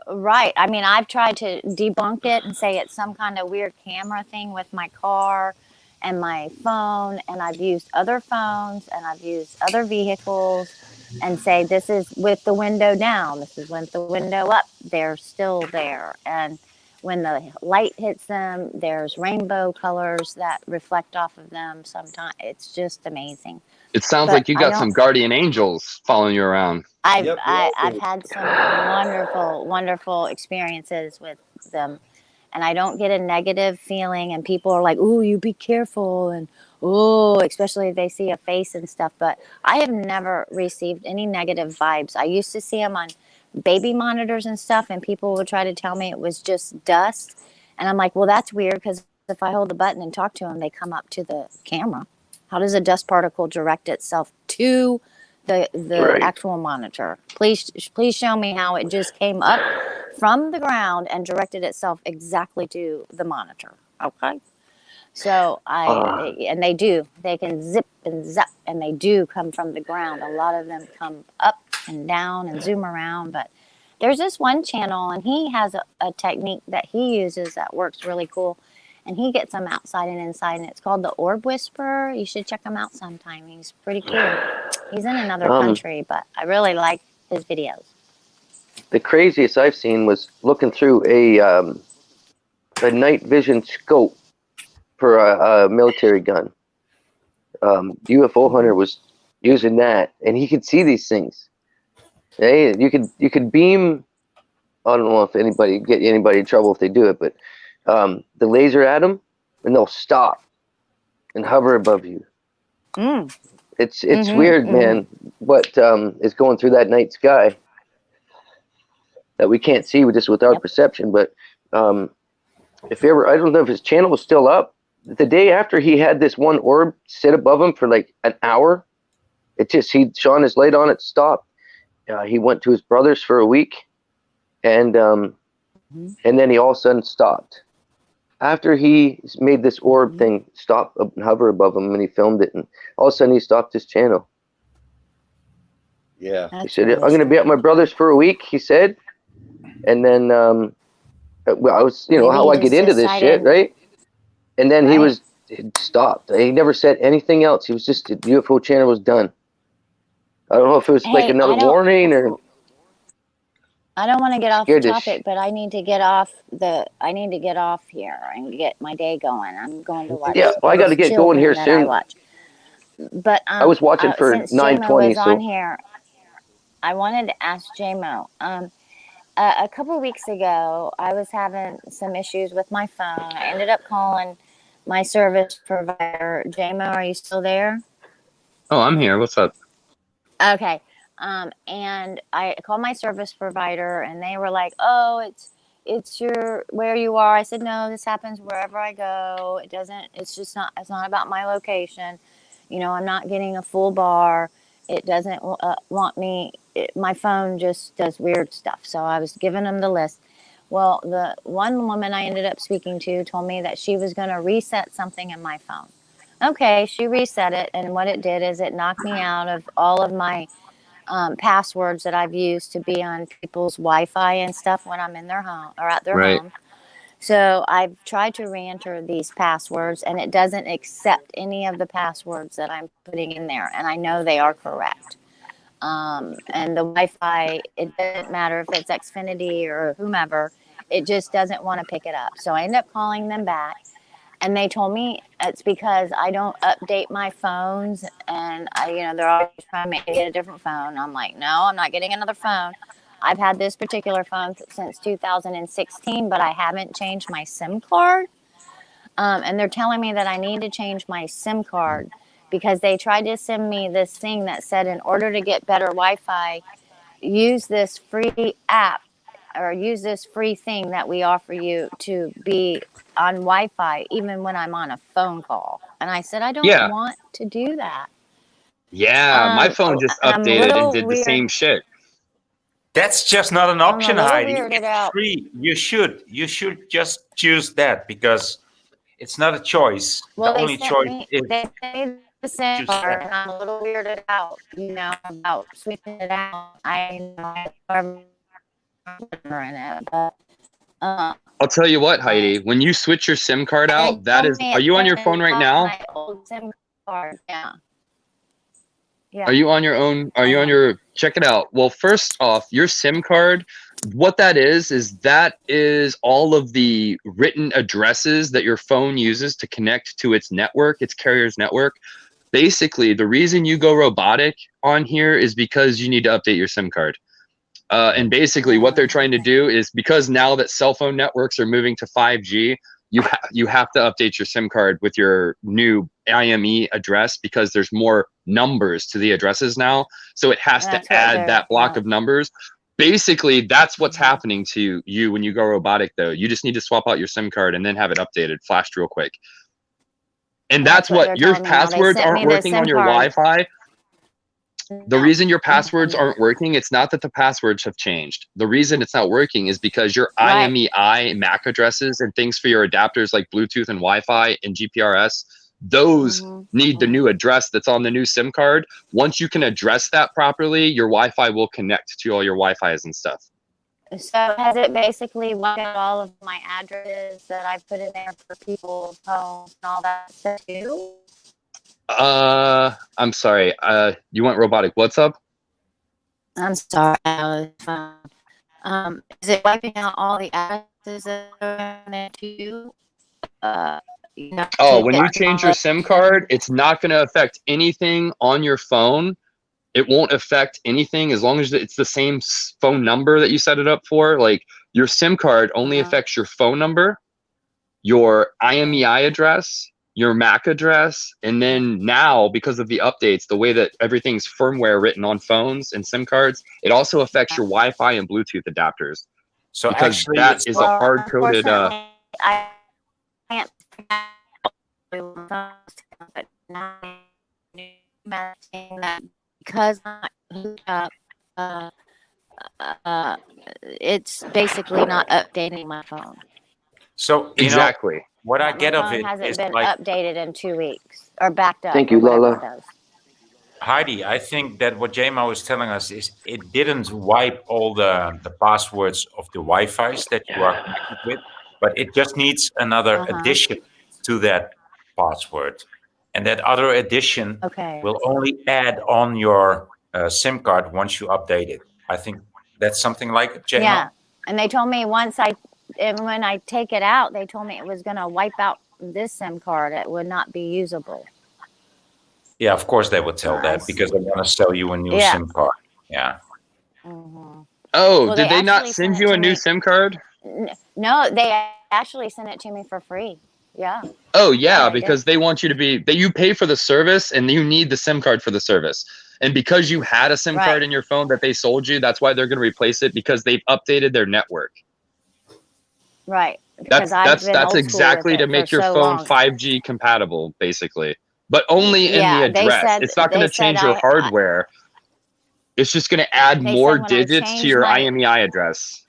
Right. I mean, I've tried to debunk it and say it's some kind of weird camera thing with my car and my phone. And I've used other phones and I've used other vehicles and say, this is with the window down. This is with the window up. They're still there. And when the light hits them, there's rainbow colors that reflect off of them sometimes. It's just amazing. It sounds But like you I got don't- some guardian angels following you around. I've Yep, I've had some wonderful experiences with them, and I don't get a negative feeling. And people are like, "Oh, you be careful," and oh, especially if they see a face and stuff. But I have never received any negative vibes. I used to see them on baby monitors and stuff, and people would try to tell me it was just dust, and I'm like, "Well, that's weird because if I hold the button and talk to them, they come up to the camera. How does a dust particle direct itself to the Right. actual monitor? Please show me how it just came up from the ground and directed itself exactly to the monitor." Okay. So and they do. They can zip and zap, and they do come from the ground. A lot of them come up and down and zoom around. But there's this one channel, and he has a technique that he uses that works really cool. And he gets them outside and inside, and it's called the Orb Whisperer. You should check him out sometime. He's pretty cool. He's in another country, but I really like his videos. The craziest I've seen was looking through a night vision scope for a military gun. UFO hunter was using that, and he could see these things. Hey, you could beam. I don't know if get anybody in trouble if they do it, but the laser at them, and they'll stop and hover above you. Mm. It's weird, man. What is going through that night sky that we can't see with our perception? But if you ever, I don't know if his channel was still up. The day after he had this one orb sit above him for like an hour, he shone his light on it, stopped. He went to his brother's for a week, and then he all of a sudden stopped. After he made this orb thing stop and hover above him, and he filmed it, and all of a sudden he stopped his channel. Yeah. He said, "I'm going to be at my brother's for a week," he said, and then well, I was, Maybe how he I get just into this shit, decided- right? And then he Right. stopped. He never said anything else. He was just, the UFO channel was done. I don't know if it was like Hey, another I don't- warning or. I don't want to get off the Scared the topic, but I need to get off here and get my day going. I'm going to watch. Yeah, well, I gotta get going here children that I soon. watch. But I was watching for since 9:20, JMO is on so- here, I wanted to ask JMO. A couple of weeks ago, I was having some issues with my phone. I ended up calling my service provider. JMO, are you still there? Oh, I'm here. What's up? Okay. And I called my service provider, and they were like, "Oh, it's where you are." I said, "No, this happens wherever I go. It's not about my location. I'm not getting a full bar. It doesn't want me. My phone just does weird stuff." So I was giving them the list. Well, the one woman I ended up speaking to told me that she was going to reset something in my phone. Okay, she reset it, and what it did is it knocked me out of all of my passwords that I've used to be on people's Wi-Fi and stuff when I'm in their home or at their Right. home. So I've tried to re-enter these passwords, and it doesn't accept any of the passwords that I'm putting in there, and I know they are correct. And the Wi-Fi, it doesn't matter if it's Xfinity or whomever, it just doesn't want to pick it up. So I ended up calling them back, and they told me it's because I don't update my phones, and they're always trying to make me get a different phone. I'm like, no, I'm not getting another phone. I've had this particular phone since 2016, but I haven't changed my SIM card. And they're telling me that I need to change my SIM card because they tried to send me this thing that said, in order to get better Wi-Fi, use this free app or use this free thing that we offer you to be on Wi-Fi, even when I'm on a phone call. And I said, I don't Yeah. want to do that. Yeah, my phone just I'm a updated and little did the same weird. shit. That's just not an option, little Heidi. weirded It's out. free. You should just choose that because it's not a choice. Well, the they only sent choice me, is they sent me the SIM choose card, that. and I'm a little weirded out, about switching it out. I know in it, but I'll tell you what, Heidi, when you switch your SIM card out, that is, are you on your phone right now? My old SIM card, yeah. Yeah. Are you on your own? Are you on your, check it out. Well, first off, your SIM card, what that is all of the written addresses that your phone uses to connect to its network, its carrier's network. Basically, the reason you go robotic on here is because you need to update your SIM card. And basically what they're trying to do is, because now that cell phone networks are moving to 5G, you have to update your SIM card with your new IME address because there's more numbers to the addresses now. So it has to add that block of numbers. Basically, that's what's happening to you when you go robotic, though. You just need to swap out your SIM card and then have it updated, flashed real quick. And that's what your passwords aren't working on your Wi-Fi. The reason your passwords aren't working, it's not that the passwords have changed. The reason it's not working is because your IMEI MAC addresses and things for your adapters like Bluetooth and Wi-Fi and GPRS, those need the new address that's on the new SIM card. Once you can address that properly, your Wi-Fi will connect to all your Wi-Fis and stuff. So has it basically wiped out all of my addresses that I put in there for people's homes and all that stuff too? I'm sorry. You want robotic? What's up? I'm sorry. Is it wiping out all the addresses that are in there too? Oh, when you change your SIM card, it's not going to affect anything on your phone. It won't affect anything as long as it's the same phone number that you set it up for. Like, your SIM card only affects your phone number, your IMEI address, your MAC address, and then now, because of the updates, the way that everything's firmware written on phones and SIM cards, it also affects your Wi-Fi and Bluetooth adapters. So because actually, that is a hard-coded. I can't because it's basically not updating my phone. So exactly. What I get of it hasn't is been like updated in 2 weeks or backed up. Thank you, Lola. Heidi, I think that what JMO is telling us is it didn't wipe all the passwords of the Wi-Fi's that you are connected with, but it just needs another addition to that password. And that other addition will only add on your SIM card once you update it. I think that's something like JMO. Yeah, and they told me when I take it out, they told me it was going to wipe out this SIM card. It would not be usable. Yeah, of course they would tell that because they want to sell you a new SIM card. Yeah. Mm-hmm. Oh, well, did they not send you a new SIM card? No, they actually sent it to me for free. Yeah. Oh, yeah, because they want you to be, that you pay for the service and you need the SIM card for the service. And because you had a SIM card in your phone that they sold you, that's why they're going to replace it, because they've updated their network. Right. That's exactly to make your phone 5G compatible, basically. But only in the address. It's not going to change your hardware. It's just going to add more digits to your IMEI address.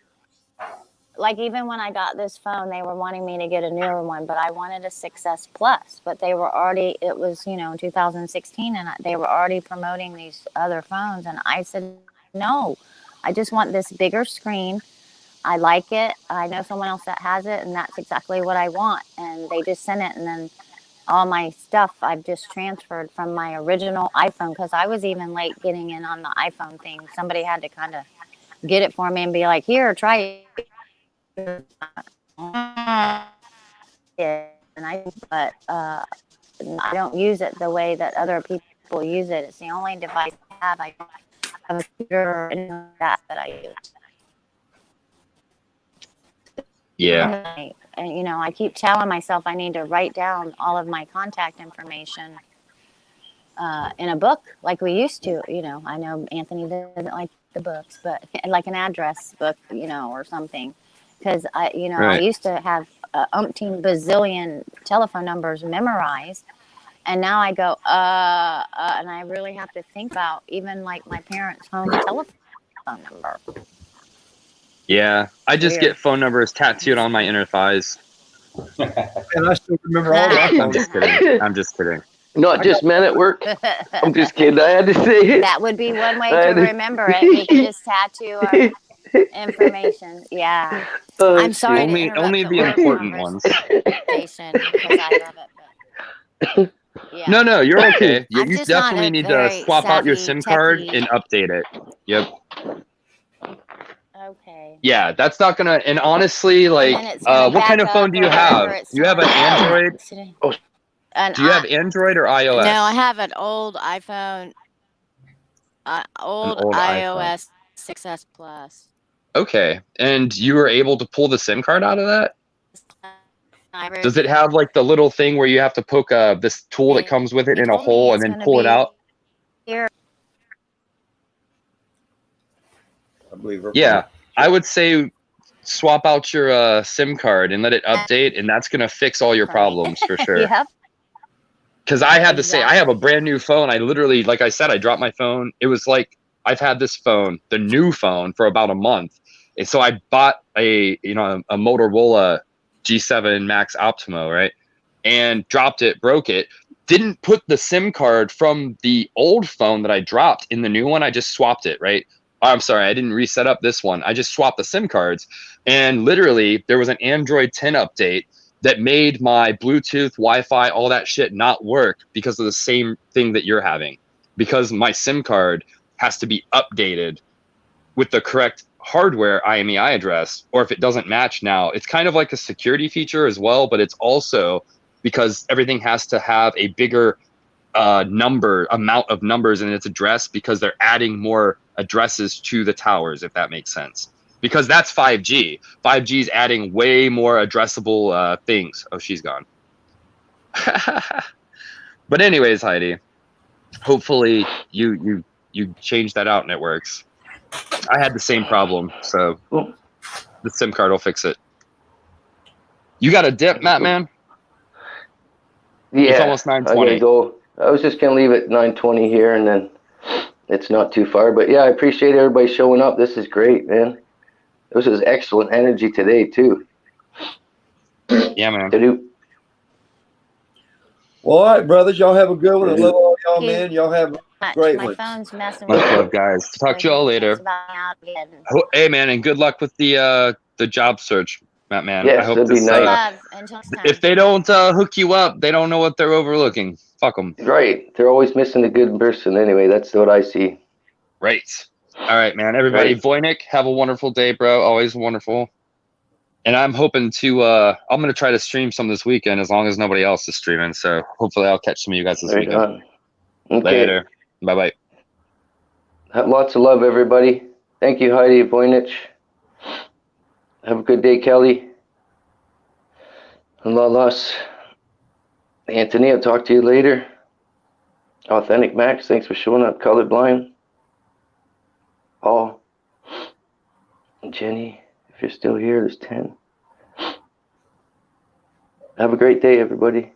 Like, even when I got this phone, they were wanting me to get a newer one, but I wanted a 6S Plus. But they were already, it was, in 2016, and they were already promoting these other phones. And I said, no, I just want this bigger screen. I like it. I know someone else that has it, and that's exactly what I want. And they just sent it, and then all my stuff I've just transferred from my original iPhone because I was even late getting in on the iPhone thing. Somebody had to kind of get it for me and be like, "Here, try it." And I don't use it the way that other people use it. It's the only device I have. I don't have a computer or anything like that I use. Yeah. And you know, I keep telling myself I need to write down all of my contact information in a book like we used to. You know, I know Anthony doesn't like the books, but like an address book, you know, or something. Because I Right. used to have umpteen bazillion telephone numbers memorized, and now I go, and I really have to think about even like my parents' home telephone number. Yeah. I just Weird. get phone numbers tattooed on my inner thighs. And I still remember all my I'm phone. just kidding. I'm just kidding. Not just men at work. I'm just kidding. I had to say it. That would be one way I to had to- remember it. We could just tattoo our information. Yeah. Oh, I'm sorry shit. to Only interrupt only the work important ones. conversation because I love it. But yeah. No, you're okay. You, I'm you just not definitely a need to very swap out your savvy SIM card techie. and update it. Yep. Okay. Yeah, that's not gonna. And honestly, And like, then it's gonna what kind of back phone up do you or whatever have? it's Do you have an telling me. Android? And Do you have Android or iOS? No, I have an old iPhone, old old iOS 6S Plus. Okay, and you were able to pull the SIM card out of that? I Does it have like the little thing where you have to poke this tool that comes with it He in a told me hole it's and then gonna pull it be out? here. I believe her. Yeah, I would say swap out your SIM card and let it update, and that's gonna fix all your problems for sure. Yep. Because I had to say, I have a brand new phone. I literally, like I said, I dropped my phone. It was like I've had this phone, the new phone, for about a month, and so I bought a Motorola G7 Max Optimo, right? And dropped it, broke it. Didn't put the SIM card from the old phone that I dropped in the new one. I just swapped it, right? Oh, I'm sorry, I didn't reset up this one. I just swapped the SIM cards, and literally there was an Android 10 update that made my Bluetooth, Wi-Fi, all that shit not work because of the same thing that you're having. Because my SIM card has to be updated with the correct hardware IMEI address, or if it doesn't match now, it's kind of like a security feature as well, but it's also because everything has to have a bigger amount of numbers in its address because they're adding more addresses to the towers, if that makes sense. Because that's 5G. 5G is adding way more addressable things. Oh, she's gone. But anyways, Heidi, hopefully you change that out and it works. I had the same problem, so the SIM card will fix it. You got a dip, Matt, man? Yeah, It's almost I gotta 9:20. go. I was just gonna leave at 9:20 here, and then it's not too far. But yeah, I appreciate everybody showing up. This is great, man. This is excellent energy today too. Yeah, man. To-do. Well, all right, brothers. Y'all have a good one. I love all y'all, Thank you. man. Y'all have Great My one. phone's messing Much with me. love, guys. Talk to y'all later. It's about out again. Hey, man, and good luck with the job search, Matt, man. Yes, I hope that'd be this, nice. Love. Until next time. if they don't hook you up, they don't know what they're overlooking. Fuck them. Right, they're always missing a good person. Anyway, that's what I see. Right. All right, man. Everybody, Right. Voynick, have a wonderful day, bro. Always wonderful. And I'm hoping to, I'm going to try to stream some this weekend as long as nobody else is streaming. So hopefully I'll catch some of you guys this Right weekend. on. Okay. Later. Bye-bye. Have lots of love, everybody. Thank you, Heidi Voynich. Have a good day, Kelly. And Lalas. Anthony, I'll talk to you later. Authentic Max, thanks for showing up. Colorblind. Paul. And Jenny, if you're still here, there's 10. Have a great day, everybody.